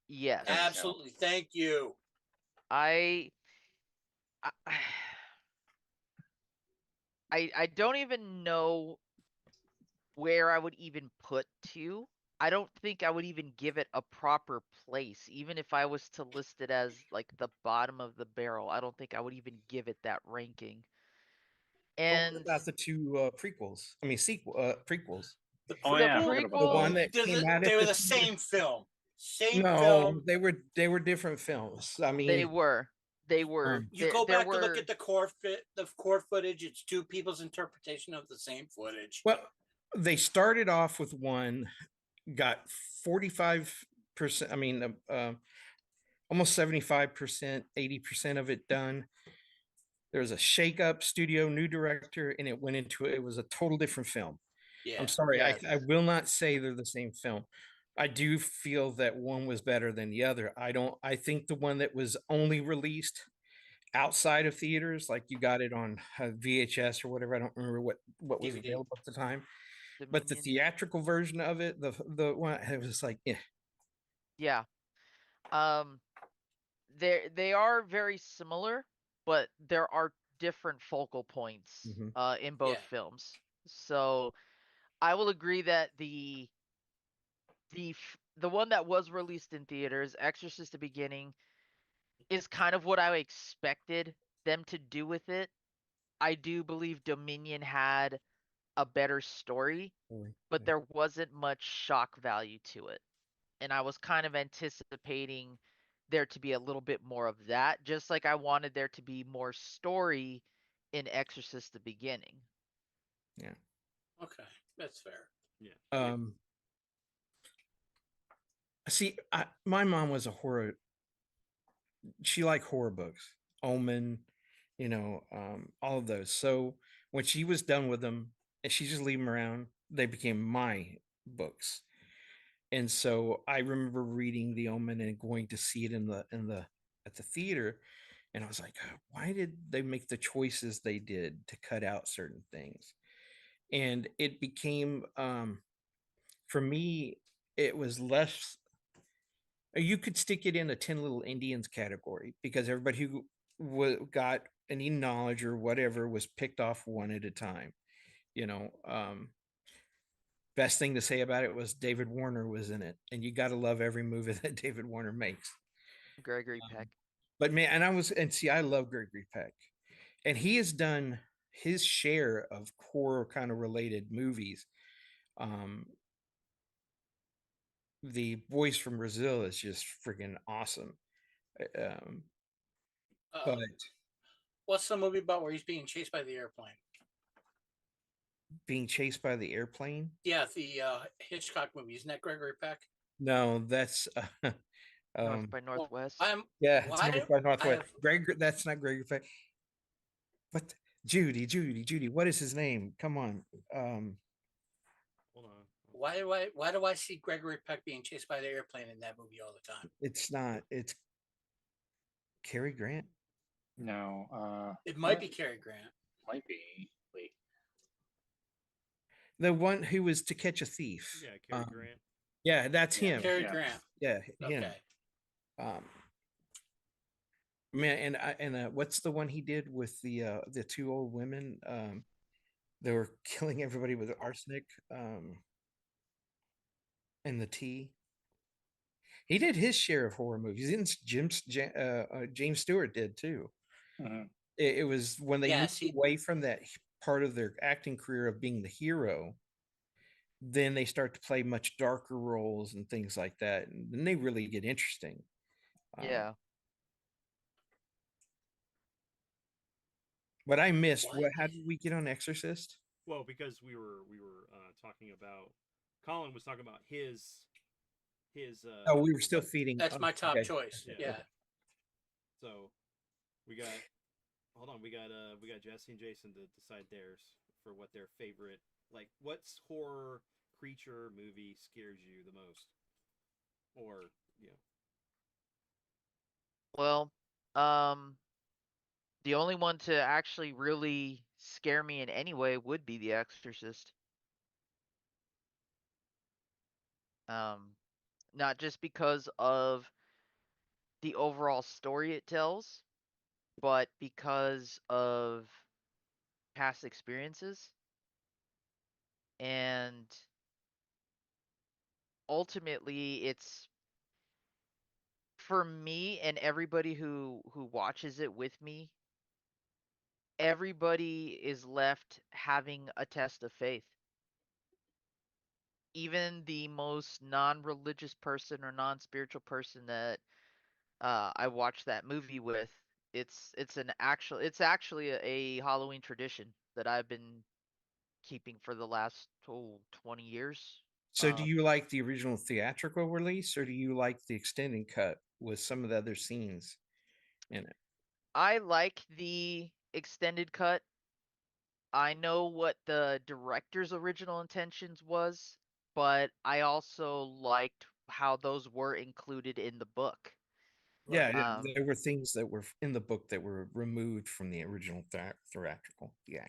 Yes. Absolutely. Thank you. I I don't even know where I would even put 2. I don't think I would even give it a proper place. Even if I was to list it as like the bottom of the barrel, I don't think I would even give it that ranking. What And about the 2 prequels? I mean, prequels. Oh the yeah, I forgot about The that. one that They're came out they at were the the same film. Same No, film. they were different films. I mean, they were. You go There back to look were at the core footage. It's 2 people's interpretation of the same footage. well, they started off with one, got 45%. I mean, almost 75%, 80% of it done. There was a shake-up studio, new director, and it went into it was a total different film. Yeah. I'm sorry, Yes. I will not say they're the same film. I do feel that one was better than the other. I think the one that was only released outside of theaters, like you got it on VHS or whatever. I don't remember what was DVD. available at the time. But the Dominion. theatrical version of it, the one, it was like, yeah, Yeah. Um they are very similar, but there are different focal points Mhm. in both Yeah. films. So I will agree that the one that was released in theaters, Exorcist: The Beginning, is kind of what I expected them to do with it. I do believe Dominion had a better story, but there wasn't much shock value to it. And I was kind of anticipating there to be a little bit more of that, just like I wanted there to be more story in Exorcist: The Beginning. Okay, that's fair. Yeah. See, my mom was a horror. She liked horror books, Omen, all of those. So when she was done with them, and she just leave them around, they became my books. And so I remember reading The Omen and going to see it at the theater, and I was like, why did they make the choices they did to cut out certain things? and it became for me, it was less. You could stick it in a 10 Little Indians category because everybody who got any knowledge or whatever was picked off one at a time. You know, best thing to say about it was David Warner was in it, and you got to love every movie that David Warner makes. Gregory Peck. But man, I love Gregory Peck, and he has done his share of horror kind of related movies. Um, the Boys from Brazil is just freaking awesome. Um, but What's the movie about where he's being chased by the airplane? being chased by the airplane? Yeah, the Hitchcock movie. Isn't that Gregory Peck? No, that's North by Well, Northwest. yeah, it's why North by Northwest. have- Greg, that's not Gregory Peck. What? Judy. What is his name? Come on. Hold on. why do I see Gregory Peck being chased by the airplane in that movie all the time? It's not. It's Cary Grant. No, It might be Cary Grant. might be. Wait, The one who was To Catch a Thief. Yeah, Cary Grant. Yeah, that's Yeah, him. Cary Yeah. Grant. Yeah, him. Okay. Man, and what's the one he did with the two old women? They were killing everybody with arsenic. And the tea. He did his share of horror movies. And James Stewart did too. Mhm. It was when they Yes, moved away from that part of their acting career of being the hero. Then they start to play much darker roles and things like that, and then they really get interesting. Yeah. But I missed What how is- did we get on Exorcist? Well, because we were talking about Colin was talking about his Oh, we were still feeding. That's my top okay. choice. Yeah. Yeah. So we got we got Jesse and Jason to decide theirs for what their favorite, like, what's horror creature movie scares you the most, or Well, the only one to actually really scare me in any way would be The Exorcist. Not just because of the overall story it tells, but because of past experiences. And ultimately, it's for me and everybody who watches it with me, everybody is left having a test of faith. Even the most non-religious person or non-spiritual person that I watched that movie with, it's actually a Halloween tradition that I've been keeping for the last 20 years. So, do you like the original theatrical release, or do you like the extended cut with some of the other scenes in it? I like the extended cut. I know what the director's original intentions was, but I also liked how those were included in the book. Yeah, Um, there were things that were in the book that were removed from the original theatrical. Yeah.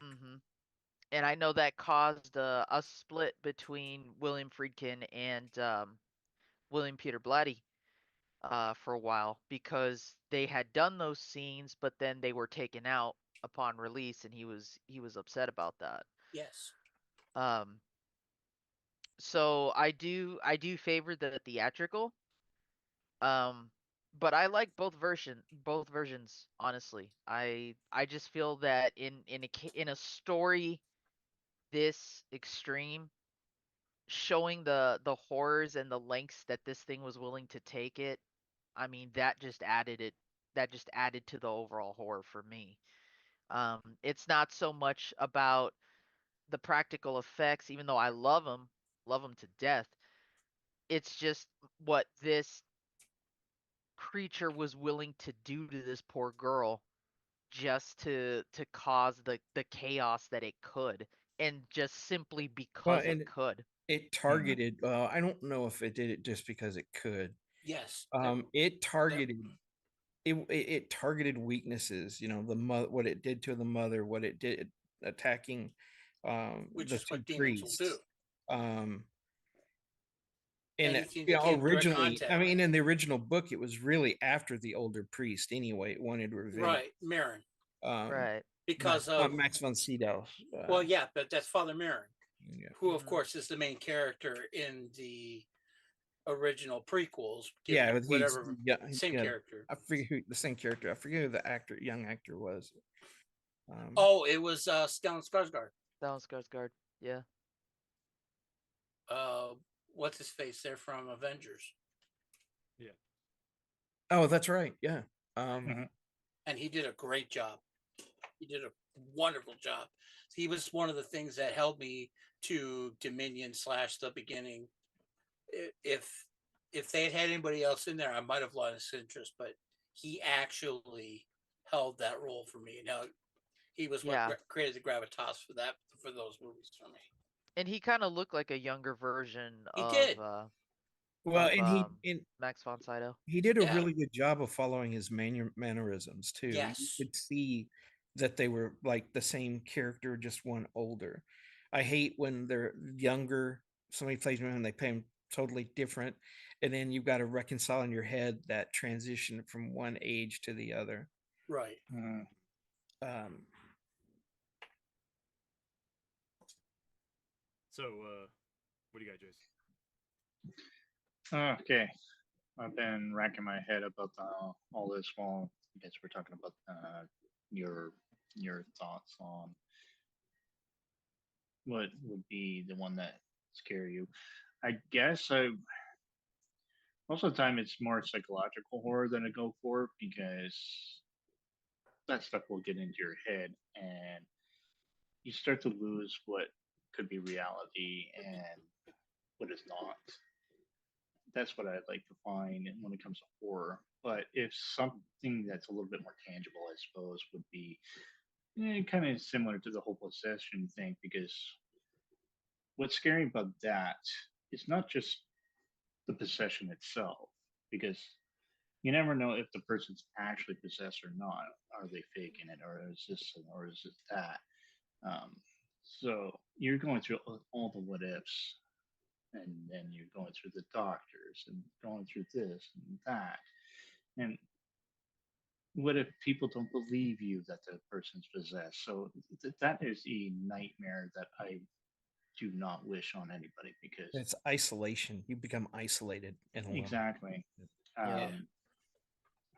And I know that caused a split between William Friedkin and William Peter Blatty for a while, because they had done those scenes, but then they were taken out upon release, and he was upset about that. Yes. So I do favor the theatrical. But I like both versions, honestly. I just feel that in a story this extreme, showing the horrors and the lengths that this thing was willing to take it, I mean, that just added to the overall horror for me. It's not so much about the practical effects, even though I love them to death. It's just what this creature was willing to do to this poor girl just to cause the chaos that it could, and just simply because and it could. it targeted. I don't know if it did it just because it could. Yes. It targeted. It targeted weaknesses. You know, what it did to the mother, what it did attacking Which the is two what demons will do. priests. And Anything you that know, came direct originally, I contact. mean, in the original book, it was really after the older priest. Anyway, it wanted revenge. Right, Marin. Right. Because of Max von Sydow. well, yeah, but that's Father Marin, Yeah. who of Mhm. course is the main character in the original prequels. Yeah, given but he's whatever yeah, same yeah, character. I forget who the same character. I forget who the young actor was. Oh, it was Stellan Skarsgård. Stellan Skarsgård. Yeah. What's his face? They're from Avengers, Oh, that's right. Yeah. and he did a great job. He did a wonderful job. He was one of the things that held me to Dominion / the beginning. If they had anybody else in there, I might have lost interest, but he actually held that role for me. Now he was Yeah. what created the gravitas for those movies for me. And he kind of looked like a younger version He of did. Well, of, and Max von Sydow. he did a Yeah. really good job of following his mannerisms too. Yes. You could see that they were like the same character, just one older. I hate when they're younger. Somebody plays them and they play them totally different, and then you've got to reconcile in your head that transition from one age to the other. Right. So, what do you got, Jason? Okay, I've been racking my head about all this while you guys were talking about your thoughts on what would be the one that scare you. I guess most of the time it's more psychological horror than I go for because that stuff will get into your head and you start to lose what could be reality and what is not. That's what I'd like to find when it comes to horror. But if something that's a little bit more tangible, I suppose, would be kind of similar to the whole possession thing, because what's scary about that is not just the possession itself, because you never know if the person's actually possessed or not. Are they faking it, or is this, or is it that? So you're going through all the what ifs, and then you're going through the doctors and going through this and that. And what if people don't believe you that the person's possessed? So that is a nightmare that I do not wish on anybody because It's isolation. You become isolated and alone. exactly. Yeah.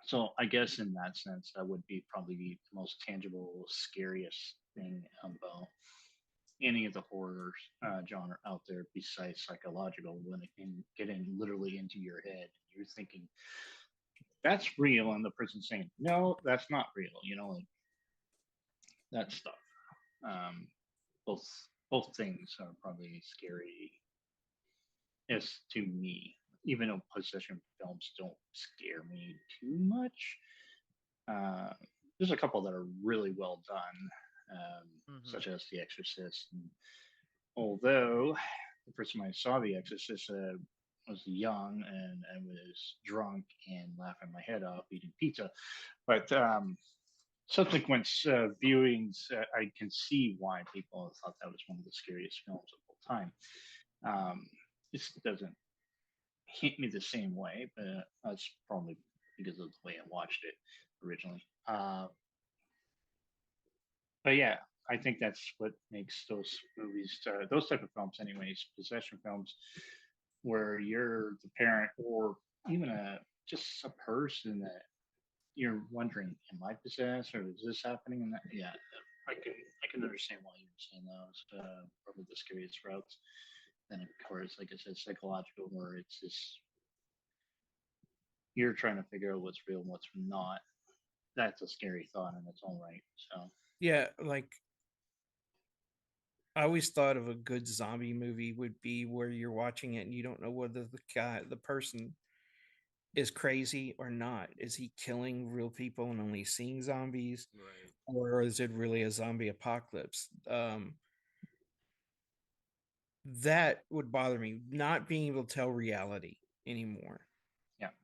So I guess in that sense, that would be probably the most tangible, scariest thing about any of the horror genre out there besides psychological, when it can get in literally into your head. You're thinking that's real, and the person's saying no, that's not real. Like that stuff. Um, both things are probably scary as to me, even though possession films don't scare me too much. There's a couple that are really well done, such as The Exorcist. And although the first time I saw The Exorcist was young and I was drunk and laughing my head off eating pizza, but subsequent viewings, I can see why people thought that was one of the scariest films of all time. It doesn't hit me the same way, but that's probably because of the way I watched it originally. But yeah, I think that's what makes those movies, those type of films, anyways, possession films, where you're the parent or even just a person that you're wondering, am I possessed or is this happening? And that, yeah, I can understand why you're saying those. Probably the scariest routes. Then of course, like I said, psychological, where it's just you're trying to figure out what's real and what's not. That's a scary thought in its own right. So Yeah, like I always thought of a good zombie movie would be where you're watching it and you don't know whether the person is crazy or not. Is he killing real people and only seeing zombies, Right. or is it really a zombie apocalypse? That would bother me, not being able to tell reality anymore.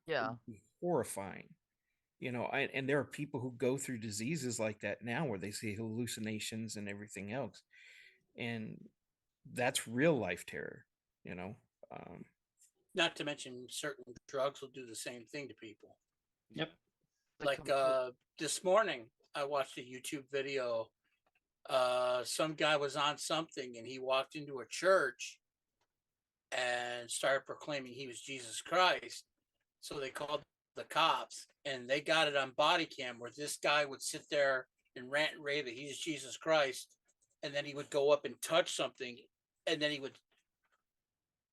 Yeah. Would be horrifying. And there are people who go through diseases like that now where they see hallucinations and everything else. and that's real life terror, you know. Not to mention certain drugs will do the same thing to people. Yep. Like this morning, I watched a YouTube video. Some guy was on something, and he walked into a church and started proclaiming he was Jesus Christ. So they called the cops, and they got it on body cam where this guy would sit there and rant and rave that he's Jesus Christ, and then he would go up and touch something, and then he would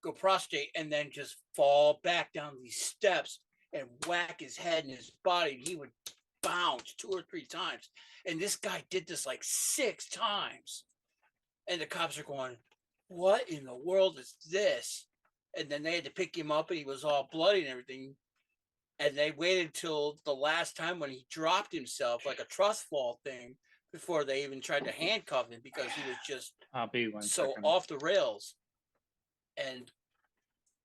go prostrate and then just fall back down these steps and whack his head and his body. And he would bounce 2 or 3 times. And this guy did this like 6 times. And the cops are going, what in the world is this? And then they had to pick him up, and he was all bloody and everything. And they waited till the last time when he dropped himself, like a trust fall thing, before they even tried to handcuff him, because he was just I'll be one so second. off the rails. And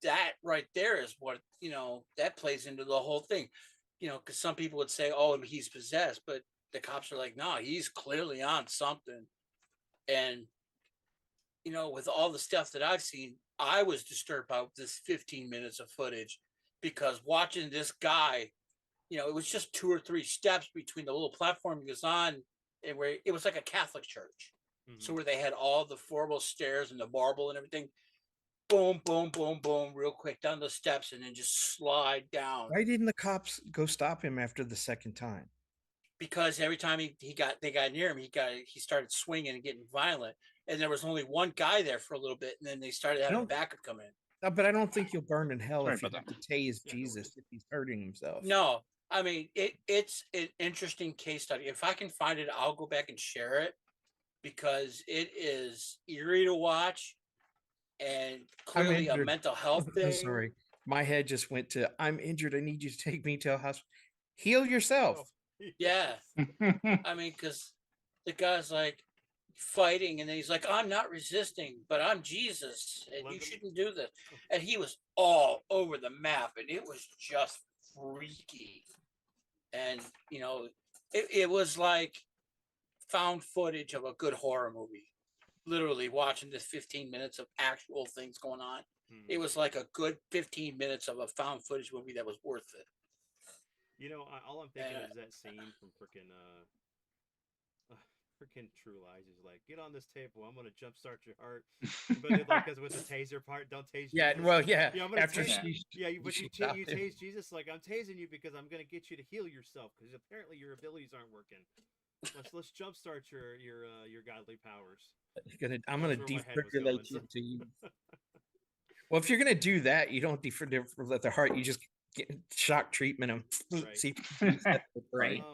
that right there is what, you know, that plays into the whole thing, you know, because some people would say, oh, he's possessed, but the cops are like, no, he's clearly on something. And, you know, with all the stuff that I've seen, I was disturbed by this 15 minutes of footage, because watching this guy, you know, it was just 2 or 3 steps between the little platform he was on and where it was like a Catholic church. Mm-hmm. So where they had all the formal stairs and the marble and everything. Boom, boom, boom, boom, real quick down the steps, and then just slide down. Why didn't the cops go stop him after the second time? Because every time they got near him, he started swinging and getting violent, and there was only one guy there for a little bit, and then they started having backup come in. No, but I don't think you'll burn in hell Sorry if you about have to tase Yeah, Jesus if he's hurting himself. No, I mean it's an interesting case study. If I can find it, I'll go back and share it, because it is eerie to watch. And clearly a injured. mental health thing. Sorry, my head just went to, I'm injured. I need you to take me to a hospital. Heal yourself. Yeah. I mean, because the guy's like fighting, and then he's like, I'm not resisting, but I'm Jesus, and you shouldn't do this. And he was all over the map, and it was just freaky. And, you know, it was like found footage of a good horror movie. Literally watching this 15 minutes of actual things going on. It was like a good 15 minutes of a found footage movie that was worth it. You know, all I'm thinking is that scene from freaking True Lies. Is like, get on this table, I'm gonna jumpstart your heart. But it, like, because with the taser part, don't tase. Yeah, Jesus. well, yeah. Yeah, I'm gonna After tase, she, yeah, but she you stopped him. tase Jesus, like, I'm tasing you because I'm gonna get you to heal yourself, because apparently your abilities aren't working. Let's jumpstart your godly powers. I'm gonna That's where my head was defibrillate you going, until you. Well, if you're gonna do that, you don't defibrillate the heart. You just get shock treatment and Right. see if you reset the brain.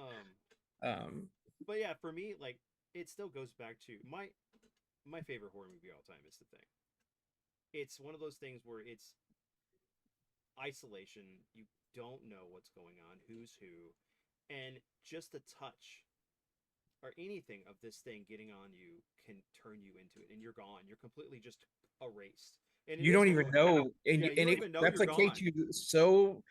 But yeah, for me, like, it still goes back to my favorite horror movie of all time is The Thing. It's one of those things where it's isolation. You don't know what's going on, who's who, and just a touch or anything of this thing getting on you can turn you into it, and you're gone. You're completely just erased. And You don't even know, and, Yeah, you and don't it even know you're replicates gone. you so.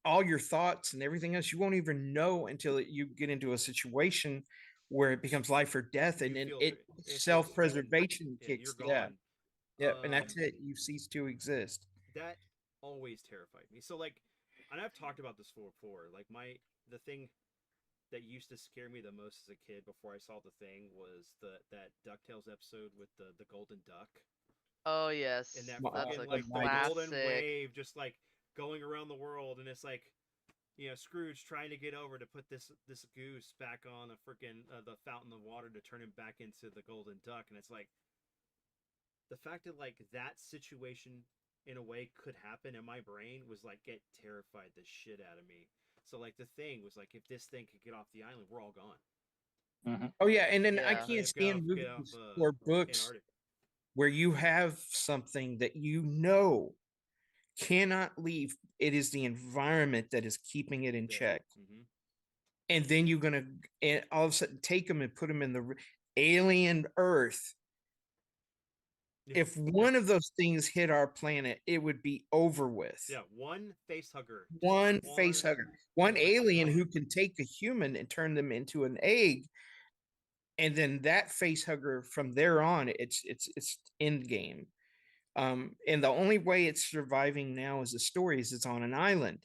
All your thoughts and everything else, you won't even know until you get into a situation where it becomes life or death, and then feel it it's self-preservation yeah, kicks. you're Yeah, gone. yeah, and that's it. You cease to exist. That always terrified me. So, like, and I've talked about this before. Like, the thing that used to scare me the most as a kid before I saw The Thing was that DuckTales episode with the golden duck. Oh yes, And that that's fucking, a like, the golden classic. wave just, like, going around the world, and it's like, you know, Scrooge trying to get over to put this goose back on the freaking the fountain of water to turn him back into the golden duck. And it's like, the fact that, like, that situation in a way could happen in my brain was like, get terrified the shit out of me. So, like, The Thing was like, if this thing could get off the island, we're all gone. Oh yeah, and then I Yeah. can't Get stand off, movies or books Antarctica. where you have something that you know cannot leave. It is the environment that is keeping it in check. And then you're gonna, and all of a sudden, take them and put them in the alien Earth. Yeah. If one of those things hit our planet, it would be over with. Yeah, one face hugger. One face hugger. One like, alien who can take a human and turn them into an egg. and then that face hugger from there on, it's end game. And the only way it's surviving now as a story is it's on an island.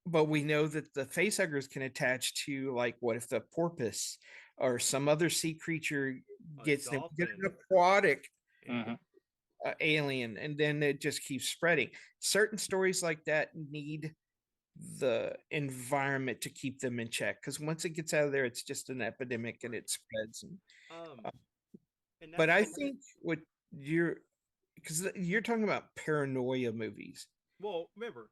But we know that the facehuggers can attach to, like, what if the porpoise or some other sea creature A gets them, get dolphin. an aquatic Yeah. alien, and then it just keeps spreading. Certain stories like that need the environment to keep them in check, because once it gets out of there, it's just an epidemic and it spreads. And Um, and but I that's think what you're, because you're talking about paranoia movies. well. Remember,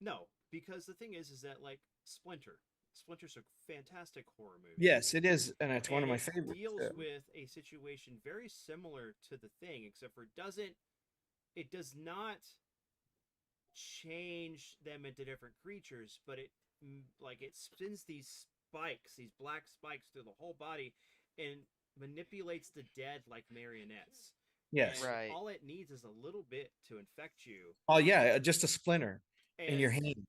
no, because the thing is that like Splinter. Splinter's a fantastic horror movie. Yes, it is, and it's one And of my it favorites. deals with a situation very similar to The Thing, except for it does not change them into different creatures, but it spins these spikes, these black spikes through the whole body, and manipulates the dead like marionettes. Yes. And Right. all it needs is a little bit to infect you. Oh yeah, just a splinter in your And hand.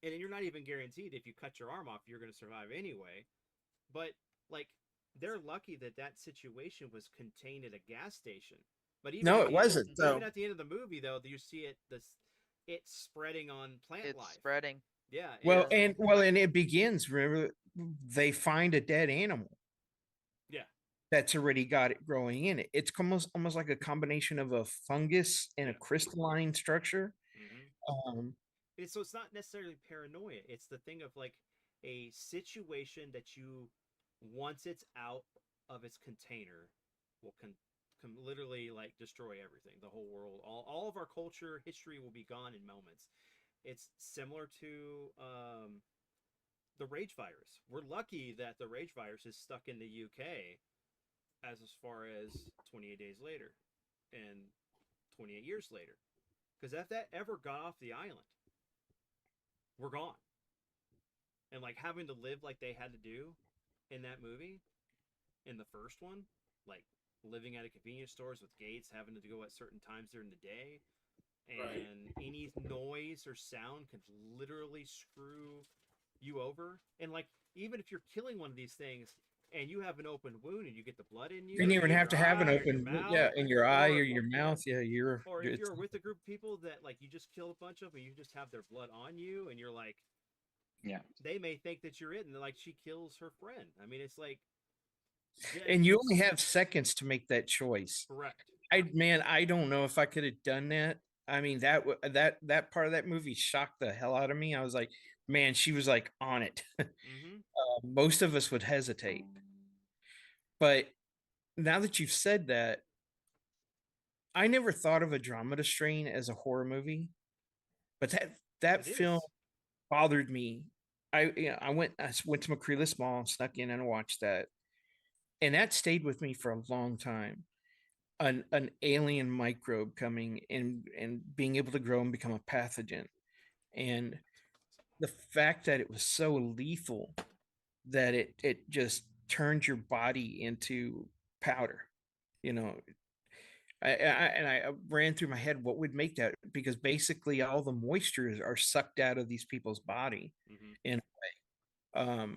and then you're not even guaranteed if you cut your arm off, you're going to survive anyway. But like, they're lucky that that situation was contained at a gas station. But even No, at it the end of- wasn't. even So at the end of the movie, though, you see it's spreading on plant It's life. spreading. Yeah. and it begins. Remember, they find a dead animal Yeah. that's already got it growing in it. It's almost like a combination of a fungus and a Yeah. crystalline structure. Mm-hmm. So it's not necessarily paranoia. It's the thing of like a situation that once it's out of its container, will literally like destroy everything, the whole world, all of our culture, history will be gone in moments. It's similar to the rage virus. We're lucky that the rage virus is stuck in the UK as far as 28 days later and 28 years later. Because if that ever got off the island, we're gone. And like having to live like they had to do in that movie, in the first one, like living at a convenience stores with gates, having to go at certain times during the day, and any noise or sound can literally screw you over. And like, even if you're killing one of these things and you have an open wound and you get the blood in you, you didn't even in have to your have an eye or your open, mouth, in your eye or or your mouth. Yeah, or if it's, you're with a group of people that like you just killed a bunch of and you just have their blood on you and you're like, Yeah. they may think that you're it, and like she kills her friend. I mean, it's like, and you only have seconds to make that choice. correct. I don't know if I could have done that. I mean, that part of that movie shocked the hell out of me. I was like, man, she was like on it. Mm-hmm. Most of us would hesitate. But now that you've said that, I never thought of A Dramata Strain as a horror movie, but that It film is. bothered me. I went to McCreeless Mall, snuck in and watched that, and that stayed with me for a long time. An alien microbe coming and being able to grow and become a pathogen, and the fact that it was so lethal that it just turned your body into powder. You know, I ran through my head what would make that, because basically all the moistures are sucked out of these people's body Mm-hmm. in a way.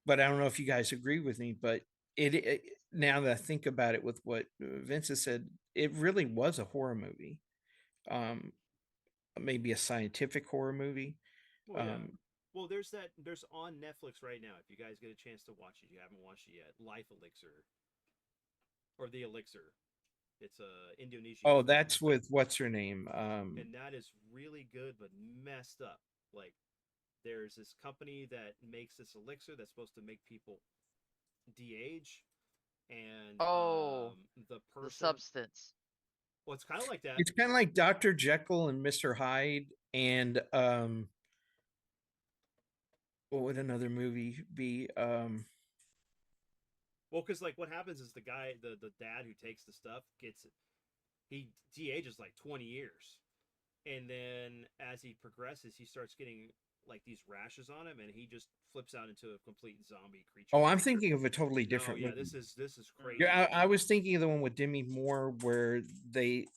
But I don't know if you guys agree with me, but it now that I think about it with what Vince has said, it really was a horror movie. Um, Maybe a scientific horror movie. Well, yeah. Well, there's on Netflix right now. If you guys get a chance to watch it, you haven't watched it yet. Life Elixir, or The Elixir. It's a Indonesian. Oh, film. that's with what's her name? And that is really good, but messed up. Like, there's this company that makes this elixir that's supposed to make people de-age, and Oh, the the person. substance. Well, it's kind of like that. It's kind of like Dr. Jekyll and Mr. Hyde, and what would another movie be? Well, because like what happens is the guy, the dad who takes the stuff, he de-ages like 20 years, and then as he progresses, he starts getting like these rashes on him, and he just flips out into a complete zombie creature. Oh, I'm thinking of a totally No, different yeah, movie. this is crazy. Yeah, I was thinking of the one with Demi Moore where they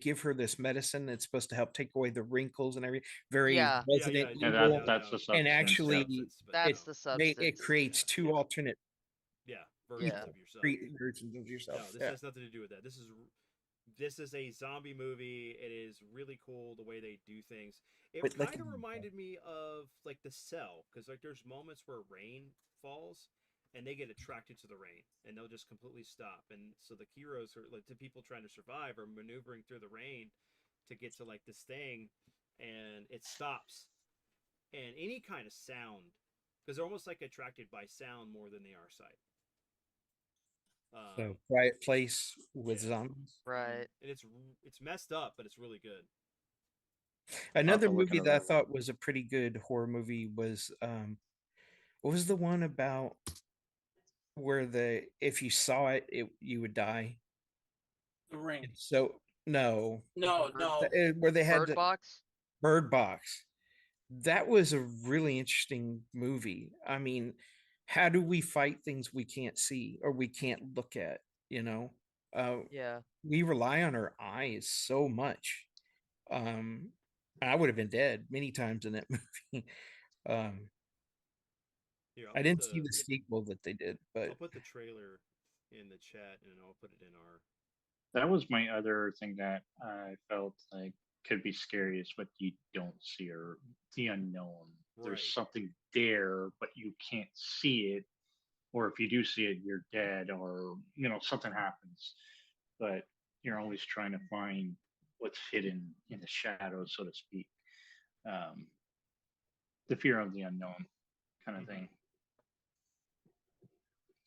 give her this medicine that's supposed to help take away the wrinkles and everything. Very Yeah. Resident Yeah, Evil, that's the and substance. actually substance, but That's no. the it substance. creates two Yeah. alternate Yeah, versions Yeah. of yourself. versions of yourself. No, this has nothing to do with that. This is a zombie movie. It is really cool the way they do things. It But kind of reminded me of like The Cell, because like there's moments where rain falls and they get attracted to the rain and they'll just completely stop. And so the heroes are like the people trying to survive are maneuvering through the rain to get to like this thing, and it stops. And any kind of sound, because they're almost like attracted by sound more than they are sight. So Quiet Place with yeah. zombies. Right. And it's messed up, but it's really good. Another look movie into that I that one. thought was a pretty good horror movie was what was the one about where if you saw it, you would die? The Ring. So no, No, no. where they had Bird the Box. Bird Box. That was a really interesting movie. I mean, how do we fight things we can't see or we can't look at? You know, Yeah. we rely on our eyes so much. I would have been dead many times in that movie. Um, Here, I didn't see the sequel that they did, but I'll put the trailer in the chat and I'll put it in our. That was my other thing that I felt like could be scary is what you don't see or the unknown. Right. There's something there, but you can't see it, or if you do see it, you're dead, or something happens. But you're always trying to find what's hidden in the shadows, so to speak. The fear of the unknown, kind of thing.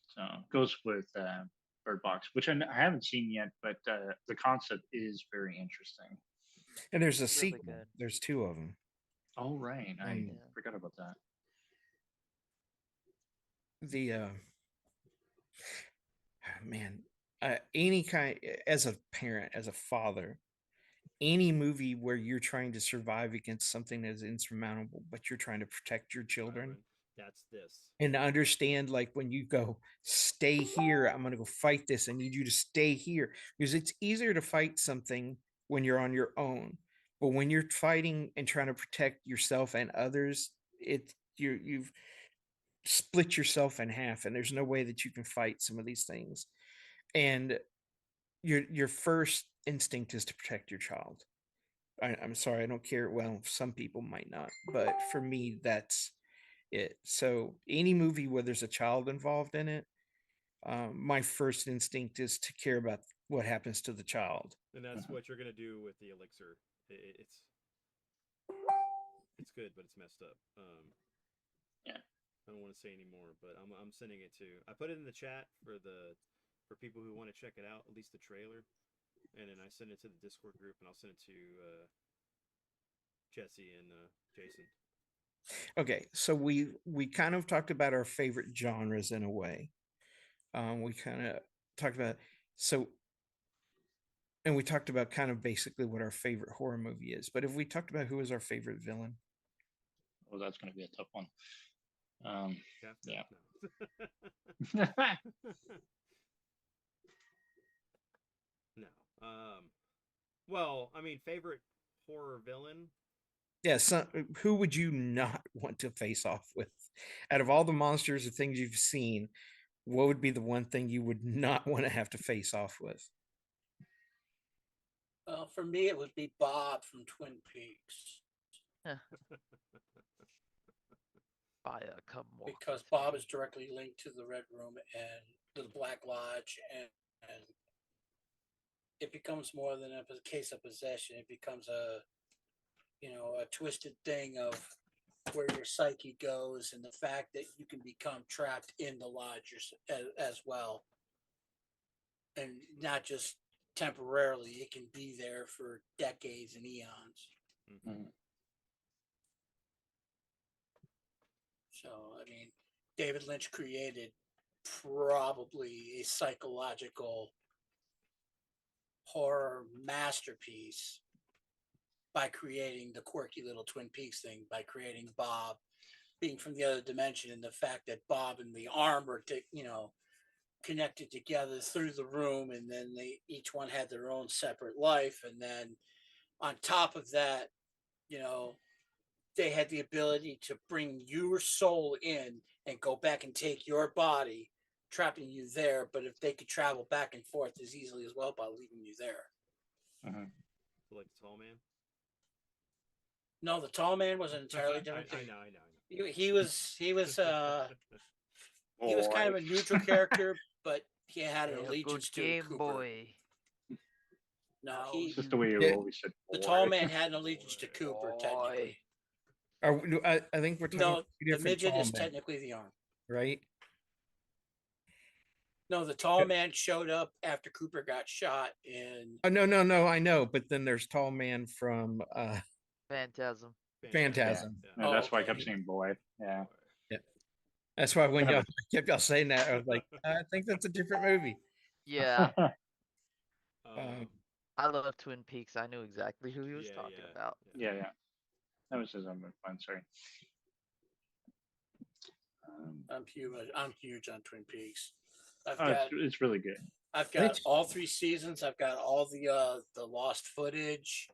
So it goes with Bird Box, which I haven't seen yet, but the concept is very interesting. and there's a Really sequel. good. There's two of them. Oh right, I Yeah. forgot about that. The man, any kind as a parent, as a father, any movie where you're trying to survive against something that is insurmountable, but you're trying to protect your children. That's this. And understand, like when you go, stay here, I'm going to go fight this. I need you to stay here, because it's easier to fight something when you're on your own. But when you're fighting and trying to protect yourself and others, you've split yourself in half, and there's no way that you can fight some of these things. And your first instinct is to protect your child. I'm sorry, I don't care. Well, some people might not, but for me, that's it. So any movie where there's a child involved in it, my first instinct is to care about what happens to the child. And that's what you're gonna do with the elixir. It's good, but it's messed up. Yeah. I don't want to say anymore, but I'm sending it to. I put it in the chat for people who want to check it out, at least the trailer, and then I send it to the Discord group, and I'll send it to Jesse and Jason. Okay, so we kind of talked about our favorite genres in a way. We kind of talked about and we talked about kind of basically what our favorite horror movie is. But if we talked about who is our favorite villain? Oh, that's going to be a tough one. Yeah. No. Well, I mean, favorite horror villain. Yeah, who would you not want to face off with? Out of all the monsters or things you've seen, what would be the one thing you would not want to have to face off with? Well, for me, it would be Bob from Twin Peaks. Because Bob is directly linked to the Red Room and the Black Lodge, and it becomes more than a case of possession. It becomes a twisted thing of where your psyche goes, and the fact that you can become trapped in the lodge as well, and not just temporarily. It can be there for decades and eons. Mm-hmm. So, I mean, David Lynch created probably a psychological horror masterpiece by creating the quirky little Twin Peaks thing, by creating Bob being from the other dimension, and the fact that Bob and the arm were, connected together through the room, and then they each one had their own separate life, and then on top of that, you know, they had the ability to bring your soul in and go back and take your body, trapping you there. But if they could travel back and forth as easily as well by leaving you there. Like the tall man. No, the tall man was an entirely different I thing. know. He was he was kind of a neutral character, but he had an A allegiance good to Game Cooper. Boy. No, It's just the way you Yeah. always said. the boy. tall man had an allegiance to Cooper, technically. I think we're talking No, about two the different midget tall is men, technically the arm. right? No, the tall man showed up after Cooper got shot in. Oh, no, I know, but then there's tall man from Phantasm. Phantasm. Yeah, that's why I okay. kept saying boy. Yeah. That's why when Kind y'all of kept y'all saying that, I was like, I think that's a different movie. Yeah, Um, I love Twin Peaks. I knew exactly who he was talking about. yeah. That was his own fun. Sorry. I'm huge on Twin Peaks. It's really good. I've got all 3 seasons. I've got all the lost footage.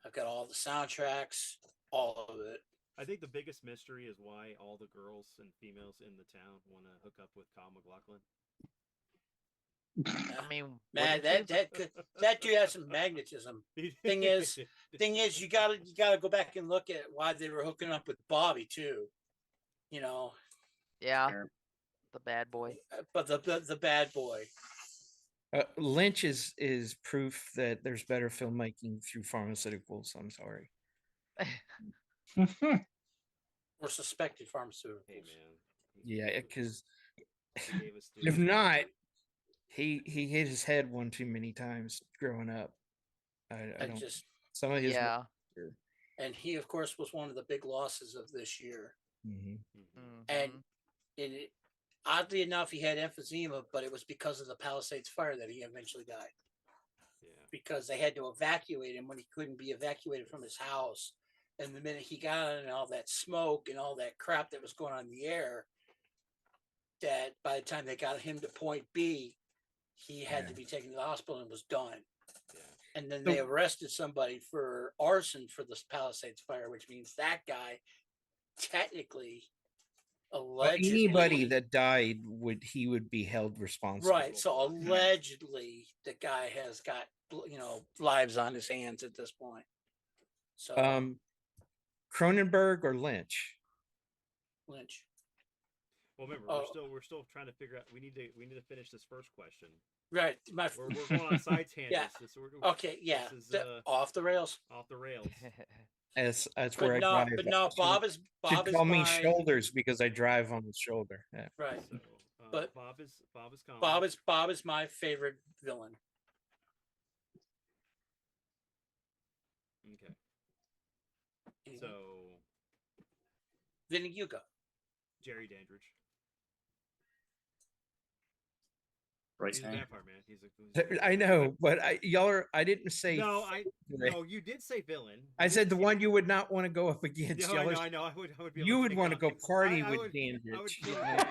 I've got all the soundtracks, all of it. I think the biggest mystery is why all the girls and females in the town want to hook up with Kyle MacLachlan. I mean, Man, wouldn't you? that dude has some magnetism. Thing is, you gotta go back and look at why they were hooking up with Bobby too. You know, Yeah, Sure. the bad boy. but the bad boy. Lynch is proof that there's better filmmaking through pharmaceuticals. I'm sorry. Or suspected pharmaceuticals. Hey man. Yeah, because He gave us if the- not, he hit his head one too many times growing up. I And don't. just Some of his. Yeah. and he of course was one of the big losses of this year. Mhm. And Mhm. it, oddly enough, he had emphysema, but it was because of the Palisades fire that he eventually died. Yeah. Because they had to evacuate him when he couldn't be evacuated from his house. And the minute he got in all that smoke and all that crap that was going on in the air, that by the time they got him to point B, he had to be taken to the hospital and was done. Yeah. And then So- they arrested somebody for arson for this Palisades fire, which means that guy technically allegedly Anybody that died would be held responsible. right. So allegedly the guy has got lives on his hands at this point. So Cronenberg or Lynch? Lynch. Well, remember, Oh. we're still trying to figure out. We need to finish this first question. Right. We're going on side tangents. Yeah. Okay, yeah. This is, Off the rails. off the rails. That's But where I no, drive. but no, Bob is Should call me my, shoulders because I drive on the shoulder. Yeah. right. So, But Bob is Colin. Bob is my favorite villain. Okay. So Then you go. Jerry Dandridge. Right He's a now. vampire man. He's I know, but I didn't say. No, villain. no, you did say villain. I said the one you would not want to go up against. No, Y'all are- I know. I would be. You would want to go party I with would- Dandridge. I would you kill know? him.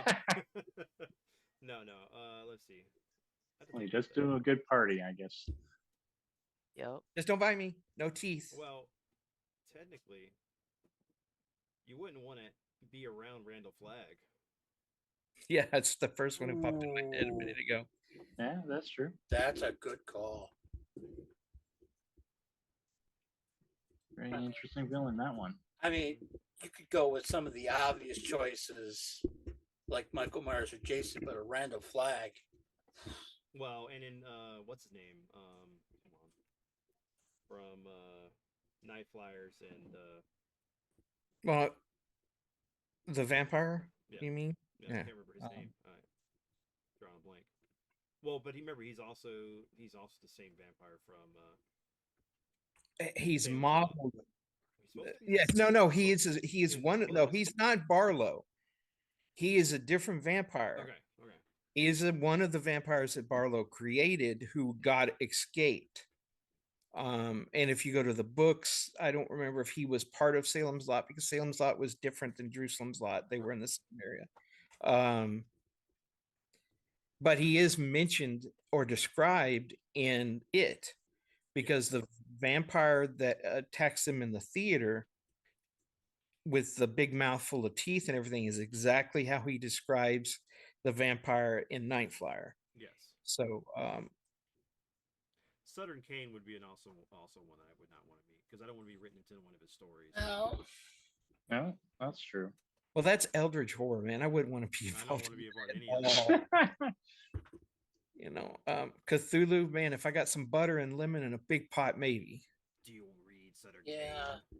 No. Let's see. I have to Well, you think just about do a good party, I guess. Yep. Just don't bite me. No teeth. that. Well, technically, you wouldn't want to be around Randall Flagg. Yeah, that's the first one that popped in my head a minute ago. Yeah, that's true. That's a good call. Very interesting villain, that one. I mean, you could go with some of the obvious choices, like Michael Myers or Jason, but a Randall Flagg. Well, and in what's his name? Come on, from Night Flyers and Well, the vampire. Yeah. You mean? I Yeah. can't remember his name. Drawing a blank. Well, but he's also the same vampire from. He's Same modeled. He's supposed to be? Yes, no, he is He's one. No, close. he's not Barlow. He is a different vampire. Okay. He is one of the vampires that Barlow created who got escaped. And if you go to the books, I don't remember if he was part of Salem's Lot, because Salem's Lot was different than Jerusalem's Lot. They were in the same area. But he is mentioned or described in it, because the vampire that attacks him in the theater with the big mouth full of teeth and everything is exactly how he describes the vampire in Night Flyer. Yes. So Southern Kane would be an also one that I would not want to meet, because I don't want to be written into one of his stories. No. No, that's true. well, that's Eldritch horror, man. I wouldn't want to be I don't involved want to be a part of any in of that. all. You know, Cthulhu, man, if I got some butter and lemon in a big pot, maybe. Do you read Southern Yeah. Kane?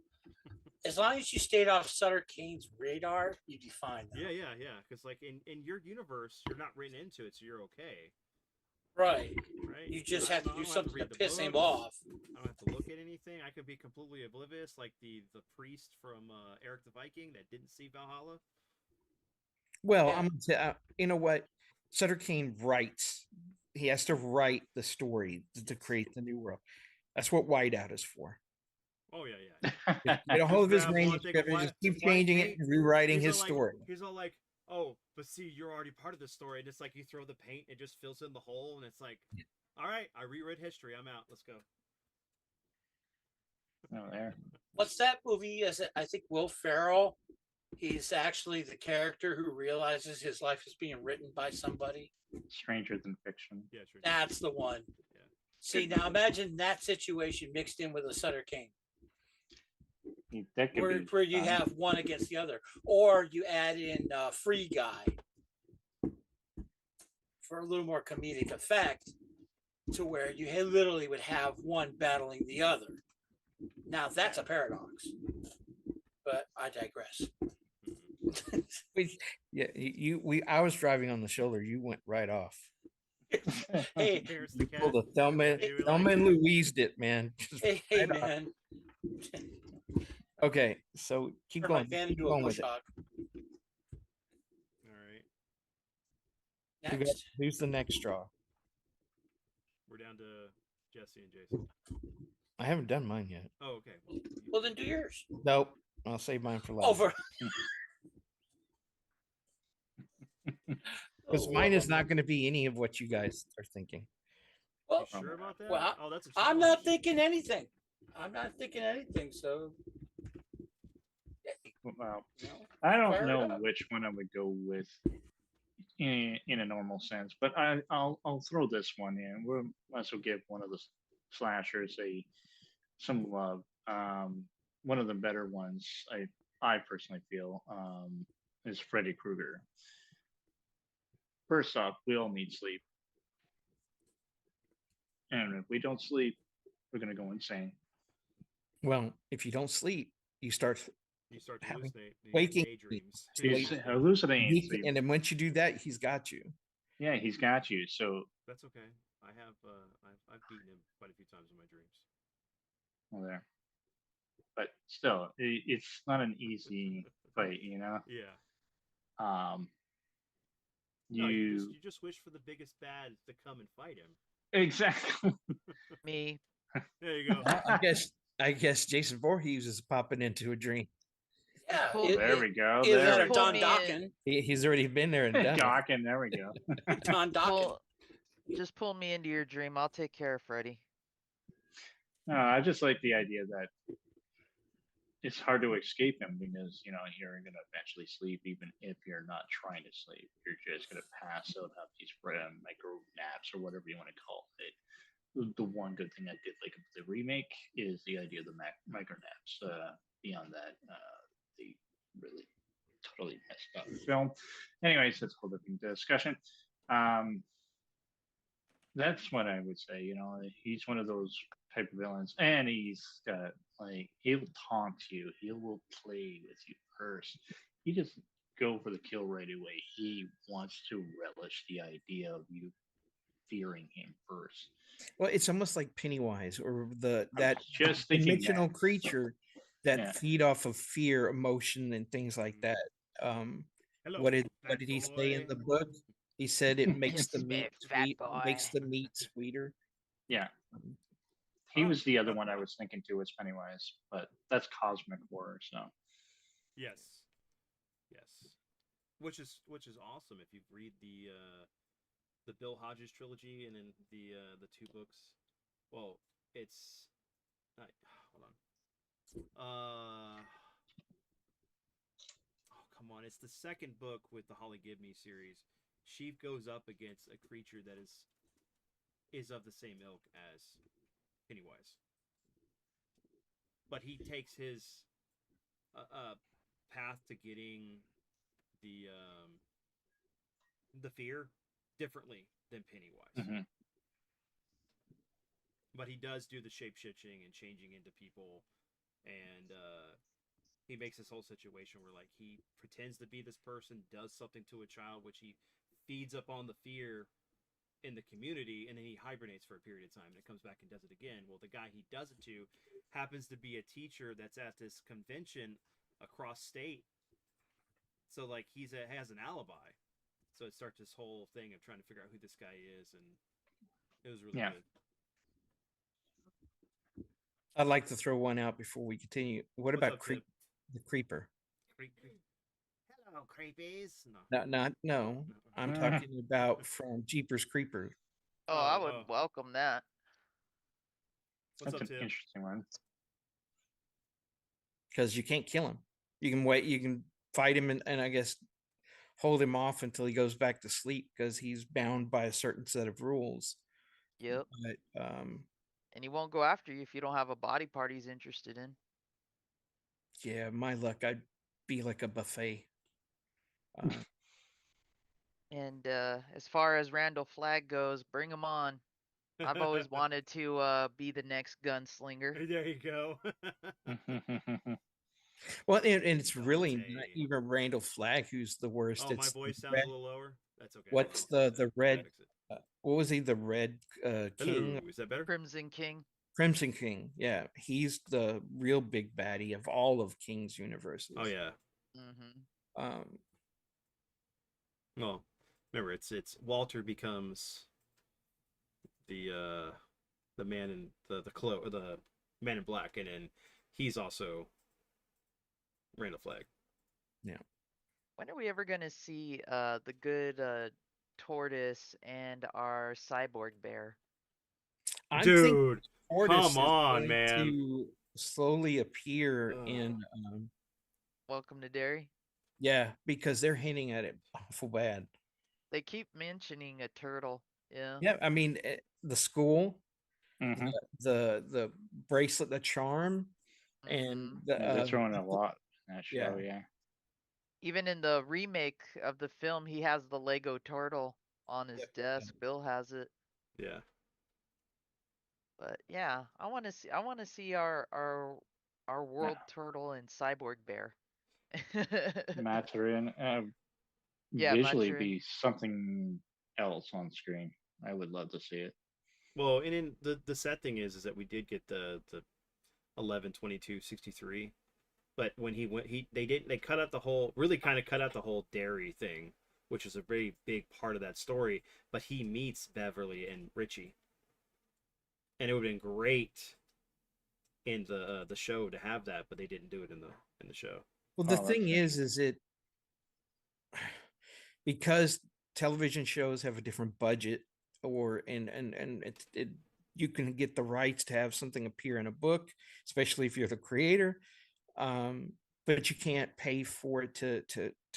As long as you stayed off Sutter Kane's radar, you'd be fine. Though. Yeah. Because like in your universe, you're not written into it, so you're okay, Right. right? You just I have to don't do have something to read the piss him books. off. I don't have to look at anything. I could be completely oblivious, like the priest from Eric the Viking that didn't see Valhalla. Well, Yeah. you know what? Sutter Kane writes. He has to write the story to create the new world. That's what Whiteout is for. Oh yeah. Get a hold of his grab one, take a manuscript and just keep white changing it paint. and rewriting He's his all story. He's all like, oh, but see, you're already part of the story, and it's like you throw the paint, it just fills in the hole, and it's like, all right, I reread history, I'm out, let's go. Oh, there. What's that movie? Is it? I think Will Ferrell. He's actually the character who realizes his life is being written by somebody. Stranger than fiction. Yeah, sure. That's the one. Yeah. See, now imagine that situation mixed in with a Sutter Kane, That could be where you fun. have one against the other, or you add in Free Guy for a little more comedic effect, to where you literally would have one battling the other. Now that's a paradox, but I digress. Yeah, I was driving on the shoulder. You went right off. Hey, There's the You cat. pulled a Thelma, Maybe we Thelma like and it. Louised it, man. Just hey, right off. man. Okay, so keep Turn my going. fan Keep into a going bush with it. hog. All right, Next. Who's the next straw? we're down to Jesse and Jason. I haven't done mine yet. Oh, okay. Well, Well, then do yours. Nope. I'll save mine for last. Over. Because mine is not going to be any of what you guys are thinking. Well, you sure about that? well, oh, that's a I'm challenge. not thinking anything. I'm not thinking anything. So, Well, you know, I don't Fair know enough. which one I would go with in a normal sense, but I'll throw this one in. We'll also give one of the slashers some love. One of the better ones I personally feel is Freddy Krueger. First off, we all need sleep, and if we don't sleep, we're gonna go insane. Well, if you don't sleep, you start You start to having hallucinate. You waking daydreams. He's hallucinating. so and then once you do that, he's got you. yeah, he's got you. So That's okay. I have I've beaten him quite a few times in my dreams. well, there. But still, it's not an easy fight, you know. Yeah. Um, No, you you just wish for the biggest bad to come and fight him. exactly. Me. There you go. I guess Jason Voorhees is popping into a dream. yeah. Well, There we go. Either There that or we Don Pull me Dokken. He's already been there and go. done it. Dawkins, there we go. Don Dokken. Pull, just pull me into your dream. I'll take care of Freddy. No, I just like the idea that it's hard to escape him because you're gonna eventually sleep, even if you're not trying to sleep. You're just gonna pass out, have these micro naps or whatever you want to call it. The one good thing I did like of the remake is the idea of the micro naps. Beyond that, they really totally messed up the film. Anyways, that's a whole different discussion. That's what I would say. He's one of those type of villains, and he's got he'll taunt you. He will play with you first. He just go for the kill right away. He wants to relish the idea of you fearing him first. Well, it's almost like Pennywise or that Just thinking dimensional that. creature that Yeah. feed off of fear, emotion, and things like that. Hello, What did fat he say in boy. the book? He said it makes the Spit, meat fat sweet, boy. makes the meat sweeter. Yeah. He was the other one I was thinking too, was Pennywise, but that's cosmic horror. So Yes. Yes. Which is awesome if you read the Bill Hodges trilogy and then the two books. Well, it's hold on. Oh, come on. It's the second book with the Holly Gibney series. Sheep goes up against a creature that is of the same ilk as Pennywise. But he takes his path to getting the fear differently than Pennywise. Mhm. But he does do the shape shifting and changing into people, and he makes this whole situation where like he pretends to be this person, does something to a child, which he feeds up on the fear in the community, and then he hibernates for a period of time, and it comes back and does it again. Well, the guy he does it to happens to be a teacher that's at this convention across state, so like has an alibi. So it starts this whole thing of trying to figure out who this guy is, and it was really good. I'd like to throw one out before we continue. What What's about up, Tim? the creeper? Hello, creepies. No. No. I'm Mm. talking about from Jeepers Creepers. Oh, I would welcome that. What's that's up, an Tim? interesting one. Because you can't kill him. You can wait. You can fight him, and I guess hold him off until he goes back to sleep because he's bound by a certain set of rules. Yep. But And he won't go after you if you don't have a body part he's interested in. yeah, my luck, I'd be like a buffet. And as far as Randall Flagg goes, bring him on. I've always wanted to be the next gunslinger. There you go. Well, and it's really Dante. not even Randall Flagg who's the worst. Oh, my It's voice the sounds red- a little lower. That's okay. What's I'll fix the it. red? I'll fix it. What was he? The Red King, Hello, is that better? Crimson King. Crimson King. Yeah, he's the real big baddie of all of King's universes. Oh yeah. Mm-hmm. Well, remember it's Walter becomes the man in the man in black, and then he's also Randall Flagg. Yeah. When are we ever gonna see the good tortoise and our cyborg bear? I think Dude, Tortoise come is on, going man. to slowly appear Ugh. in. Welcome to Derry. Yeah, because they're hinting at it awful bad. They keep mentioning a turtle. Yeah. Yeah, I mean the school, Mhm. the bracelet, the charm, and Mhm. the Yeah, they're throwing a lot in that show. Yeah. Even in the remake of the film, he has the Lego turtle on his Yep. desk. Bill has it. Yeah. But yeah, I want to see our world turtle and cyborg bear. Maturin Yeah, visually Maturin. be something else on screen. I would love to see it. Well, and in the sad thing is that we did get the 11/22/63, but when they cut out the whole Derry thing, which is a very big part of that story. But he meets Beverly and Richie, and it would have been great in the show to have that, but they didn't do it in the show. Well, the Oh, thing that's is it because television shows have a different budget, or and it you can get the rights to have something appear in a book, especially if you're the creator, but you can't pay for it to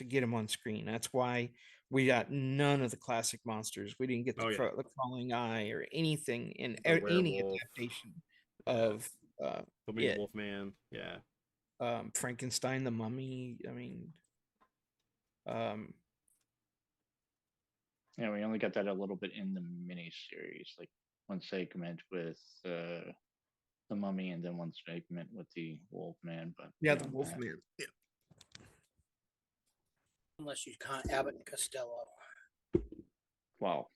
get them on screen. That's why we got none of the classic monsters. We didn't get the, Oh, yeah. the crawling eye or anything in The any werewolf. adaptation Yeah. of Toby yeah. the Wolfman. Yeah. Frankenstein, the Mummy. I mean, Yeah, we only got that a little bit in the miniseries, like one segment with the Mummy, and then one segment with the Wolfman. But yeah, the beyond that- Wolfman. Yeah. Unless you count Abbott and Costello. Wow.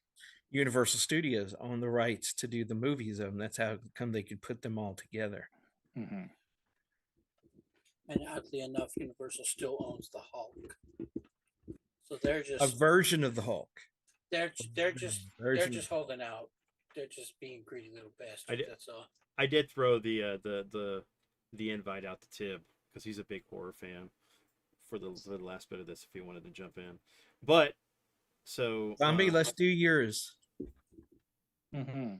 Universal Studios own the rights to do the movies of them. That's how come they could put them all together. Hmm. And oddly enough, Universal still owns the Hulk. So they're A just version of the Hulk. they're just version. holding out. They're just being greedy little bastards. did- That's all. I did throw the invite out to Tib because he's a big horror fan for the last bit of this if he wanted to jump in. But so Zombie, let's do yours. Mm-hmm.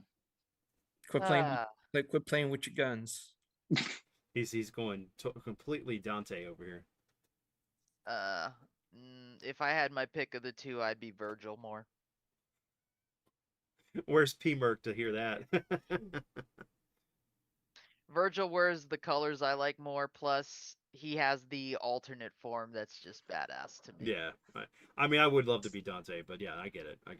Quit playing. Ah, Quit playing with your guns. he's going completely Dante over here. if I had my pick of the two, I'd be Virgil more. Where's P Merc to hear that? Virgil wears the colors I like more, plus he has the alternate form that's just badass to me. Yeah, I mean, I would love to be Dante, but yeah, I get it. I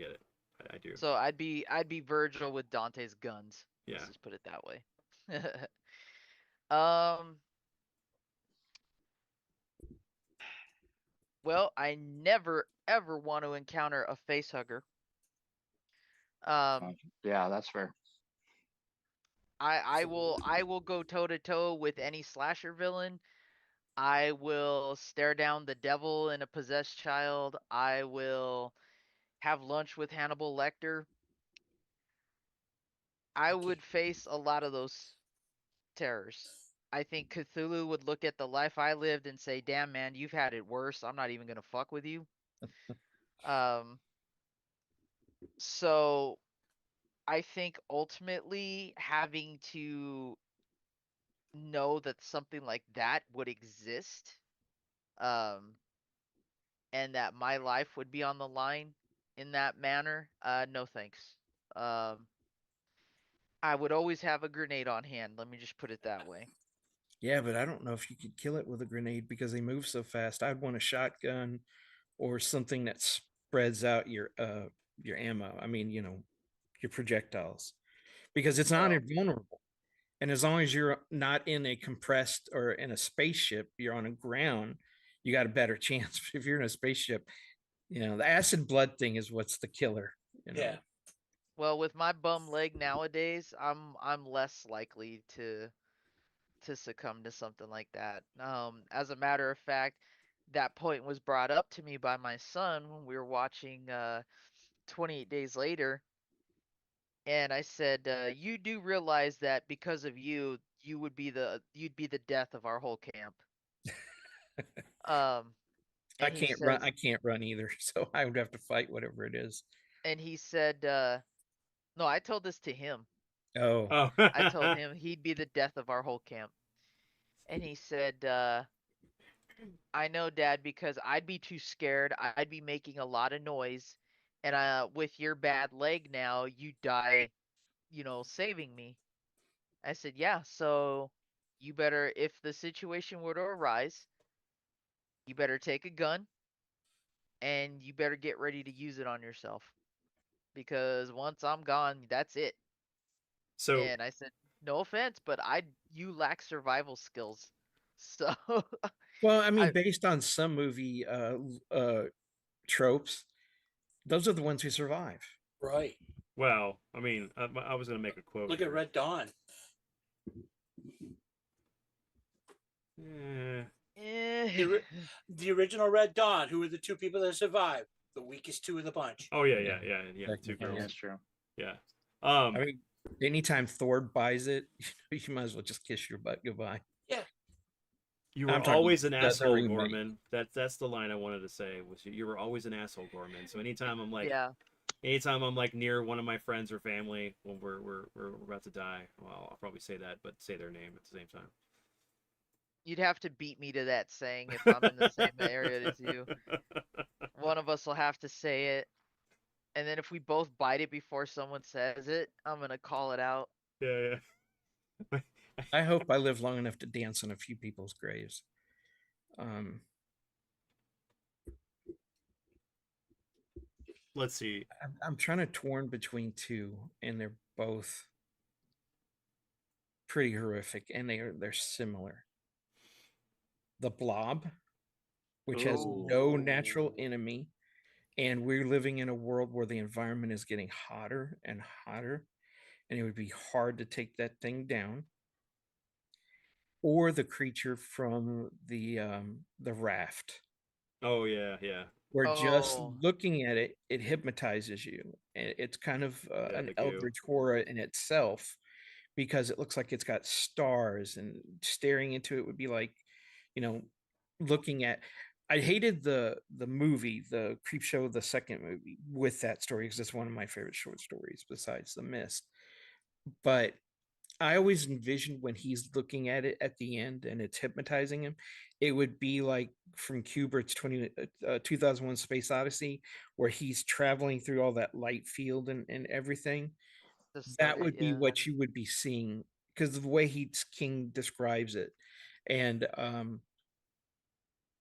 do. So I'd be Virgil with Dante's guns. Yeah. Let's just put it that way. um. Well, I never ever want to encounter a face hugger. Yeah, that's fair. I will go toe to toe with any slasher villain. I will stare down the devil in a possessed child. I will have lunch with Hannibal Lecter. I would face a lot of those terrors. I think Cthulhu would look at the life I lived and say, "Damn man, you've had it worse. I'm not even gonna fuck with you." Um, so I think ultimately having to know that something like that would exist, um, and that my life would be on the line in that manner, no thanks. Um, I would always have a grenade on hand. Let me just put it that way. Yeah, but I don't know if you could kill it with a grenade because they move so fast. I'd want a shotgun or something that spreads out your ammo. I mean, your projectiles. Because it's not Well, invulnerable. And as long as you're not in a compressed or in a spaceship, you're on a ground, you got a better chance. If you're in a spaceship, the acid blood thing is what's the killer. Yeah. well, with my bum leg nowadays, I'm less likely to succumb to something like that. As a matter of fact, that point was brought up to me by my son when we were watching 28 Days Later, and I said, "You do realize that because of you, you'd be the death of our whole camp." Um, I and he can't run. says, I can't run either, so I would have to fight whatever it is. and he said, "No, I told this to him. Oh, Oh, I told him he'd be the death of our whole camp." And he said, "I know, Dad, because I'd be too scared. I'd be making a lot of noise, and with your bad leg now, you die, saving me." I said, "Yeah, so you better, if the situation were to arise, you better take a gun and you better get ready to use it on yourself. Because once I'm gone, that's it." so And I said, "No offense, but you lack survival skills." So well, I mean, I based on some movie tropes, those are the ones who survive. Right. well, I mean, I was gonna make a quote. Look at here. Red Dawn. Eh, The original Red Dawn. Who were the two people that survived? The weakest two of the bunch. oh yeah, Yeah. two Yeah, girls. That's true. Yeah. I mean, anytime Thor buys it, you might as well just kiss your butt goodbye. You I'm were talking always an the asshole, remake. Gorman. That's the line I wanted to say. Was you were always an asshole, Gorman. So anytime I'm like, yeah. anytime I'm like near one of my friends or family when we're about to die, well, I'll probably say that, but say their name at the same time. You'd have to beat me to that saying if I'm in the same area as you. One of us will have to say it. And then if we both bite it before someone says it, I'm going to call it out. Yeah. I hope I live long enough to dance on a few people's graves. Let's see. I'm trying to torn between two, and they're both pretty horrific, and they're similar. The Blob, which has no natural enemy, and we're living in a world where the environment is getting hotter and hotter, and it would be hard to take that thing down. Or the creature from the Raft, Oh yeah. where just Oh. looking at it hypnotizes you. It's kind of Yeah, an the goo. eldritch horror in itself, because it looks like it's got stars, and staring into it would be like, you know, looking at. I hated the movie, the Creep Show, the second movie, with that story, because it's one of my favorite short stories besides The Mist. But I always envisioned when he's looking at it at the end and it's hypnotizing him, it would be like from Kubrick's 2001 Space Odyssey, where he's traveling through all that light field and everything. The That stargate, would be yeah. what you would be seeing, because of the way King describes it. And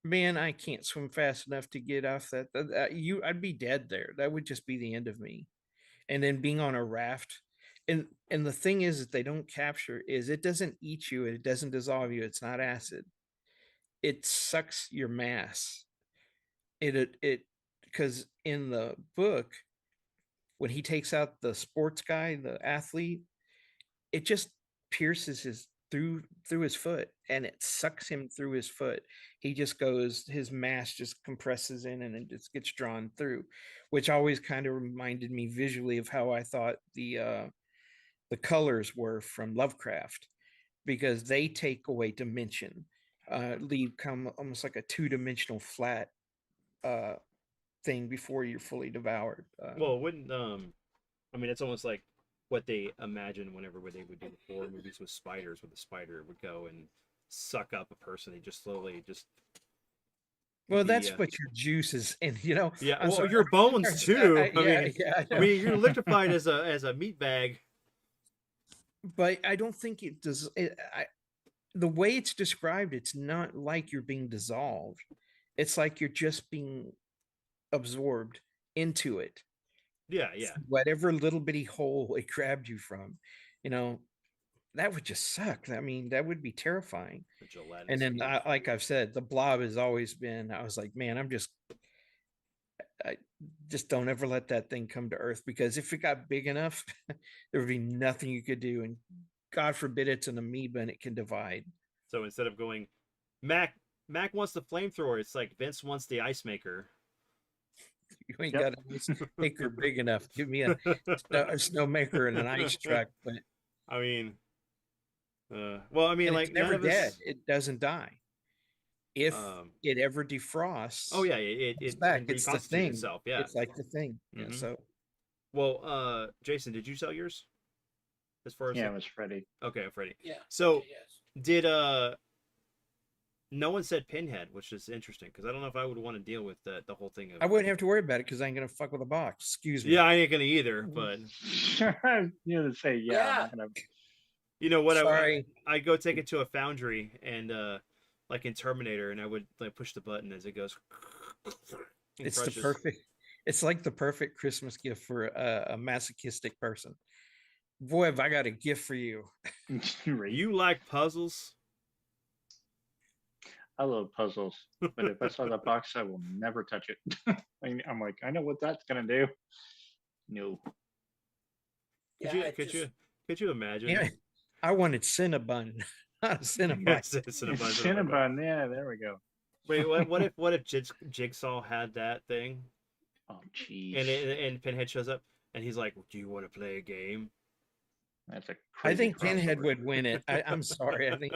man, I can't swim fast enough to get off that. I'd be dead there. That would just be the end of me. And then being on a raft, and the thing is that they don't capture is it doesn't eat you, it doesn't dissolve you, it's not acid. It sucks your mass. It because in the book, when he takes out the sports guy, the athlete, it just pierces his through his foot, and it sucks him through his foot. He just goes, his mass just compresses in and it just gets drawn through, which always kind of reminded me visually of how I thought the colors were from Lovecraft, because they take away dimension, leave come almost like a two-dimensional flat thing before you're fully devoured. Well, it wouldn't I mean, it's almost like what they imagine whenever they would do horror movies with spiders, where the spider would go and suck up a person. They just slowly just. Well, that's what your juice is, and Yeah, I'm well, sorry, your bones too. I I mean, you're electrified as a meat bag. But I don't think it does. The way it's described, it's not like you're being dissolved. It's like you're just being absorbed into it. Yeah. Whatever little bitty hole it grabbed you from, that would just suck. I mean, that would be terrifying. And then, like I've said, the Blob has always been. I was like, man, I just don't ever let that thing come to Earth, because if it got big enough, there would be nothing you could do. And God forbid it's an amoeba and it can divide. So instead of going, Mac wants the flamethrower, it's like Vince wants the ice maker. You ain't got an ice maker big enough. Give me a snow maker and an ice truck. But I mean, well, I mean, like, it's never dead. It doesn't die. If it ever defrosts, oh yeah, it's back. It's the thing. Itself. Yeah, it's like the thing. Mm-hmm. Yeah. So, well, Jason, did you sell yours? As far as it was Freddy. Okay, Freddy. Yeah. So did no one said Pinhead, which is interesting, because I don't know if I would want to deal with the whole thing. I wouldn't have to worry about it because I ain't gonna fuck with a box. Excuse me. Yeah, I ain't gonna either. But you know, say yeah. I'm not gonna... You know what? Sorry. I go take it to a foundry and like in Terminator, and I would like push the button as it goes. It's crushes. The perfect. It's like the perfect Christmas gift for a masochistic person. Boy, have I got a gift for you. You like puzzles? I love puzzles, but if I saw that box, I will never touch it. I'm like, I know what that's gonna do. No. Could you imagine? Yeah, I wanted Cinnabon, not a Cinnabon. Cinnabon, yeah, there we go. Wait, what if Jigsaw had that thing? Oh, jeez. And Pinhead shows up, and he's like, "Do you want to play a game?" That's a. I think Pinhead would win it. I'm sorry. I think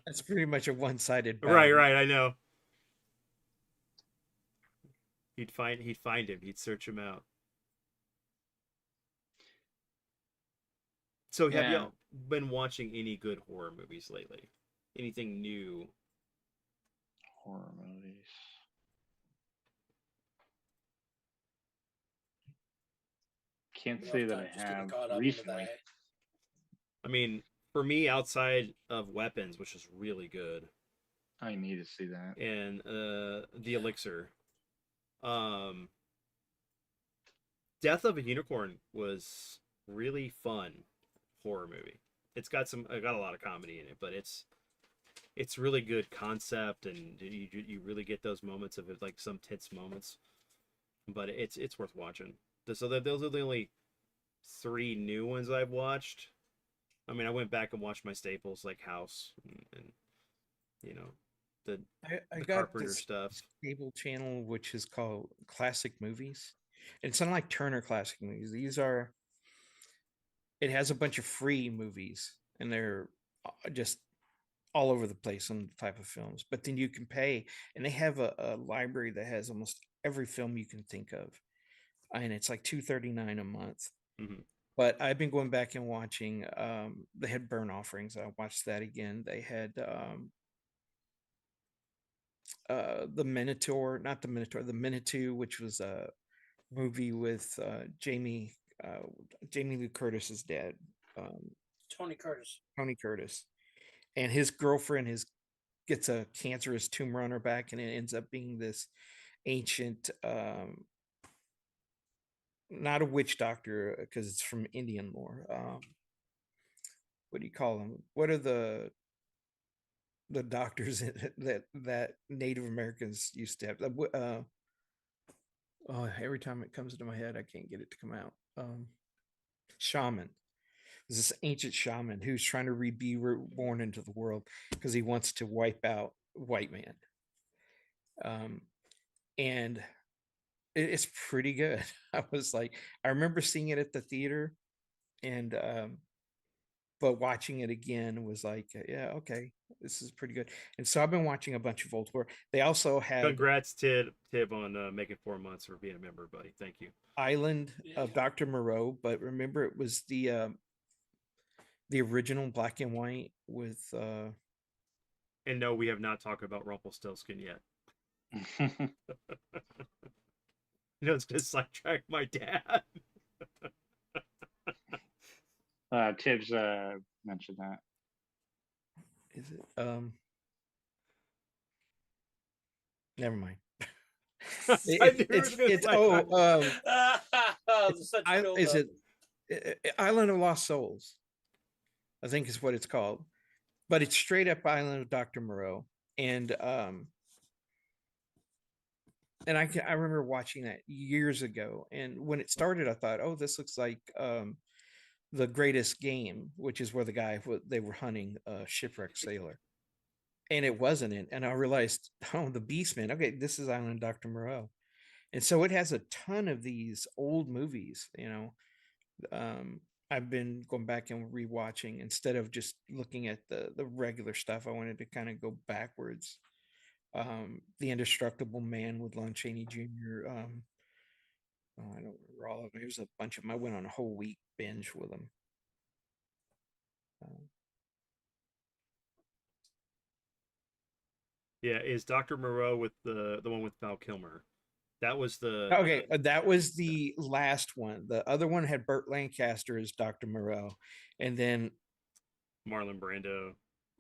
that's pretty much a one-sided battle. Right. I know. He'd find him. He'd search him out. So have y'all been watching any good horror movies lately? Anything new? Horror movies. Can't say that I have recently. I mean, for me, outside of Weapons, which is really good. I need to see that. And The Elixir. Death of a Unicorn was really fun horror movie. It's got a lot of comedy in it, but it's really good concept, and you really get those moments of it, like some tense moments. But it's worth watching. So those are the only 3 new ones I've watched. I mean, I went back and watched my staples like House and the Carpenter stuff. Cable channel which is called Classic Movies. It's not like Turner Classic Movies. These are it has a bunch of free movies, and they're just all over the place on the type of films. But then you can pay, and they have a library that has almost every film you can think of, and it's like $2.39 a month. Mhm. But I've been going back and watching. They had Burn Offerings. I watched that again. They had the Minotaur, not the Minotaur, the Minotaur, which was a movie with Jamie Lee Curtis's dad, Tony Curtis. Tony Curtis, and his girlfriend gets a cancerous tumor on her back, and it ends up being this ancient, not a witch doctor because it's from Indian lore. What do you call them? What are the doctors that Native Americans used to have? Oh, every time it comes into my head, I can't get it to come out. Shaman. There's this ancient shaman who's trying to be reborn into the world because he wants to wipe out white man. And it's pretty good. I was like, I remember seeing it at the theater, and but watching it again was like, yeah, okay, this is pretty good. And so I've been watching a bunch of old horror. They also had Congrats, Tib, on making 4 months for being a member, buddy. Thank you. Island of Dr. Moreau, but remember it was the original black and white with And no, we have not talked about Rumpelstiltskin yet. It's gonna sidetrack my dad. Tibbs mentioned that. is it never mind. Is it Island of Lost Souls? I think is what it's called, but it's straight up Island of Dr. Moreau, and I remember watching that years ago, and when it started, I thought, oh, this looks like The Greatest Game, which is where they were hunting a shipwrecked sailor, and it wasn't it. And I realized, oh, the Beastman. Okay, this is Island of Dr. Moreau, and so it has a ton of these old movies. I've been going back and rewatching instead of just looking at the regular stuff. I wanted to kind of go backwards. The Indestructible Man with Lon Chaney Jr. I don't remember all of them. It was a bunch of them. I went on a whole week binge with them. Yeah, is Dr. Moreau with the one with Val Kilmer? That was the okay. That was the last one. The other one had Burt Lancaster as Dr. Moreau, and then Marlon Brando.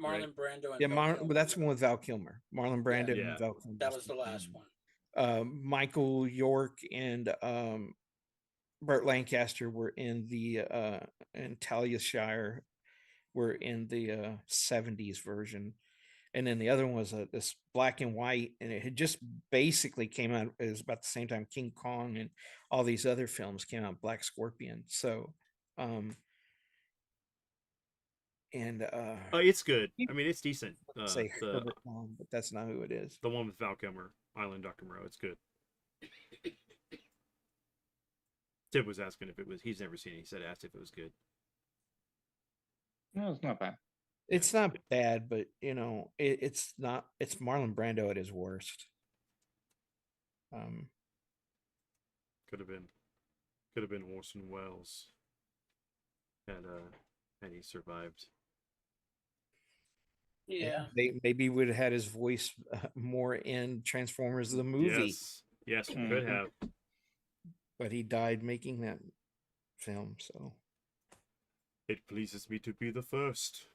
Marlon Brando. And but that's one with Val Kilmer. Marlon Brando and Val Kilmer. That was the last one. Michael York and Burt Lancaster were in the and Talia Shire were in the 70s version. And then the other one was this black and white, and it had just basically came out. It was about the same time King Kong and all these other films came out. Black Scorpion. So, it's good. I mean, it's decent. Say Herbert Long, but that's not who it is. The one with Val Kilmer, Island Dr. Moreau. It's good. Tib was asking if it was. He's never seen it. He asked if it was good. No, it's not bad. It's not bad, but it's not. It's Marlon Brando at his worst. Could have been Orson Welles, and he survived. Yeah, maybe would have had his voice more in Transformers the movie. Yes, we could have. But he died making that film, so it pleases me to be the first.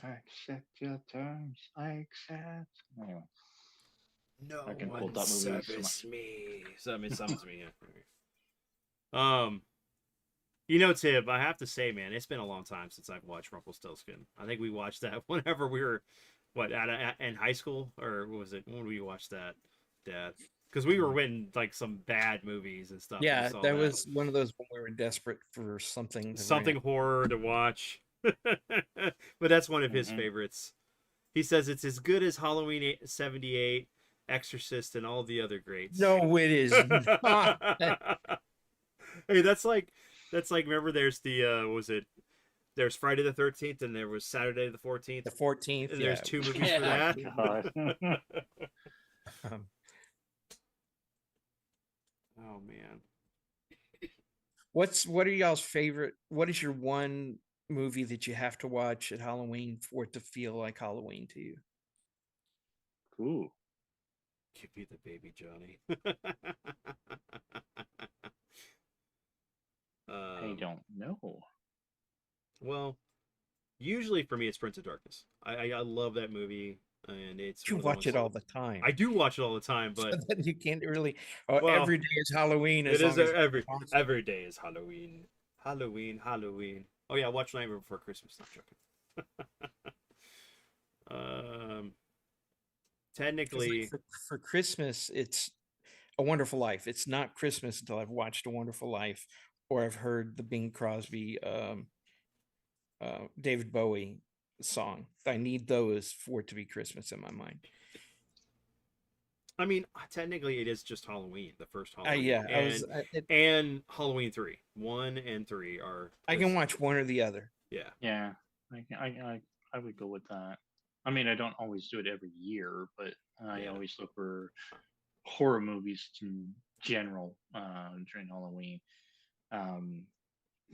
I accept your terms. I accept. Anyway. No I can one quote that movie service me. Summons me. Tib, I have to say, man, it's been a long time since I've watched Rumpelstiltskin. I think we watched that whenever we were, in high school, or what was it? When did we watch that, Dad? Because we were in like some bad movies and stuff. Yeah, that was one of those when we were desperate for something horror to watch. But that's one of his favorites. He says it's as good as Halloween 78, Exorcist, and all the other greats. No, it is not. Hey, that's like remember there's the what was it? There's Friday the 13th and there was Saturday the 14th. The 14th. And Yeah. there's 2 movies for Yeah. that. God. Um, Oh man. what are y'all's favorite? What is your one movie that you have to watch at Halloween for it to feel like Halloween to you? Ooh. Give me the baby Johnny. I Um, don't know. well, usually for me it's Prince of Darkness. I love that movie and it's You one of the watch ones it all the time. I do watch it all the time, So but then you can't really. Oh, Well, every day is Halloween. As it is long as every day is Halloween. Halloween. Oh yeah, I watch Nightmare Before Christmas. Not joking. um, 'cause, like, technically, for Christmas, it's A Wonderful Life. It's not Christmas until I've watched A Wonderful Life or I've heard the Bing Crosby, David Bowie song. I need those for it to be Christmas in my mind. I mean, technically it is just Halloween, the first Halloween, Yeah, and Halloween 3, 1 and 3 are. I can watch one or the other. Yeah, Yeah, I would go with that. I mean, I don't always do it every year, but I Yeah. always look for horror movies in general during Halloween.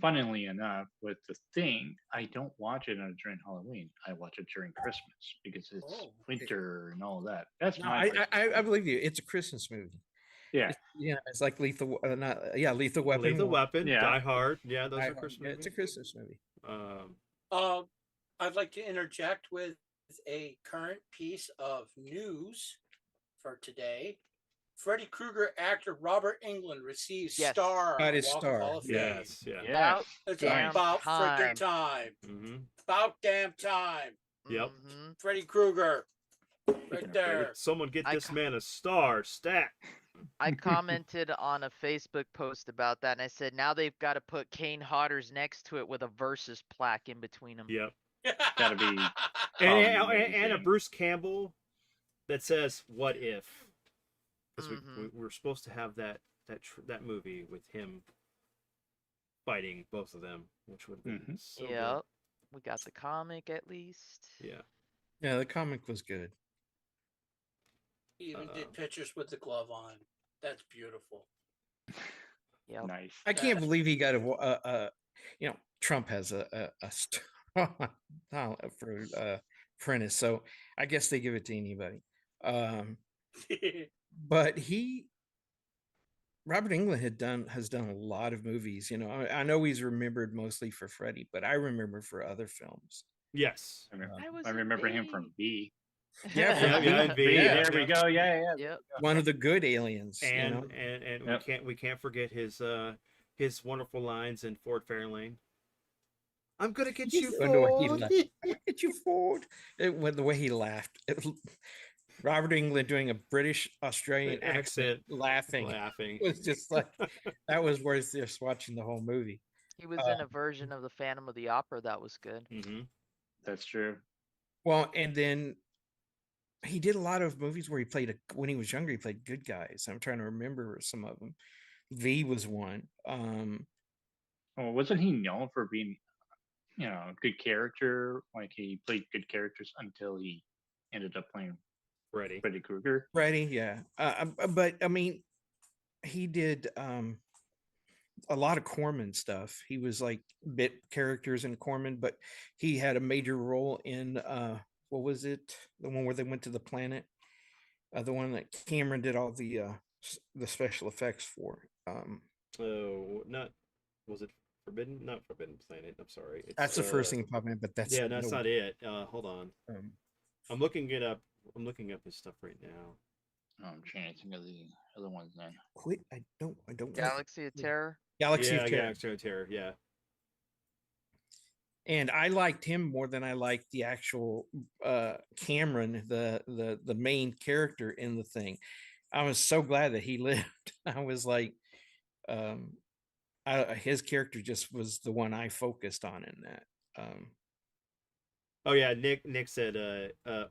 Funnily enough, with The Thing, I don't watch it during Halloween. I watch it during Christmas because it's Oh. winter and all that. That's No, my I Christmas believe you. It's a Christmas movie. yeah. It's like Lethal, Lethal Weapon. Lethal Weapon, Yeah. Die Hard. Yeah, those Die are Hard. Christmas Yeah, it's a movies. Christmas movie. I'd like to interject with a current piece of news for today. Freddy Krueger actor Robert Englund receives Yes. star Got on his Walk of star. Hall of Fame. Yes, yeah. Yes. It's Damn about time. freaking time. Mm-hmm. About damn time. Yep. Mhm. Freddy Krueger. Speaking Right of there. Someone get I this ca- man a star stat. I commented on a Facebook post about that, and I said now they've got to put Kane Hodder's next to it with a versus plaque in between them. Yep. Gotta be And a amazing. Bruce Campbell that says "What if?" Because Mhm. we were supposed to have that movie with him fighting both of them, which would have been Mhm. so good. Yep. We got the comic at least. Yeah. Yeah, the comic was good. He even did pictures with the glove on. That's beautiful. Yep. Nice. I can't believe he got Trump has a strong talent for Prentice, so I guess they give it to anybody. But Robert Englund has done a lot of movies. I know he's remembered mostly for Freddy, but I remember for other films. Yes. I remember him from B. Yeah, from Yeah, B. B, B. yeah, There we go. Yeah. Yep. One of the good aliens. And Yep. we can't forget his wonderful lines in Ford Fairlane. I'm gonna get you, I know what he Ford. laughed. I'm gonna get you, Ford. The way he laughed. Robert Englund doing a British Australian accent laughing was just like that was worth just watching the whole movie. He was in a version of the Phantom of the Opera that was good. Mm-hmm. That's true. Well, and then he did a lot of movies where when he was younger, he played good guys. I'm trying to remember some of them. V was one. Well, wasn't he known for being, a good character? Like he played good characters until he ended up playing Freddy. Krueger. Freddy, yeah. But I mean, he did a lot of Corman stuff. He was like bit characters in Corman, but he had a major role in what was it? The one where they went to the planet. The one that Cameron did all the special effects for. Was it Forbidden? Not Forbidden Planet. I'm sorry. That's the first thing popping in, but that's that's not it. Hold on. I'm looking it up. I'm looking up his stuff right now. I'm trying to think of the other ones then. Quit! I don't. Galaxy of Terror. Galaxy of Terror. Galaxy of Terror. Yeah. And I liked him more than I liked the actual Cameron, the main character in the thing. I was so glad that he lived. I was like, his character just was the one I focused on in that. Oh yeah, Nick said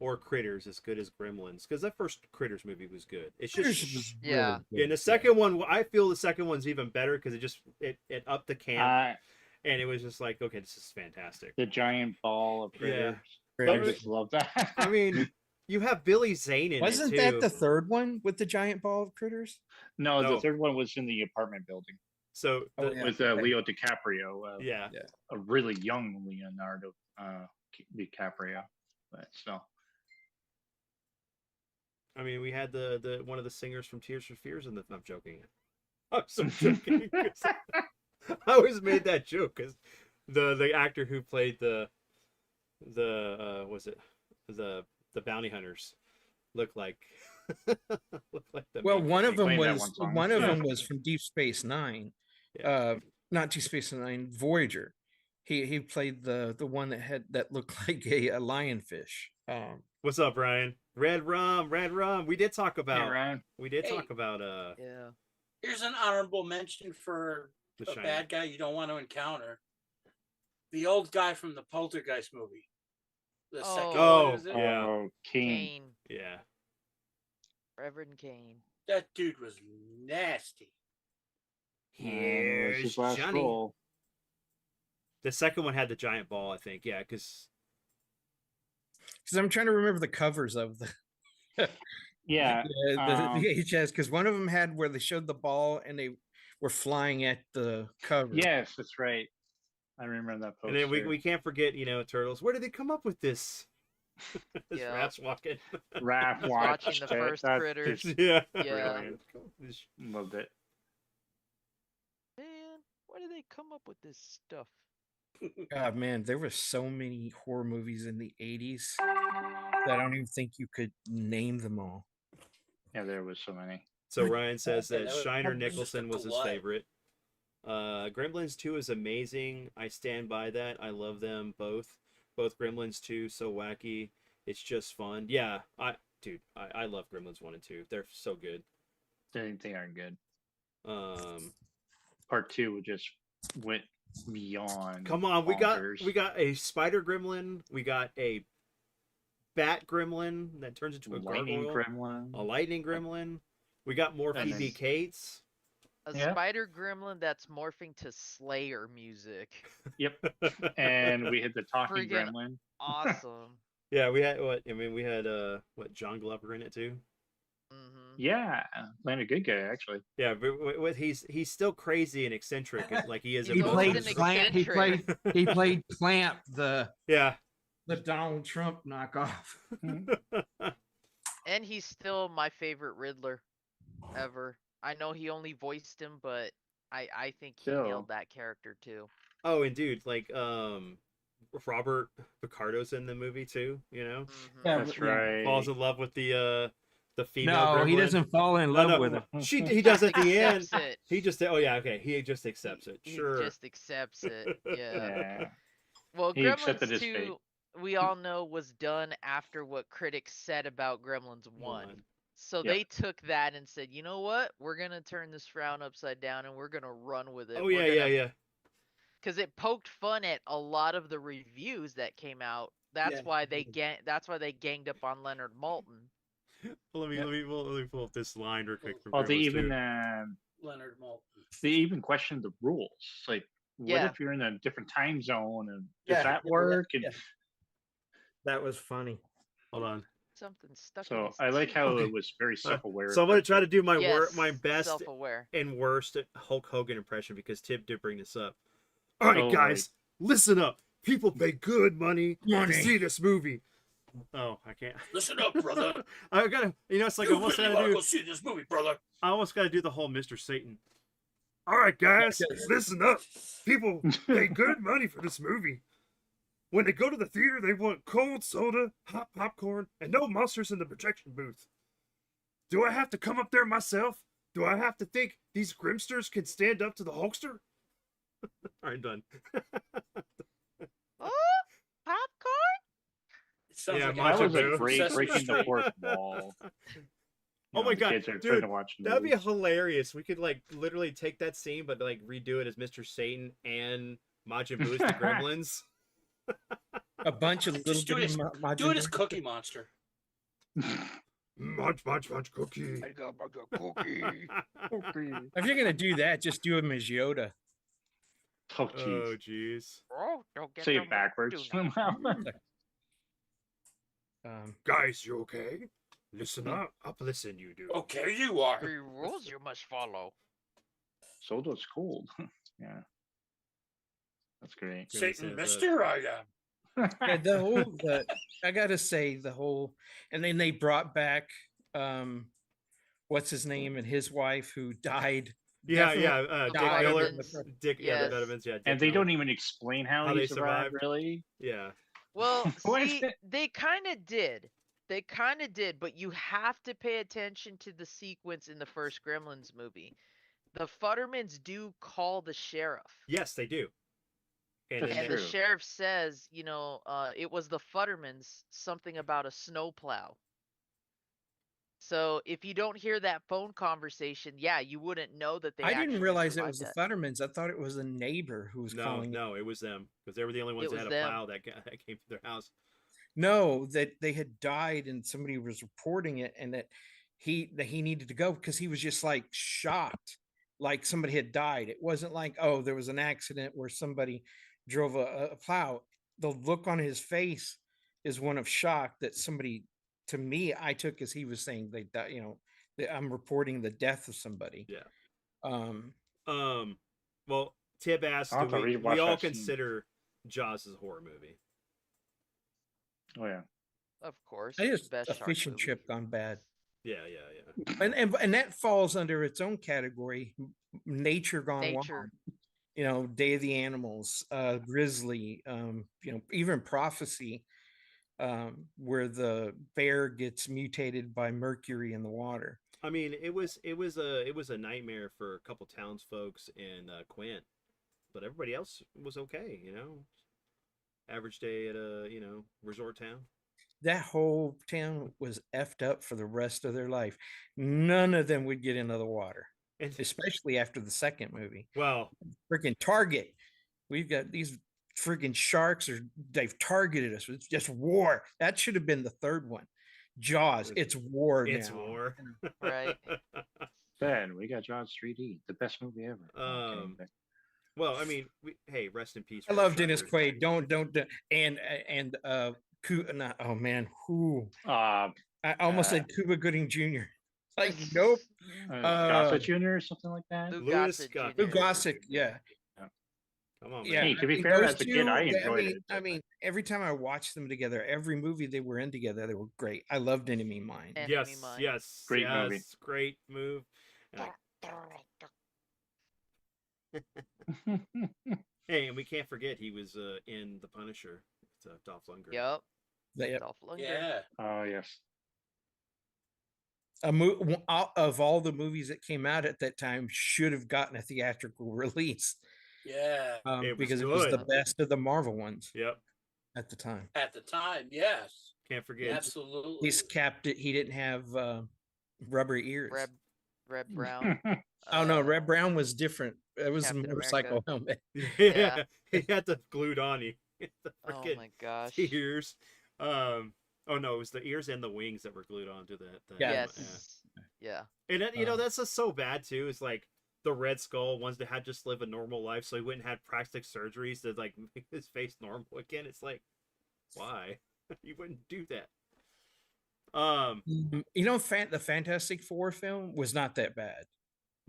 or Critters as good as Gremlins because that first Critters movie was good. It's Critters just was Yeah. really yeah, good, and the second one, I feel the second one's even better because it upped the camp, Uh, and it was just like, okay, this is fantastic. the giant ball of Yeah. critters. I Critters. just love that. I mean, you have Billy Zane in Wasn't it too. that the third one with the giant ball of critters? no, No. the third one was in the apartment building So Oh, the- yeah. with okay. Leo DiCaprio. yeah. A really young Leonardo DiCaprio, but still. I mean, we had the one of the singers from Tears for Fears in the. I'm joking. I'm so joking. 'Cause I always made that joke because the actor who played the was it the bounty hunters looked like looked like the Well, main one of them playing that was one song. one of Yeah. them was from Deep Space Nine. Yeah. Not Deep Space Nine, Voyager. He played the one that looked like a lionfish. What's up, Ryan? Red rum, red rum. We did talk Hey, about Ryan. we did Hey. talk about Yeah. Here's an honorable mention for the a Shining. bad guy you don't want to encounter. The old guy from the Poltergeist movie. The second Oh. one, is it? Yeah. Oh, King. Kane. Yeah. Reverend Kane. That dude was nasty. That was Here's his last Johnny. role. The second one had the giant ball, I think. Yeah, because Because I'm trying to remember the covers of the Yeah. the um, VHS. Because one of them had where they showed the ball and they were flying at the cover. Yes, that's right. I remember that poster. and then we can't forget, Turtles. Where did they come up with this? This Yeah. rat's walking. Raph Watching watched the it. first That's Critters. just Yeah. Yeah. brilliant. Loved it. Man, why do they come up with this stuff? God, man, there were so many horror movies in the 80s that I don't even think you could name them all. Yeah, there was so many. So Ryan says Yeah, that that was Shiner probably just Nicholson a was his glut. favorite. Gremlins 2 is amazing. I stand by that. I love them both. Both Gremlins 2 so wacky. It's just fun. Yeah, I love Gremlins 1 and 2. They're so good. They are good. Um, Part 2 just went beyond. come on, we bonkers. got a spider gremlin. We got a bat gremlin that turns into a lightning gargoyle. gremlin. A lightning gremlin. We got more And Phoebe then- Cates. A Yeah. spider gremlin that's morphing to Slayer music. Yep. And we had the talking Friggin' gremlin. Awesome. Yeah, we had what? I mean, we had John Glover in it too. hmm Yeah, playing a good guy actually. Yeah, but he's still crazy and eccentric, like he is in He most played of an his- Clamp. He played. eccentric. He played Clamp, the Yeah. Donald Trump knockoff. And he's still my favorite Riddler ever. I know he only voiced him, but I think he Still. nailed that character too. Oh, and dude, like Robert Picardo's in the movie too. Mhm. That's right. Falls in love with the female. No, he gremlin. doesn't fall in No, love no, with her. he does at the end. Accepts it. He just he just accepts it. He Sure. just accepts it. Yeah. Yeah. Well, He accepted Gremlins his fate. 2, we all know, was done after what critics said about Gremlins 1. One. So Yep. they took that and said, you know what? We're going to turn this frown upside down and we're going to run with it. Oh yeah. Because it poked fun at a lot of the reviews that came out. That's Yeah. why they ganged up on Leonard Maltin. Let me Yep. let me pull up this line real quick. From Oh, they Gremlins even 2. Leonard Maltin. they even questioned the rules. Like, what Yeah. if you're in a different time zone and Yeah, does that yeah, work? And yeah. That was funny. Hold on. Something stuck in so his I like teeth. how it was very self-aware. So I'm gonna try to do my Yes, my best self-aware. and worst Hulk Hogan impression because Tib did bring this up. All right, Oh, guys, listen up. People pay good money Money. to see this movie. Oh, I can't. Listen up, brother. I gotta. It's like I You almost really gotta wanna do. go see this movie, brother. I almost gotta do the whole Mr. Satan. All right, guys, listen up. People pay good money for this movie. When they go to the theater, they want cold soda, hot popcorn, and no monsters in the projection booth. Do I have to come up there myself? Do I have to think these Grimsters can stand up to the Hulkster? All right, done. Oh, popcorn? It sounds Yeah, like Macho that was a Joe. great Sesame breaking the Street. fourth wall. Oh my the God, kids are dude, trying to watch That'd be movies. hilarious. We could like literally take that scene, but like redo it as Mr. Satan and Majin Buu as the Gremlins. a bunch of little Just do it bitty as, Majin do it as Buu. Cookie Monster. Munch, munch, munch, cookie. I got my cookie. If you're gonna do that, just do him as Yoda. Oh, Oh, jeez. jeez. Oh, don't get Say them it backwards do not. somehow. Guys, you okay? Listen up. Listen, you do. Okay, you are. 3 rules you must follow. Soda's cold. Yeah. That's great. Really Satan, says Mister, I am. Yeah, the whole I gotta say the whole, and then they brought back what's his name and his wife who died. Yeah, definitely yeah. The Dick died in Miller. the Lettermans. fir- Dick, yeah, Yes. the Lettermans, yeah. Dick And they Miller. don't even explain how How he they survived, survived. really. Yeah. Well, What? see, they kind of did. They kind of did, but you have to pay attention to the sequence in the first Gremlins movie. The Futtermans do call the sheriff. Yes, they do. And That's then And they- the true. sheriff says, it was the Futtermans, something about a snowplow. So if you don't hear that phone conversation, yeah, you wouldn't know that they I didn't actually realize it was survived the that. Futtermans. I thought it was a neighbor who was no, calling. no, it was them because they were the only ones It that had was a them. plow that came to their house. No, that they had died and somebody was reporting it, and that he needed to go because he was just like shocked, like somebody had died. It wasn't like, oh, there was an accident where somebody drove a plow. The look on his face is one of shock that somebody, to me, I took as he was saying they died, that I'm reporting the death of somebody. Yeah. Um, Well, Tib asked, I'll do have to we rewatch all that scene. consider Jaws as a horror movie? Oh yeah. Of course. I just best a shark fish and movie. chip gone bad. Yeah, yeah, yeah. And that falls under its own category, nature gone Nature. wild. Day of the Animals, Grizzly, even Prophecy, where the bear gets mutated by mercury in the water. I mean, it was a nightmare for a couple townsfolks in Quint, but everybody else was okay. Average day at a resort town. That whole town was effed up for the rest of their life. None of them would get into the water, And especially after the second movie. well, Freaking Target. We've got these freaking sharks, or they've targeted us. It's just war. That should have been the third one. Jaws. It's war. it's now. war. Right. Ben, we got Jaws 3D, the best movie ever. No, kidding, but- Well, I mean, hey, rest in peace. I Rob love Dennis Schneider. Quaid. Don't and not, oh man, who Uh, I almost said Cuba Gooding Jr. Like nope. Gossett Jr. or something like that. Lou Louis Gossett Scott. Jr. Lou Gossett, yeah. Come on, Yeah. man. Hey, to be mean, fair, those as a kid, I two, enjoyed it. I mean, every time I watched them together, every movie they were in together, they were great. I loved Enemy Mine. Enemy Yes, Mine. yes, Great yes, movie. great move. And hey, and we can't forget he was in The Punisher. It's Dolph Lundgren. Yep. They- Dolph Lundgren. Yeah. Oh yes. of all the movies that came out at that time, should have gotten a theatrical release Yeah. It was because it was the good. best of the Marvel ones Yep. at the time. At the time, yes. Can't forget. Absolutely. He's capped it. He didn't have rubber ears. Red Brown. Oh no, uh, Red Brown was different. It was a Captain motorcycle helmet. Yeah, he had the glued on. He the Oh freaking my gosh. ears. Oh no, it was the ears and the wings that were glued onto that. Yeah. Yes. Yeah. And that, that's just so bad too. It's like the Red Skull ones that had just live a normal life, so he wouldn't have plastic surgeries to like make his face normal again. It's like, why? You wouldn't do that. The Fantastic Four film was not that bad.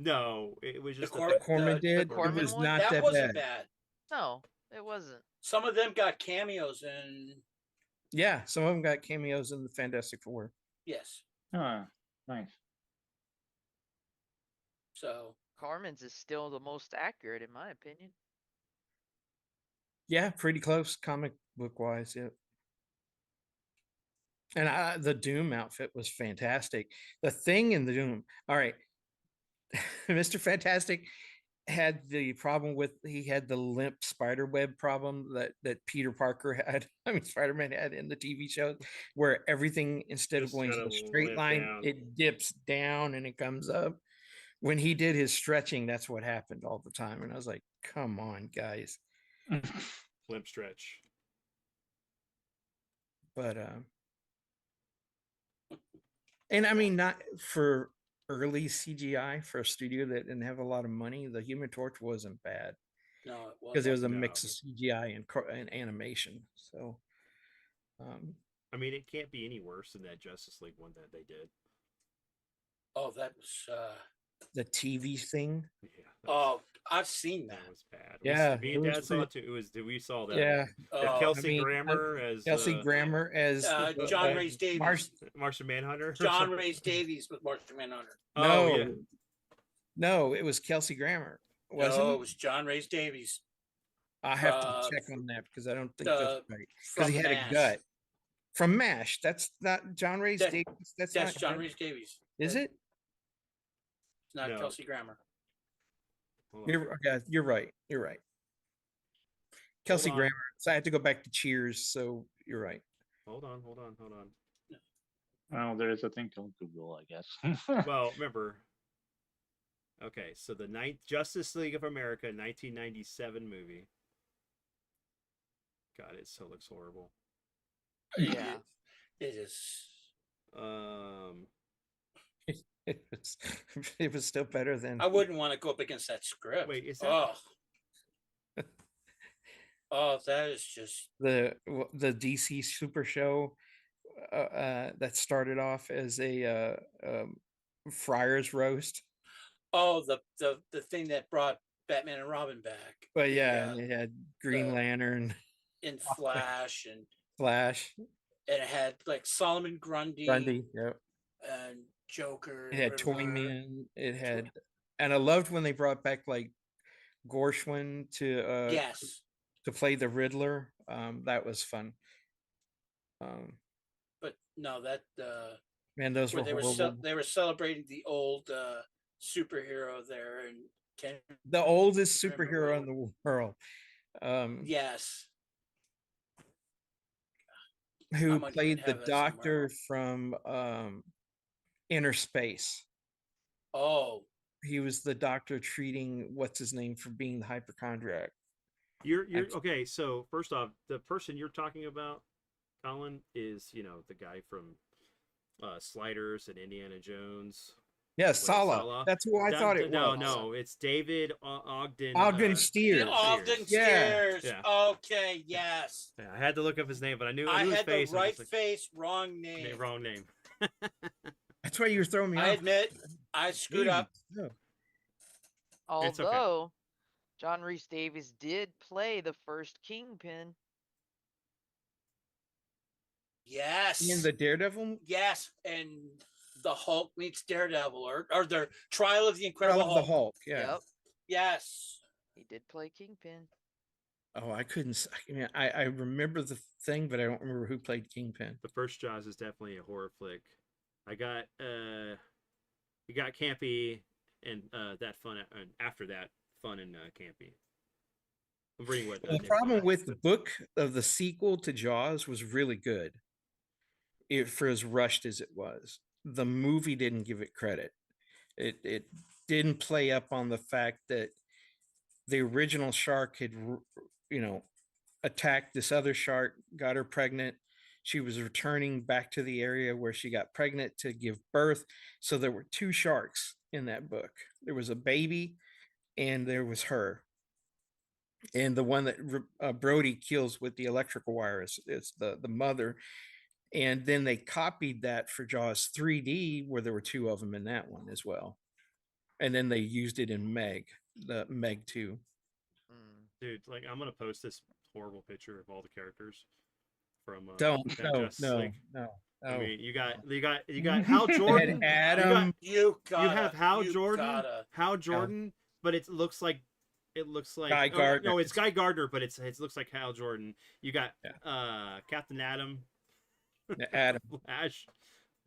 No, it was just Cor- a, Corman the did. Corman it was one? not that that wasn't bad. bad. No, it wasn't. Some of them got cameos in. Yeah, some of them got cameos in the Fantastic Four. Yes. Ah, nice. So Carmen's is still the most accurate in my opinion. Yeah, pretty close comic book wise. Yeah. And the Doom outfit was fantastic. The Thing in the Doom. All right. Mr. Fantastic had the problem with, he had the limp spider web problem that Peter Parker had. I mean, Spider-Man had in the TV show, where everything, instead of Just going to gotta a straight limp line, down. it dips down and it comes up. When he did his stretching, that's what happened all the time. And I was like, come on, guys. limp stretch. but and I mean, not for early CGI for a studio that didn't have a lot of money. The Human Torch wasn't bad No, it because it wasn't. was a No. mix of CGI and animation. So, I mean, it can't be any worse than that Justice League one that they did. Oh, that was. the TV thing, Yeah. Oh, I've seen that. That was bad. Yeah, me it and was Dad saw pretty- it too. It was we saw that. yeah. That Kelsey I mean, Grammer as Kelsey Grammer as John Rhys Davies. Martian Manhunter. John Rhys Davies was Martian Manhunter. Oh No, yeah. no, it was Kelsey Grammer, wasn't No, it? it was John Rhys Davies I have to check on that because I don't think that's right. Because from he had MASH. a gut from MASH. That's not John Rhys That- Davies. That's That's not John him. Rhys Davies. Is it? It's not No. Kelsey Grammer. Hold on. You're right. You're right. Kelsey on. Grammer. So I had to go back to Cheers. So you're right. Hold on. Well, there is a thing called Google, I guess. Well, remember. Okay, so the Justice League of America 1997 movie. God, it still looks horrible. Yeah. It is. It was still better than I wouldn't want to go up against that script. Wait, is that- Oh. Oh, that is just. the DC Super Show that started off as a Friars roast. Oh, the thing that brought Batman and Robin back. But yeah, The, and it had Green the- Lantern, in Flash, and Flash, it had like Solomon Grundy, Grundy. Yep. and Joker. It had Riddler. Toyman. It had, and I loved when they brought back like Gershwin to Yes, to play the Riddler. That was fun. but no, that Man, those where were they were horrible. they were celebrating the old superhero there, and Ken. The oldest remember superhero what- in the world. Yes, Who might even played the have that somewhere. doctor from Inner Space. oh, He was the doctor treating what's his name for being the hypochondriac. You're Ex- okay. So first off, the person you're talking about, Colin, is the guy from Sliders and Indiana Jones. Yeah, Sala? Sala. That's who I thought it no, was. No, it's David Ogden. Ogden the Steers. Ogden Yeah. Steers. Yeah. Okay, yes. Yeah, I had to look up his name, but I knew I his had the face. and I right was like, face, wrong name. Wrong name. That's why you were throwing me I off. admit, I screwed up. No. It's okay. Although John Rhys Davies did play the first Kingpin. Yes. In the Daredevil Yes, and the Hulk meets Daredevil, or their Trial of the Incredible Trial of the Hulk. Hulk. Yeah. Yep, Yes. he did play Kingpin. Oh, I couldn't. I mean, I remember the thing, but I don't remember who played Kingpin. The first Jaws is definitely a horror flick. I got you got campy and that fun, and after that fun and campy. I'm reading what The Nick problem wrote. with the book of the sequel to Jaws was really good. For as rushed as it was, the movie didn't give it credit. It didn't play up on the fact that the original shark had, attacked this other shark, got her pregnant. She was returning back to the area where she got pregnant to give birth. So there were two sharks in that book. There was a baby, and there was her. And the one that Brody kills with the electrical wire is the mother. And then they copied that for Jaws 3D, where there were two of them in that one as well. And then they used it in the Meg 2. Mm. Dude, like I'm gonna post this horrible picture of all the characters from Don't, that Justice League. no. I mean, you got Mhm. Hal They had Jordan. Adam. You You gotta. have Hal you Jordan. gotta. Hal Jordan, but it looks like Guy oh, Gardner. No, it's Guy Gardner, but it looks like Hal Jordan. You got Yeah. Captain Adam, Adam. Flash,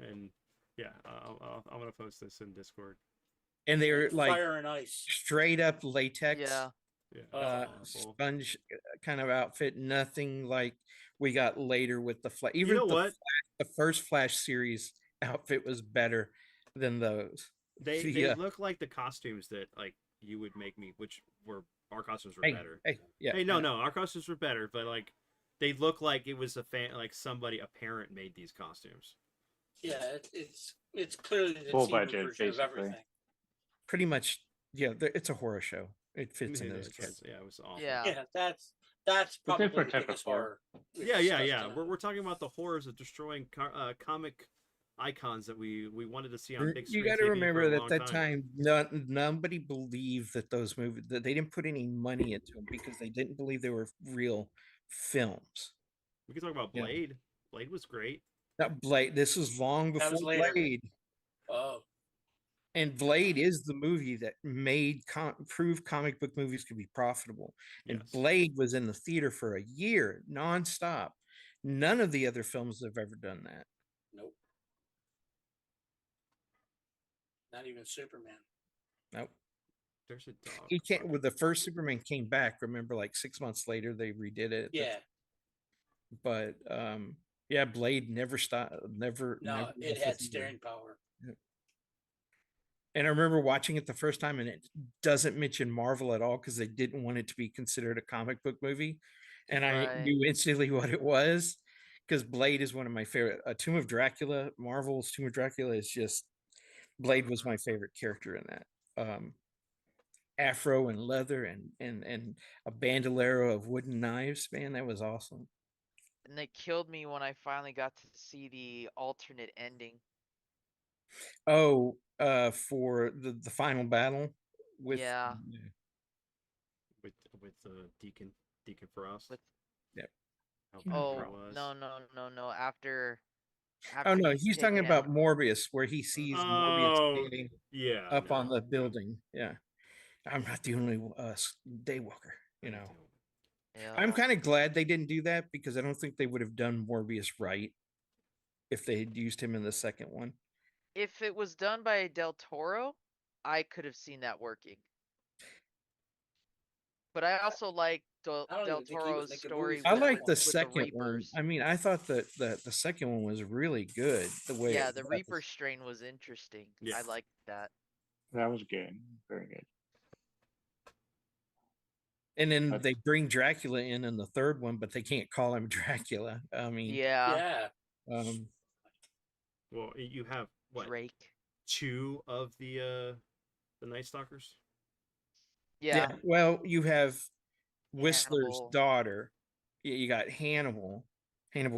and yeah, I'm gonna post this in Discord. And they were like Fire and Ice. straight up latex. Yeah, Yeah, Oh, Sponge kind of outfit, nothing like we got later with the Flash. Even know the what? the first Flash series outfit was better than those. They Yeah. look like the costumes that like you would make me, which were our costumes were Hey, better. hey, yeah. Hey, no, our costumes were better, but like they look like it was like somebody, a parent made these costumes. Yeah, it's clearly the Full teen budget, version of basically. everything. Pretty much, yeah. It's a horror show. It fits into this It's- category. yeah, it was awful. Yeah. Yeah, that's But probably different the type of biggest horror. horror. Yeah, yeah, discussed yeah. tonight. We're talking about the horrors of destroying comic icons that we wanted to see on big screen. You got to TV remember for a that long that time, nobody believed that those movies, that they didn't put any money into them because they didn't believe they were real films. We can talk about Yeah. Blade. Blade was great. Not Blade. This was long That before was later. Blade. Oh, And Blade is the movie that made proved comic book movies could be profitable. And Yes. Blade was in the theater for a year nonstop. None of the other films have ever done that. nope. Not even Superman. Nope. There's a dog. He can't. When the first Superman came back, remember, like 6 months later, they redid it. Yeah. But yeah, Blade never stopped. Never. No, never it left the had theater. steering power. And I remember watching it the first time, and it doesn't mention Marvel at all because they didn't want it to be considered a comic book movie. And I Right. knew instantly what it was because Blade is one of my favorite. Tomb of Dracula, Marvel's Tomb of Dracula is just, Blade was my favorite character in that. Afro and leather and a bandolero of wooden knives. Man, that was awesome. And they killed me when I finally got to see the alternate ending. Oh, for the final battle with Yeah. with Deacon Frost. With Yep. How Oh powerful it was. no! After Oh no, he's he's talking taken about out. Morbius, where he sees Morbius Oh, standing yeah. up on no, the no. building. Yeah, I'm not the only daywalker. You I know, don't. Yeah. I'm kind of glad they didn't do that because I don't think they would have done Morbius right if they had used him in the second one. If it was done by Del Toro, I could have seen that working. But I also like I don't Del even think he was Toro's making story. movies I for that like one. the with second one. Reapers. I mean, I thought that the second one was really good. The way Yeah, it the was. Reaper strain was interesting. Yeah. I liked that. That was good. Very good. And then But- they bring Dracula in the third one, but they can't call him Dracula. I mean, Yeah, Yeah. Well, you have what? Drake. 2 of the Night Stalkers. Yeah. Well, you have Whistler's Hannibal. daughter. You got Hannibal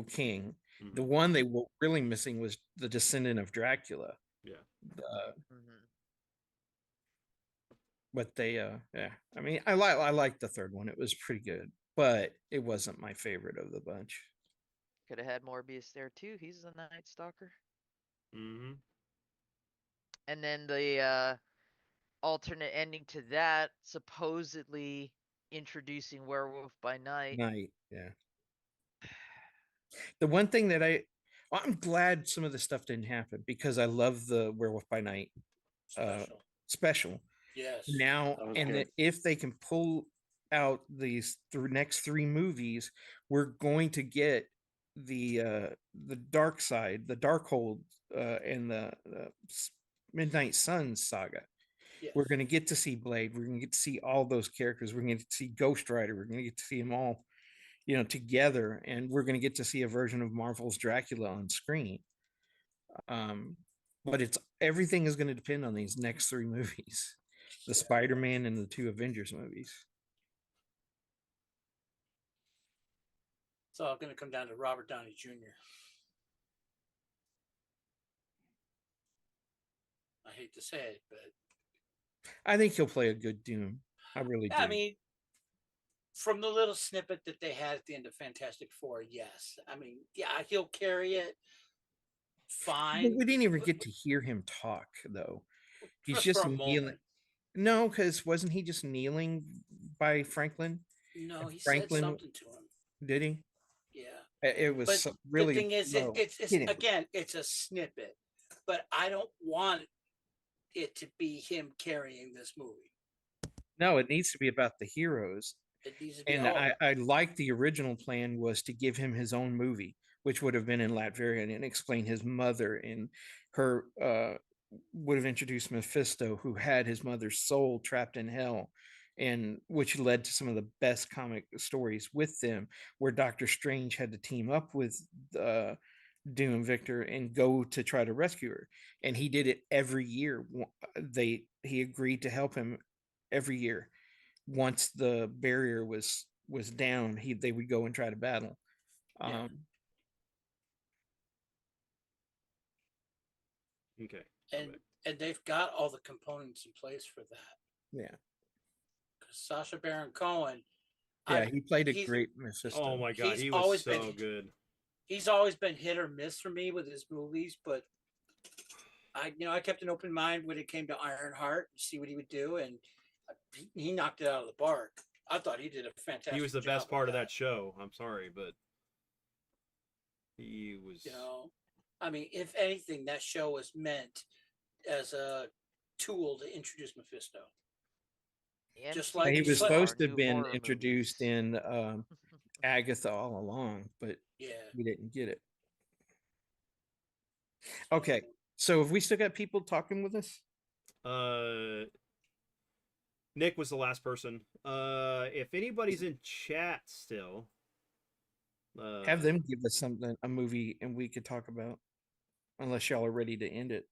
King. Mhm. The one they were really missing was the descendant of Dracula. Yeah. Mhm. But they, yeah. I mean, I like the third one. It was pretty good, but it wasn't my favorite of the bunch. Could have had Morbius there too. He's the Night Stalker. Mm-hmm. And then the alternate ending to that, supposedly introducing Werewolf by Night. Night, yeah. The one thing that I'm glad some of the stuff didn't happen because I love the Werewolf by Night Special. special. Yes. Now, That was and good. if they can pull out these next 3 movies, we're going to get the Dark Side, the Darkhold, and the Midnight Suns saga. Yes. We're going to get to see Blade. We're going to get to see all those characters. We're going to get to see Ghost Rider. We're going to get to see them all, together, and we're going to get to see a version of Marvel's Dracula on screen. But everything is going to depend on these next 3 movies, the Spider-Man and the 2 Avengers movies. It's all going to come down to Robert Downey Jr. I hate to say it, but I think he'll play a good Doom. I really do. I mean, from the little snippet that they had at the end of Fantastic Four, yes. I mean, yeah, he'll carry it But fine. we didn't even get to hear him talk, though. He's for just a kneeling. moment. No, because wasn't he just kneeling by Franklin? No, and he Franklin- said something to him. Did he? Yeah. It was But really the thing is, low. it's He didn't- again, it's a snippet, but I don't want it to be him carrying this movie. No, it needs to be about the heroes. It needs to be And all I like the original plan was to give him his own movie, which would have been in Latvian and explain his mother and her would have introduced Mephisto, who had his mother's soul trapped in hell, and which led to some of the best comic stories with them, where Doctor Strange had to team up with Doom Victor and go to try to rescue her, and he did it every year. He agreed to help him every year. Once the barrier was down, they would go and try to battle. Yeah. Okay. And they've got all the components in place for that. Yeah. Because Sacha Baron Cohen, Yeah, he played a great Mephisto. Oh my god, He's he was always so been- good. he's always been hit or miss for me with his movies, but I kept an open mind when it came to Ironheart and see what he would do, and he knocked it out of the park. I thought he did a fantastic. He was the job best with part of that show. I'm sorry, but he was. I mean, if anything, that show was meant as a tool to introduce Mephisto. The Just MCU like He was our supposed to have new been horror introduced movies. in Agatha all along, but Yeah. we didn't get it. Okay, so have we still got people talking with us? Nick was the last person. If anybody's in chat still, Have them give us a movie, and we could talk about. Unless y'all are ready to end it.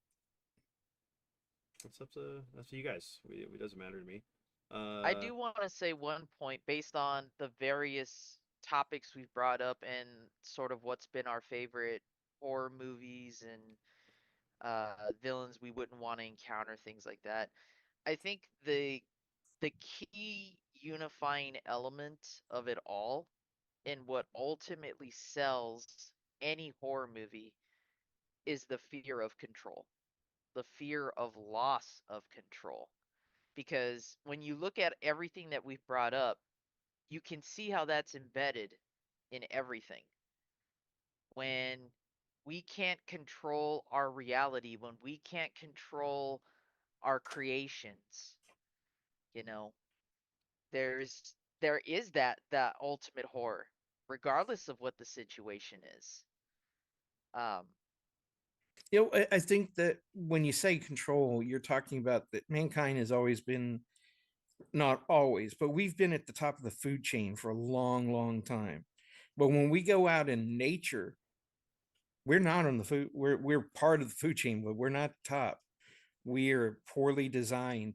That's up to you guys. It doesn't matter to me. I do want to say one point based on the various topics we've brought up and sort of what's been our favorite horror movies and villains we wouldn't want to encounter, things like that. I think the key unifying element of it all and what ultimately sells any horror movie is the fear of control, the fear of loss of control. Because when you look at everything that we've brought up, you can see how that's embedded in everything. When we can't control our reality, when we can't control our creations, there is that ultimate horror, regardless of what the situation is. I think that when you say control, you're talking about that mankind has always been, not always, but we've been at the top of the food chain for a long, long time. But when we go out in nature, we're not on the food. We're part of the food chain, but we're not top. We are poorly designed,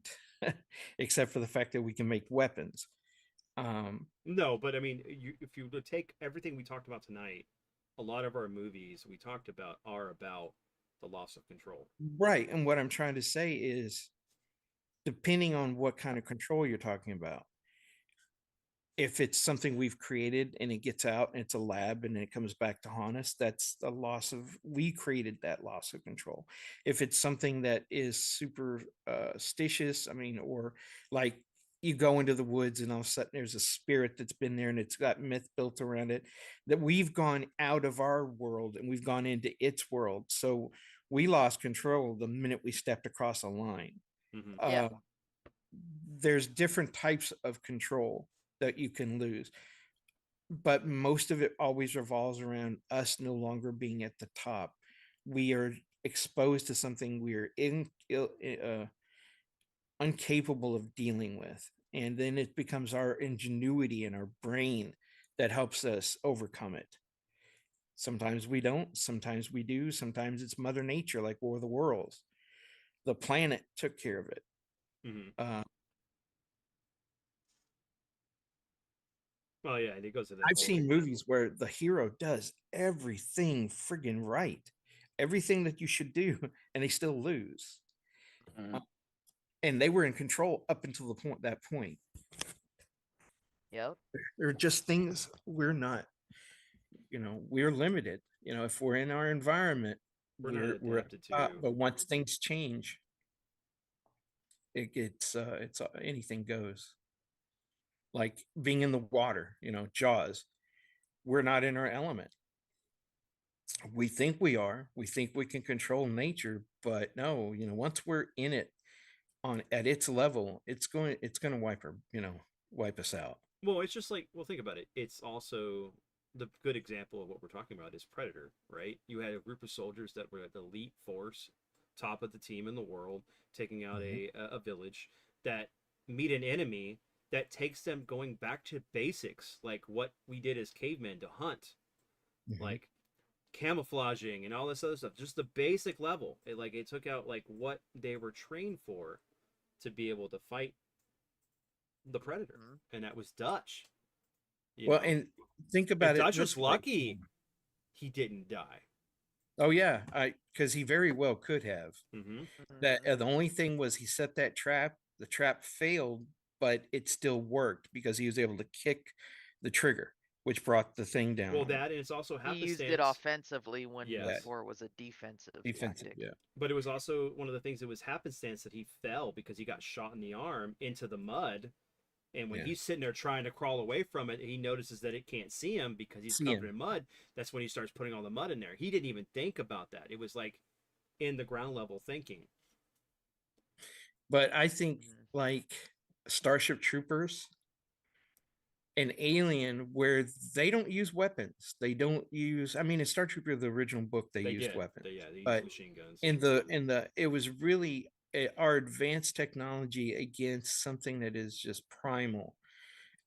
except for the fact that we can make weapons. No, but I mean, if you take everything we talked about tonight, a lot of our movies we talked about are about the loss of control. Right. And what I'm trying to say is, depending on what kind of control you're talking about, if it's something we've created and it gets out and it's a lab and it comes back to haunt us, that's a loss of, we created that loss of control. If it's something that is superstitious, or like you go into the woods and all of a sudden there's a spirit that's been there and it's got myth built around it, that we've gone out of our world and we've gone into its world. So we lost control the minute we stepped across a line. Yeah. There's different types of control that you can lose, but most of it always revolves around us no longer being at the top. We are exposed to something we're incapable of dealing with, and then it becomes our ingenuity and our brain that helps us overcome it. Sometimes we don't, sometimes we do, sometimes it's Mother Nature, like War of the Worlds. The planet took care of it. Well, yeah, and it goes to that. I've seen movies where the hero does everything friggin' right, everything that you should do, and they still lose. And they were in control up until that point. Yep. There are just things we're not. We're limited. If we're in our environment, we're adapted to. but once things change, it's anything goes. Like being in the water, Jaws, we're not in our element. We think we are. We think we can control nature, but no. Once we're in it, at its level, it's going to wipe us out. Well, it's just like, think about it. It's also the good example of what we're talking about is Predator, right? You had a group of soldiers that were the elite force, top of the team in the world, taking out a village, that meet an enemy that takes them going back to basics, like what we did as cavemen to hunt, Mhm. like camouflaging and all this other stuff. Just the basic level. It took out like what they were trained for to be able to fight the predator, Mhm. and that was Dutch. Well, and think about and it Dutch was this way. lucky he didn't die. Oh yeah, because he very well could have. Mm-hmm. That Mhm. the only thing was he set that trap. The trap failed, but it still worked because he was able to kick the trigger, which brought the thing down. Well, on him. that, and it's also He used it happenstance. offensively when Yes. before it was a defensive defensive, tactic. yeah. But it was also one of the things that was happenstance that he fell because he got shot in the arm into the mud. And when Yeah. he's sitting there trying to crawl away from it, he notices that it can't see him because he's See covered him. in mud. That's when he starts putting all the mud in there. He didn't even think about that. It was like in the ground level thinking. But I think Mhm. like Starship Troopers and Alien, where they don't use weapons. They don't use. I mean, in Star Trooper, the original book, they used did. weapons. They used but machine guns. in the it was really our advanced technology against something that is just primal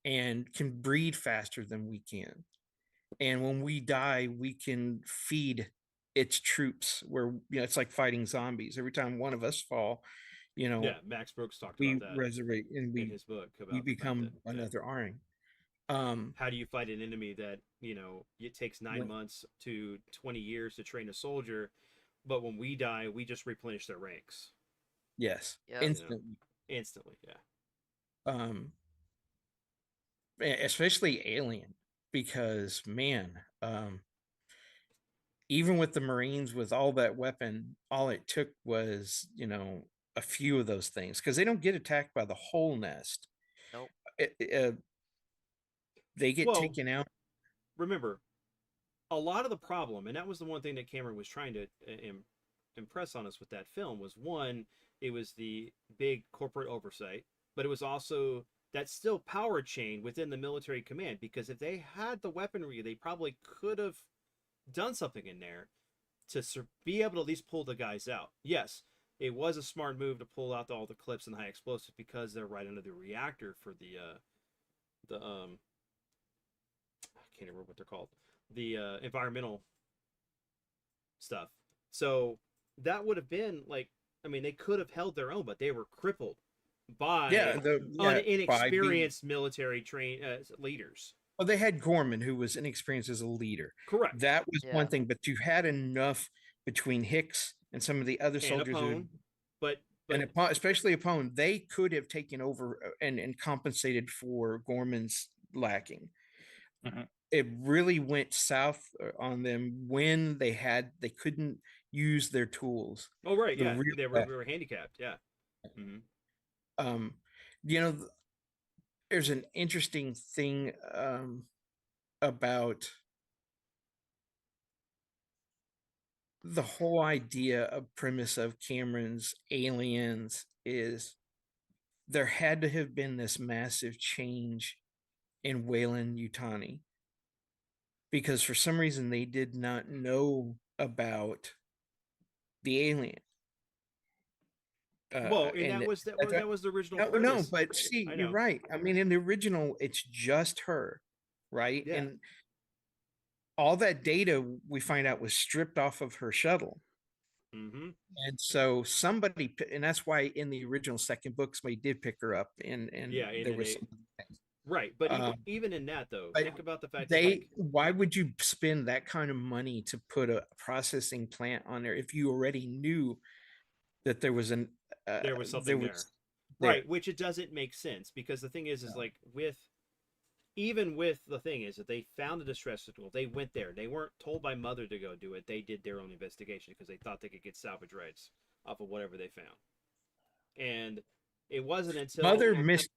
and can breed faster than we can. And when we die, we can feed its troops. Where it's like fighting zombies. Every time one of us fall, Yeah, Max Brooks talked we about that resurrect and in we his book about we the fact become that, yeah, another arm. how do you fight an enemy that it takes 9 When- months to 20 years to train a soldier, but when we die, we just replenish their ranks Yes, Yep. instantly. instantly. Yeah. Especially Alien, because man, even with the Marines with all that weapon, all it took was a few of those things because they don't get attacked by the whole nest. Nope. They get Well, taken out. Remember, a lot of the problem, and that was the one thing that Cameron was trying to impress on us with that film, was one, it was the big corporate oversight, but it was also that still power chain within the military command, because if they had the weaponry, they probably could have done something in there to be able to at least pull the guys out. Yes, it was a smart move to pull out all the clips and high explosives because they're right under the reactor for the I can't remember what they're called, the environmental stuff. So that would have been like, I mean, they could have held their own, but they were crippled by inexperienced military leaders. Well, they had Gorman, who was inexperienced as a leader. Correct. That was Yeah. one thing, but you had enough between Hicks and some of the other And soldiers, Apone, but especially Apone, they could have taken over and compensated for Gorman's lacking. Mhm. It really went south on them when they couldn't use their tools. oh right, The yeah, real we were handicapped. Yeah. You know, there's an interesting thing about the whole idea of premise of Cameron's Aliens is there had to have been this massive change in Weyland-Yutani, because for some reason they did not know about the alien. Well, and that was the original No, premise. but see, I you're know. right. I mean, in the original, it's just her, right? Yeah. And all that data we find out was stripped off of her shuttle. Mm-hmm. And so somebody, and that's why in the original second book, somebody did pick her up, and there was right. But even in that, though, think about the fact why would you spend that kind of money to put a processing plant on there if you already knew that there was something there? Right, which it doesn't make sense, because the thing is like even with the thing is that they found a distress signal, they went there, they weren't told by Mother to go do it, they did their own investigation because they thought they could get salvage rights off of whatever they found. And it wasn't until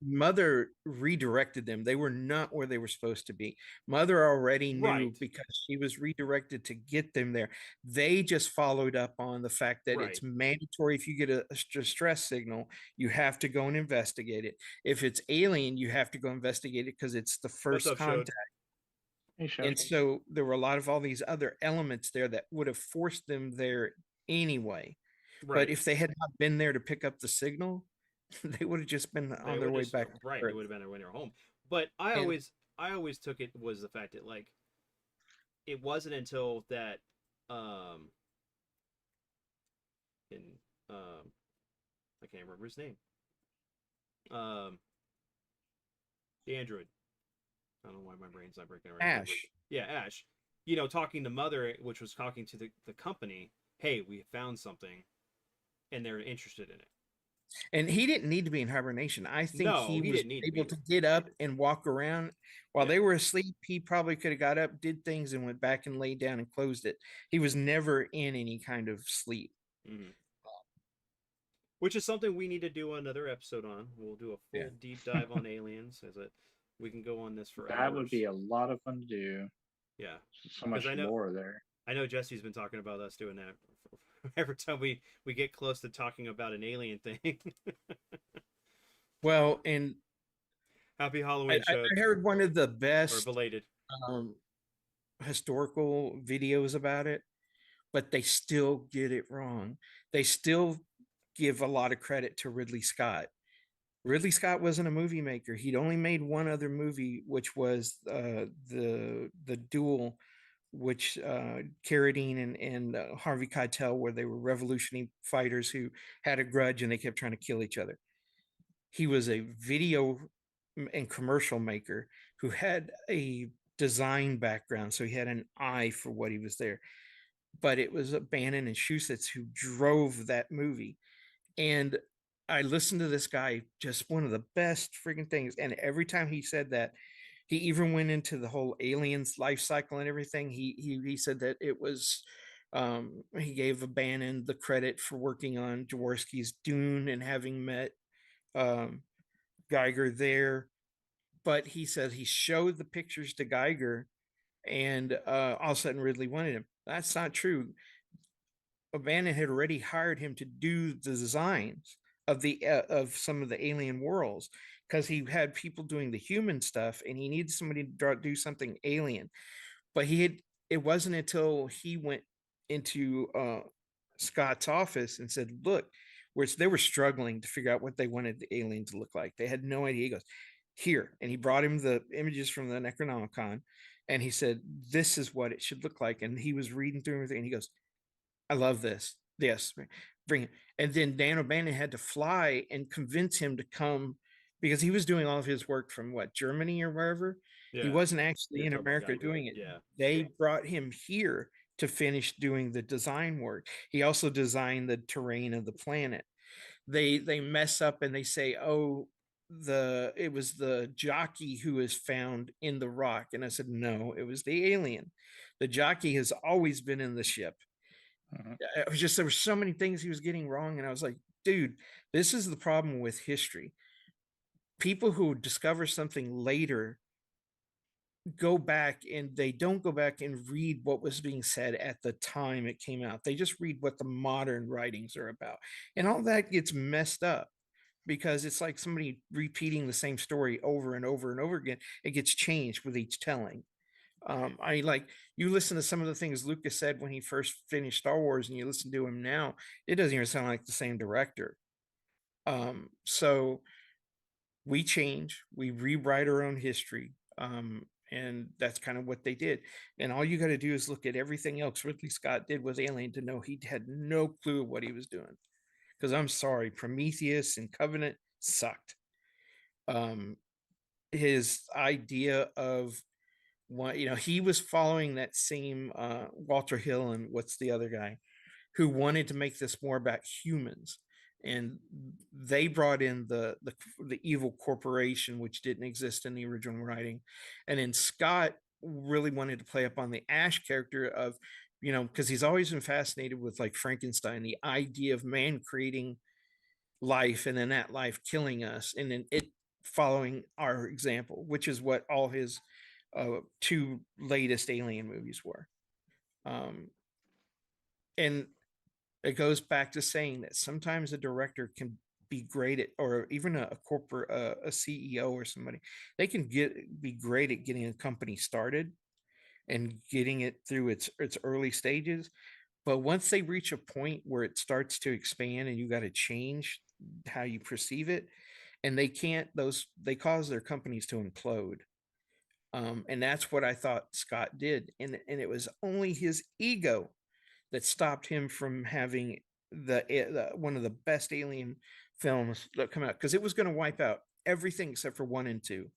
Mother redirected them. They were not where they were supposed to be. Mother already knew because she was redirected to get them there. They just followed up on the fact that it's mandatory. If you get a distress signal, you have to go and investigate it. If it's alien, you have to go investigate it because it's the first contact. And so there were a lot of all these other elements there that would have forced them there anyway. But if they had not been there to pick up the signal, they would have just been They on their would way just back to right. It Earth. would have been when they were home. But And I always took it was the fact that like it wasn't until that um in I can't remember his name. The android. I don't know why my brain's not breaking right now. Ash, Yeah, Ash. You know, talking to Mother, which was talking to the company. Hey, we found something, and they're interested in it. and he didn't need to be in hibernation. I think No, he he was didn't need to able be. to get up and walk around while Yeah. they were asleep. He probably could have got up, did things, and went back and laid down and closed it. He was never in any kind of sleep. Mm-hmm. Which is something we need to do another episode on. We'll do a full deep dive on aliens, as it we can go on this for That hours. would be a lot of fun to do. Yeah, So much lore there. I know Jesse's been talking about us doing that every time we get close to talking about an alien thing. Well, and Happy Halloween I show heard one of the or best belated. historical videos about it, but they still get it wrong. They still give a lot of credit to Ridley Scott. Ridley Scott wasn't a movie maker. He'd only made one other movie, which was the Duel, which Carradine and Harvey Keitel, where they were revolutionary fighters who had a grudge and they kept trying to kill each other. He was a video and commercial maker who had a design background, so he had an eye for what he was there. But it was Bannon and Shusitz who drove that movie. And I listened to this guy, just one of the best freaking things. And every time he said that, he even went into the whole aliens life cycle and everything. He said that it was he gave Bannon the credit for working on Jaworski's Dune and having met Geiger there. But he said he showed the pictures to Geiger, and all of a sudden Ridley wanted him. That's not true. Bannon had already hired him to do the designs of the of some of the alien worlds because he had people doing the human stuff, and he needed somebody to do something alien. But he had it wasn't until he went into Scott's office and said, "Look," which they were struggling to figure out what they wanted the alien to look like. They had no idea. He goes, "Here," and he brought him the images from the Necronomicon, and he said, "This is what it should look like." And he was reading through everything, and he goes, "I love this. Yes, bring it." And then Dan O'Bannon had to fly and convince him to come because he was doing all of his work from what, Germany or wherever. Yeah. He wasn't actually You're in talking about America Geiger. doing it. Yeah. They brought him here to finish doing the design work. He also designed the terrain of the planet. They mess up and they say, "Oh, it was the jockey who is found in the rock." And I said, "No, it was the alien. The jockey has always been in the ship." It was just there were so many things he was getting wrong, and I was like, dude, this is the problem with history. People who discover something later go back, and they don't go back and read what was being said at the time it came out. They just read what the modern writings are about, and all that gets messed up because it's like somebody repeating the same story over and over and over again. It gets changed with each telling. I like you listen to some of the things Lucas said when he first finished Star Wars, and you listen to him now, it doesn't even sound like the same director. So we change, we rewrite our own history, and that's kind of what they did. And all you got to do is look at everything else Ridley Scott did with Alien to know he had no clue what he was doing. Because I'm sorry, Prometheus and Covenant sucked. His idea of what he was following that same Walter Hill and what's the other guy who wanted to make this more about humans, and they brought in the evil corporation, which didn't exist in the original writing. And then Scott really wanted to play up on the Ash character of because he's always been fascinated with like Frankenstein, the idea of man creating life and then that life killing us, and then it following our example, which is what all his two latest Alien movies were. And it goes back to saying that sometimes a director can be great at, or even a corporate, a CEO or somebody, they can be great at getting a company started and getting it through its early stages. But once they reach a point where it starts to expand and you got to change how you perceive it, and they can't, they cause their companies to implode. And that's what I thought Scott did. And it was only his ego that stopped him from having the one of the best alien films that come out, because it was going to wipe out everything except for 1 and 2.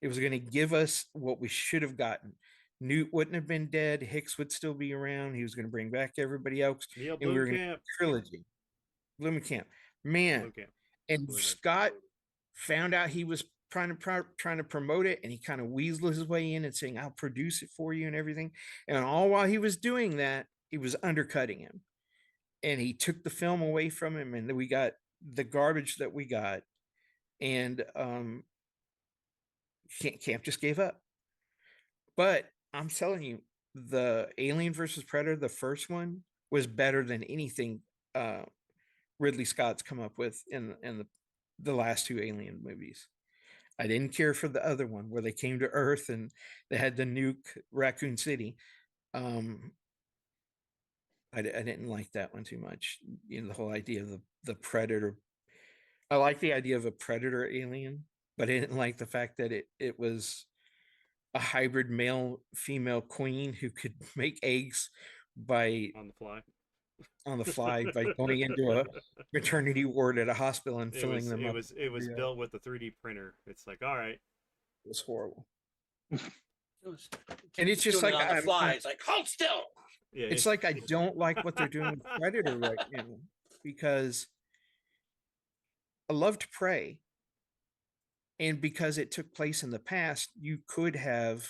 It was going to give us what we should have gotten. Newt wouldn't have been dead. Hicks would still be around. He was going to bring back everybody else. Neil And we were going to Blomkamp. trilogy. Blomkamp. Man. Blomkamp. And Blomkamp. Scott found out he was trying to promote it, and he kind of weaseled his way in and saying, I'll produce it for you and everything. And all while he was doing that, he was undercutting him. And he took the film away from him, and we got the garbage that we got. And Camp just gave up. But I'm telling you, the Alien versus Predator, the first one, was better than anything Ridley Scott's come up with in the last 2 Alien movies. I didn't care for the other one where they came to Earth and they had to nuke Raccoon City. I didn't like that one too much. You know, the whole idea of the Predator. I like the idea of a Predator alien, but I didn't like the fact that it was a hybrid male-female queen who could make eggs by on the fly by going into a maternity ward at a hospital and filling them up. It was built with a 3D printer. It's like, all right. It was horrible. And it's just like on the fly. It's like, hold still. Yeah, it's like I don't like what they're doing with Predator right now, because I loved Prey, and because it took place in the past, you could have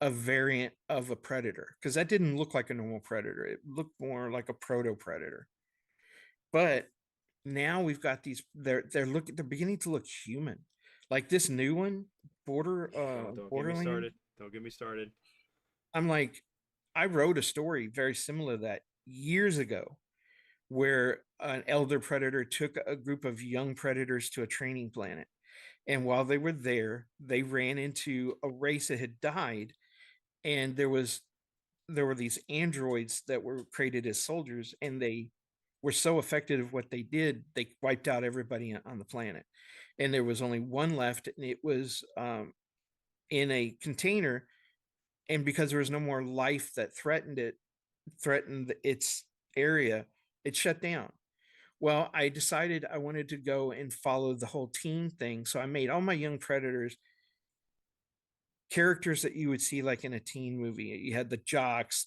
a variant of a Predator, because that didn't look like a normal Predator. It looked more like a proto-Predator. But now we've got these, they're beginning to look human. Like this new one, don't Borderland. Don't get me started. I'm like, I wrote a story very similar to that years ago, where an elder predator took a group of young predators to a training planet. And while they were there, they ran into a race that had died. And there were these androids that were created as soldiers, and they were so effective at what they did, they wiped out everybody on the planet. And there was only one left, and it was in a container. And because there was no more life that threatened its area, it shut down. Well, I decided I wanted to go and follow the whole teen thing. So I made all my young predators characters that you would see like in a teen movie. You had the jocks,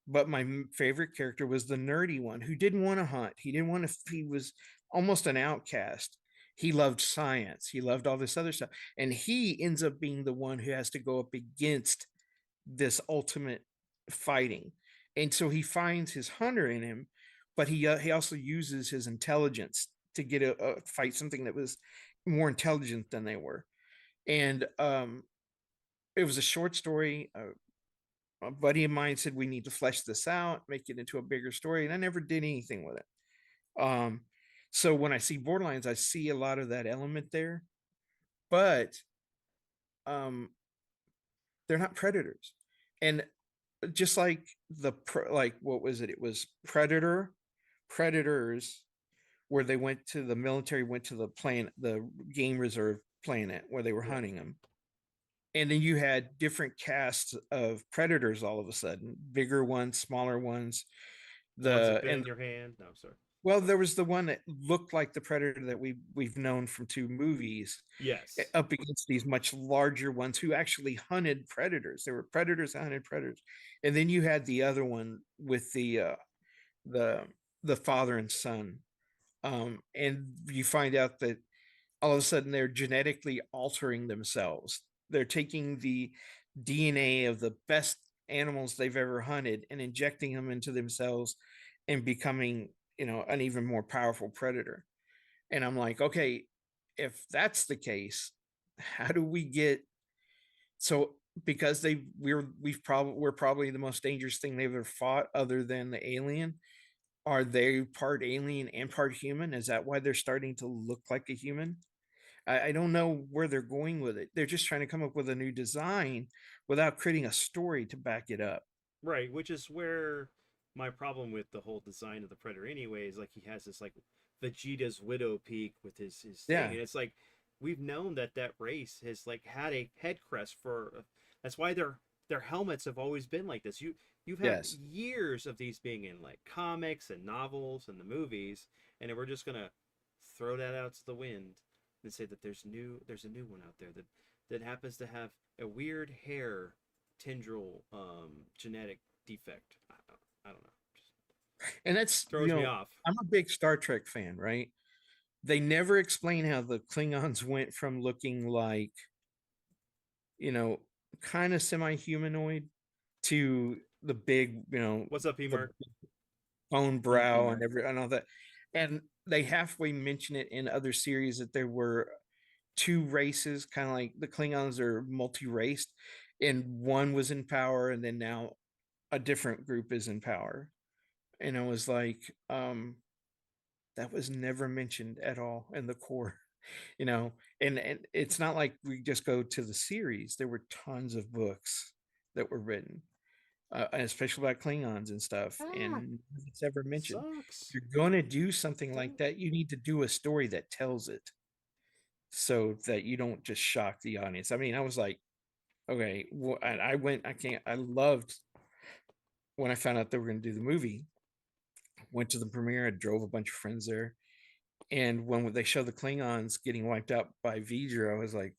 but my favorite character was the nerdy one who didn't want to hunt. He was almost an outcast. He loved science. He loved all this other stuff. And he ends up being the one who has to go up against this ultimate fighting. And so he finds his hunter in him, but he also uses his intelligence to get a fight something that was more intelligent than they were. And it was a short story. A buddy of mine said we need to flesh this out, make it into a bigger story, and I never did anything with it. So when I see Borderlands, I see a lot of that element there, but they're not predators. And just like what was it? It was Predators, where they went to the military, went to the planet, the game reserve planet where they were hunting them. And then you had different casts of predators all of a sudden, bigger ones, smaller ones. In your hand. No, sorry. Well, there was the one that looked like the predator that we've known from 2 movies. Yes. Up against these much larger ones who actually hunted predators. There were predators that hunted predators. And then you had the other one with the father and son. And you find out that all of a sudden they're genetically altering themselves. They're taking the DNA of the best animals they've ever hunted and injecting them into themselves and becoming, an even more powerful predator. And I'm like, okay, if that's the case, how do we get because we're probably the most dangerous thing they've ever fought other than the alien. Are they part alien and part human? Is that why they're starting to look like a human? I don't know where they're going with it. They're just trying to come up with a new design without creating a story to back it up. Right, which is where my problem with the whole design of the Predator anyway is like he has this like Vegeta's widow peak with his thing, Yeah. and it's like we've known that that race has like had a head crest for that's why their helmets have always been like this. You've had Yes. years of these being in like comics and novels and the movies, and then we're just gonna throw that out to the wind and say that there's a new one out there that happens to have a weird hair tendril genetic defect. I don't know. Just And that's, throws me off. I'm a big Star Trek fan, right? They never explain how the Klingons went from looking like, you know, kind of semi-humanoid to the big, What's up, P the Mark? bone brow Mark. and all that. And they halfway mention it in other series that there were two races, kind of like the Klingons are multi-raced, and one was in power, and then now a different group is in power. And it was like, that was never mentioned at all in the core, and it's not like we just go to the series. There were tons of books that were written, and especially about Klingons and stuff, and it's ever mentioned. If Sucks. you're going to do something like that, you need to do a story that tells it so that you don't just shock the audience. I mean, I was like, okay, well, and I loved when I found out they were going to do the movie. Went to the premiere. I drove a bunch of friends there, and when they show the Klingons getting wiped out by Vidra, I was like,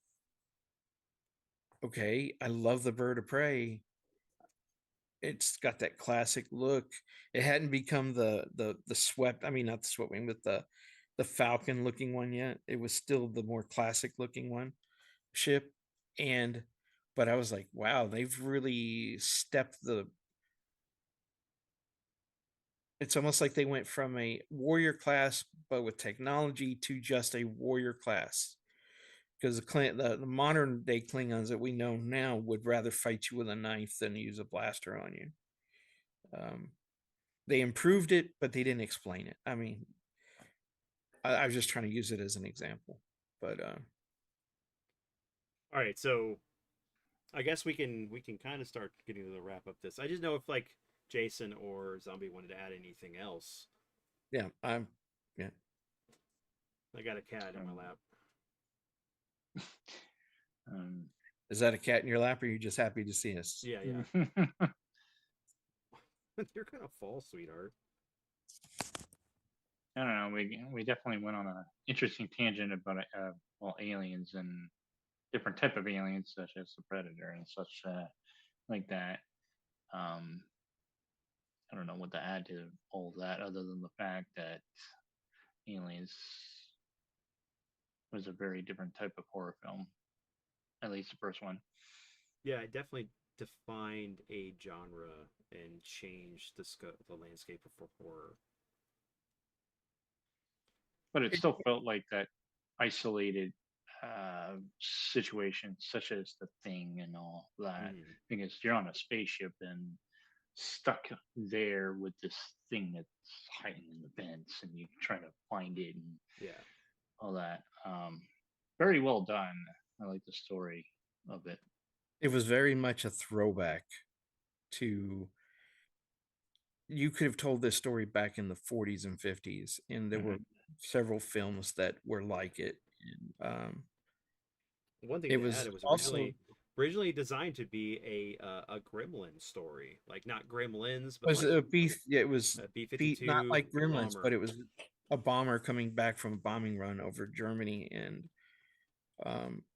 okay, I love the bird of prey. It's got that classic look. It hadn't become the swept, I mean, not the swept wing, but the falcon looking one yet. It was still the more classic looking one ship. And but I was like, wow, they've really stepped the it's almost like they went from a warrior class but with technology to just a warrior class. Because the modern day Klingons that we know now would rather fight you with a knife than use a blaster on you. Um, they improved it, but they didn't explain it. I mean, I was just trying to use it as an example. But All right, so I guess we can kind of start getting to the wrap up this. I just know if like Jason or Zombie wanted to add anything else. yeah, yeah. I got a cat in my lap. Is that a cat in your lap, or are you just happy to see us? Yeah, yeah. You're gonna fall, sweetheart. I don't know. We definitely went on an interesting tangent about aliens and different type of aliens, such as the Predator and such like that. I don't know what to add to all of that, other than the fact that Aliens was a very different type of horror film, at least the first one. Yeah, it definitely defined a genre and changed the landscape for horror. But it still felt like that isolated situation, such as the Thing and all that, because you're on a spaceship and stuck there with this thing that's hiding in the vents, and you try to find it and Yeah. all that. Very well done. I like the story of it. It was very much a throwback to. You could have told this story back in the 40s and 50s, and there were several films that were like it. And, one thing it to was add, it was also originally designed to be a Gremlin story, like not Gremlins, but was like a beef. Yeah, it was a B-52 not like Gremlins, bomber. but it was a bomber coming back from a bombing run over Germany, and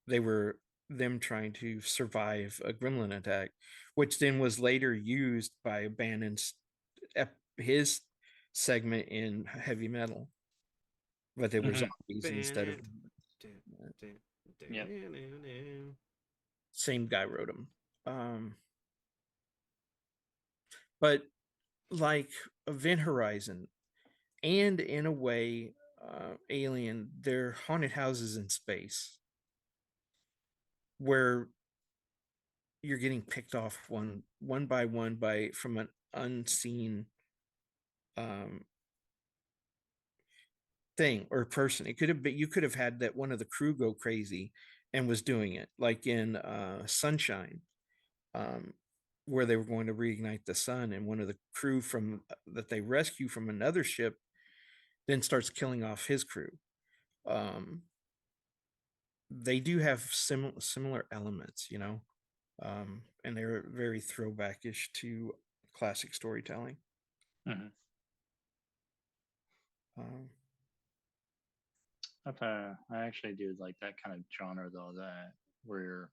they were them trying to survive a Gremlin attack, which then was later used by Bannon's his segment in Heavy Metal, but they were zombies instead of. Yep. Same guy wrote them. But like Event Horizon, and in a way, Alien, they're haunted houses in space where you're getting picked off one by one from an unseen thing or person. It could have been, you could have had that one of the crew go crazy and was doing it, like in Sunshine. where they were going to reignite the sun, and one of the crew from that they rescue from another ship then starts killing off his crew. Um, they do have similar elements, you know, and they're very throwbackish to classic storytelling. Mhm. Um, I actually do like that kind of genre though, that where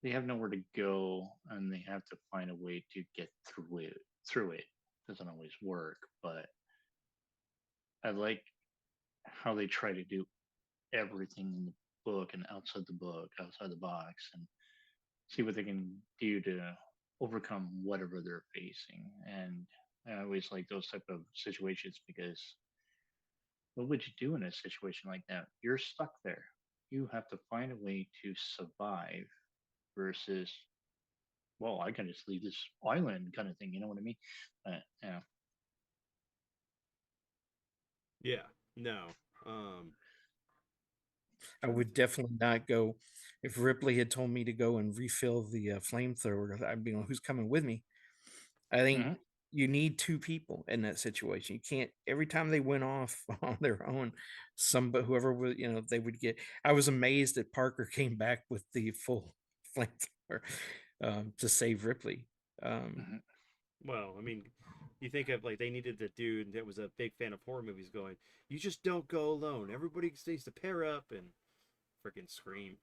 they have nowhere to go and they have to find a way to get through it. Through it doesn't always work, but I like how they try to do everything in the book and outside the box, and see what they can do to overcome whatever they're facing. And I always like those type of situations because what would you do in a situation like that? You're stuck there. You have to find a way to survive versus, well, I can just leave this island kind of thing. You know what I mean? Yeah. Yeah. No. Um. I would definitely not go if Ripley had told me to go and refill the flamethrower. I'd be like, who's coming with me? I think Hmm. you need two people in that situation. You can't every time they went off on their own, whoever was, you know, they would get. I was amazed that Parker came back with the full flamethrower to save Ripley. Um, Hmm. Well, I mean, you think of like they needed the dude that was a big fan of horror movies going, "You just don't go alone. Everybody stays to pair up and freaking scream."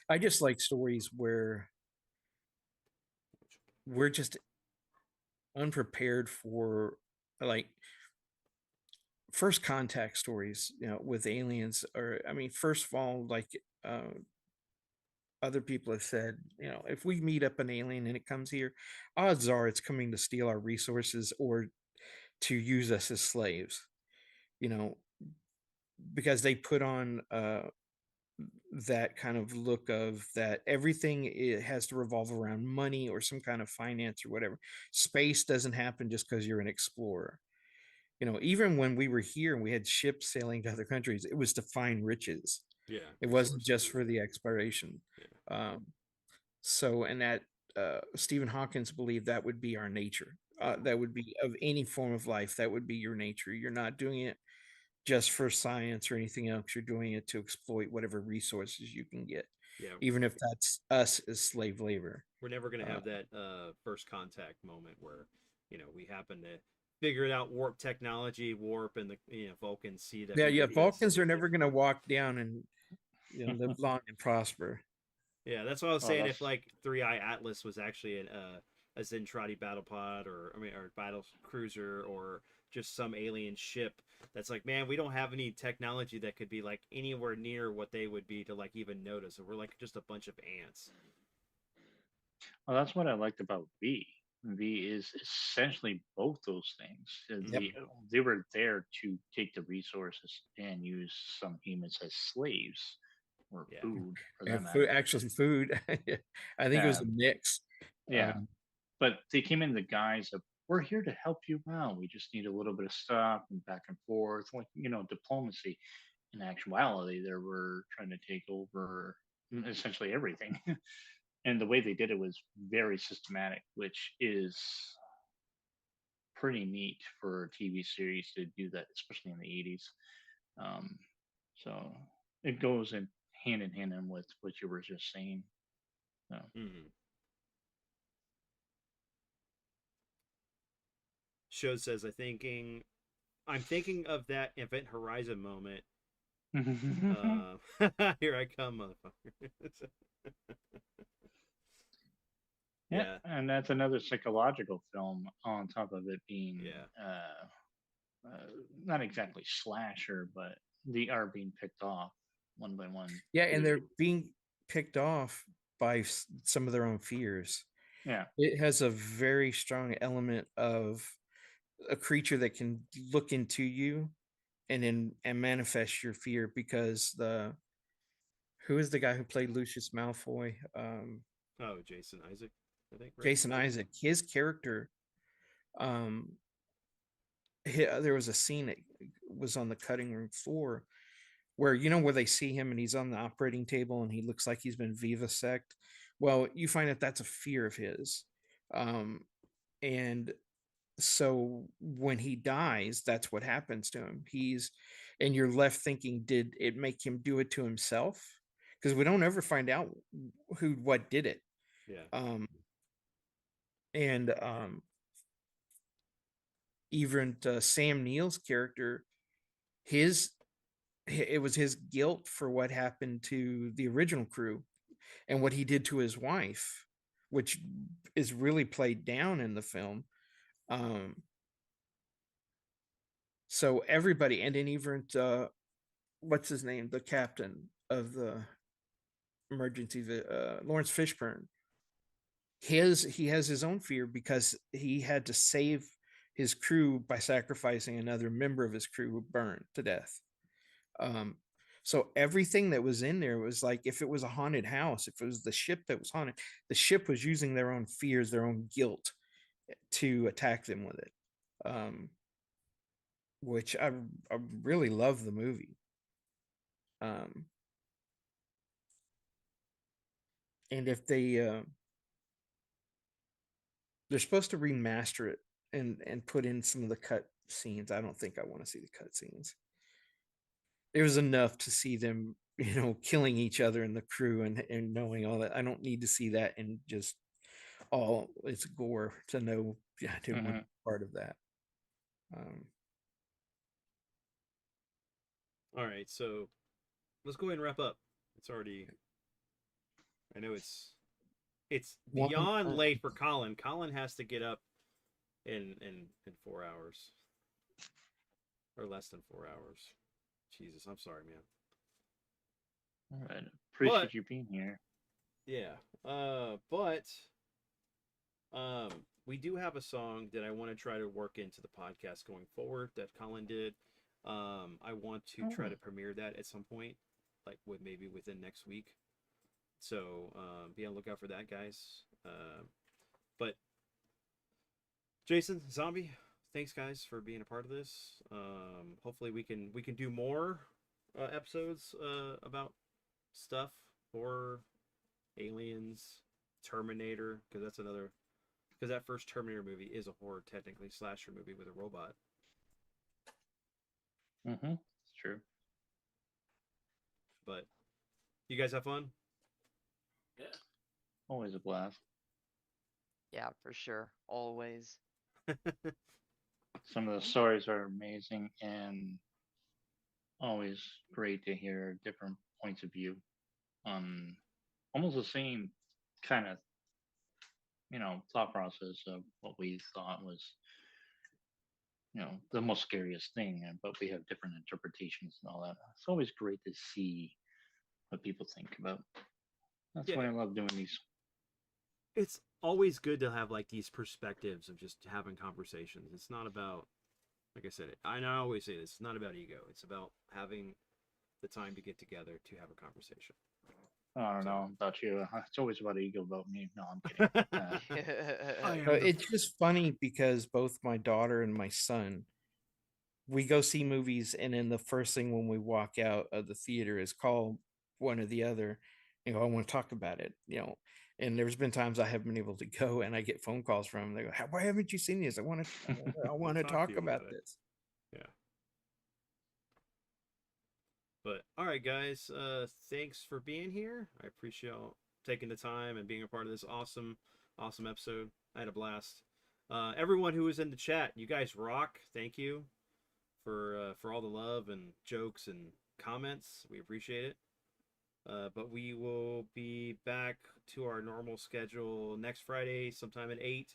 I just like stories where we're just unprepared for, like, first contact stories, you know, with aliens. Or I mean, first of all, like, other people have said, you know, if we meet up an alien and it comes here, odds are it's coming to steal our resources or to use us as slaves, you know, because they put on that kind of look of that everything it has to revolve around money or some kind of finance or whatever. Space doesn't happen just because you're an explorer. You know, even when we were here and we had ships sailing to other countries, it was to find riches. Yeah, It wasn't resources. just for the exploration. Yeah. So, and that Stephen Hawkins believed that would be our nature. That would be of any form of life. That would be your nature. You're not doing it just for science or anything else. You're doing it to exploit whatever resources you can get, Yeah. even if that's us as slave labor. We're never gonna Uh, have that first contact moment where, we happen to figure it out, warp technology, warp, and the Vulcans see that yeah, we yeah. can do Vulcans something are never going to different. walk down and live long and prosper. Yeah, that's what I was Oh, saying. If that's like Three Eye Atlas was actually a Zentradi battle pod, or I mean, or battle cruiser, or just some alien ship that's like, man, we don't have any technology that could be like anywhere near what they would be to like even notice. So we're like just a bunch of ants. that's what I liked about V. V is essentially both those things. Yep. They were there to take the resources and use some humans as slaves or Yeah. food for that And food, matter. actually, food. I think it was Yeah, a mix. yeah. But they came in the guise of, we're here to help you out. We just need a little bit of stuff and back and forth, like, diplomacy. In actuality, they were trying to take over essentially everything. And the way they did it was very systematic, which is pretty neat for a TV series to do that, especially in the 80s. Um, so it goes in hand in with what you were just saying. So. Mm-hmm. Show says, I'm thinking of that Event Horizon moment. Here I come, motherfucker. Yeah, Yeah, and that's another psychological film on top of it being yeah, not exactly slasher, but they are being picked off one by one. Yeah, and To, they're being picked off by some of their own fears. yeah, It has a very strong element of a creature that can look into you and manifest your fear, because the who is the guy who played Lucius Malfoy? oh, Jason Isaac, I think, right? Jason Isaac. His character, um, there was a scene that was on the cutting room floor where where they see him and he's on the operating table and he looks like he's been vivisect. Well, you find that that's a fear of his, and so when he dies, that's what happens to him. And you're left thinking, did it make him do it to himself? Because we don't ever find out what did it. Yeah. And even Sam Neill's character, it was his guilt for what happened to the original crew and what he did to his wife, which is really played down in the film. So everybody, and then even what's his name, the captain of the emergency, Lawrence Fishburne, he has his own fear because he had to save his crew by sacrificing another member of his crew who burned to death. So everything that was in there was like, if it was a haunted house, if it was the ship that was haunted, the ship was using their own fears, their own guilt to attack them with it. Which I really love the movie. And if they're supposed to remaster it and put in some of the cut scenes, I don't think I want to see the cut scenes. It was enough to see them, killing each other and the crew and knowing all that. I don't need to see that and just all its gore to know to want part of that. All right, so let's go ahead and wrap up. It's already, I know it's beyond late for Colin. Colin has to get up in 4 hours or less than 4 hours. Jesus, I'm sorry, man. All right, appreciate you being here. Yeah, but we do have a song that I want to try to work into the podcast going forward that Colin did. I want to try to premiere that at some point, like maybe within next week. So be on the lookout for that, guys. But Jason, Zombie, thanks guys for being a part of this. Hopefully we can do more episodes about stuff, horror, aliens, Terminator, because that first Terminator movie is a horror, technically slasher movie with a robot. It's true. But you guys have fun? Yeah. Always a blast. Yeah, for sure. Always. Some of the stories are amazing and always great to hear different points of view on almost the same kind of thought process of what we thought was the most scariest thing, but we have different interpretations and all that. It's always great to see what people think about. That's why I love doing these. It's always good to have like these perspectives of just having conversations. It's not about, like I said, I always say this, it's not about ego. It's about having the time to get together to have a conversation. I don't know about you. It's always about ego about me. No, I'm kidding. It's just funny because both my daughter and my son, we go see movies, and then the first thing when we walk out of the theater is call one or the other and go, I want to talk about it, And there's been times I haven't been able to go, and I get phone calls from them. They go, why haven't you seen this? I want to talk about this. Yeah. But all right, guys, thanks for being here. I appreciate y'all taking the time and being a part of this awesome episode. I had a blast. Everyone who was in the chat, you guys rock. Thank you for all the love and jokes and comments. We appreciate it. But we will be back to our normal schedule next Friday, sometime at 8.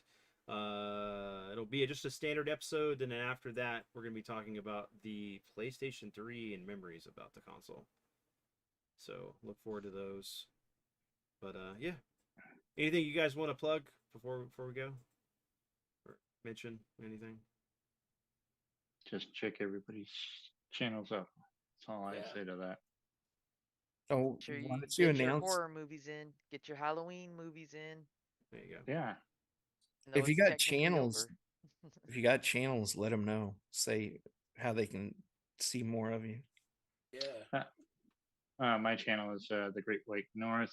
It'll be just a standard episode, and then after that, we're going to be talking about the PlayStation 3 and memories about the console. So look forward to those. But yeah, anything you guys want to plug before we go, or mention anything? Just check everybody's channels out. That's all I say to that. Oh, Sure, you wanted to get your announce horror movies in, get your Halloween movies in. There you go. Yeah. if you got channels, let them know. Say how they can see more of you. Yeah. My channel is the Great White North.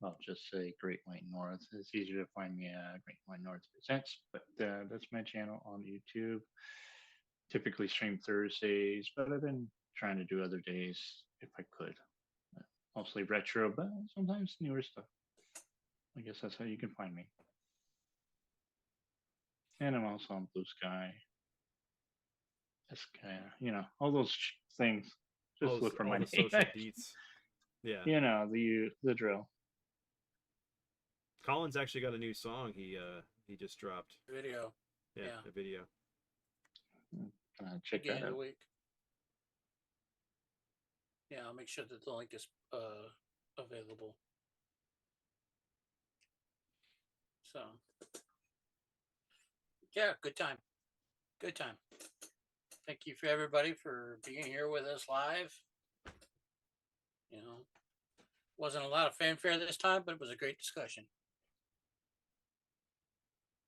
Well, just say Great White North. It's easier to find me at Great White North Presents, but that's my channel on YouTube. Typically stream Thursdays, but I've been trying to do other days if I could. Mostly retro, but sometimes newer stuff. I guess that's how you can find me. And I'm also on Blue Sky. All those things. Just look for all my the name. social deets. Yeah. The drill. Colin's actually got a new song he just dropped. Video. Yeah, Yeah. a video. Check Beginning that of out. the week. Yeah, I'll make sure that the link is available. So, yeah, good time. Good time. Thank you for everybody for being here with us live. Wasn't a lot of fanfare this time, but it was a great discussion.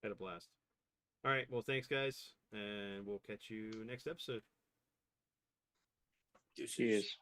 Had a blast. All right, well, thanks, guys, and we'll catch you next episode. Deuces. Cheers.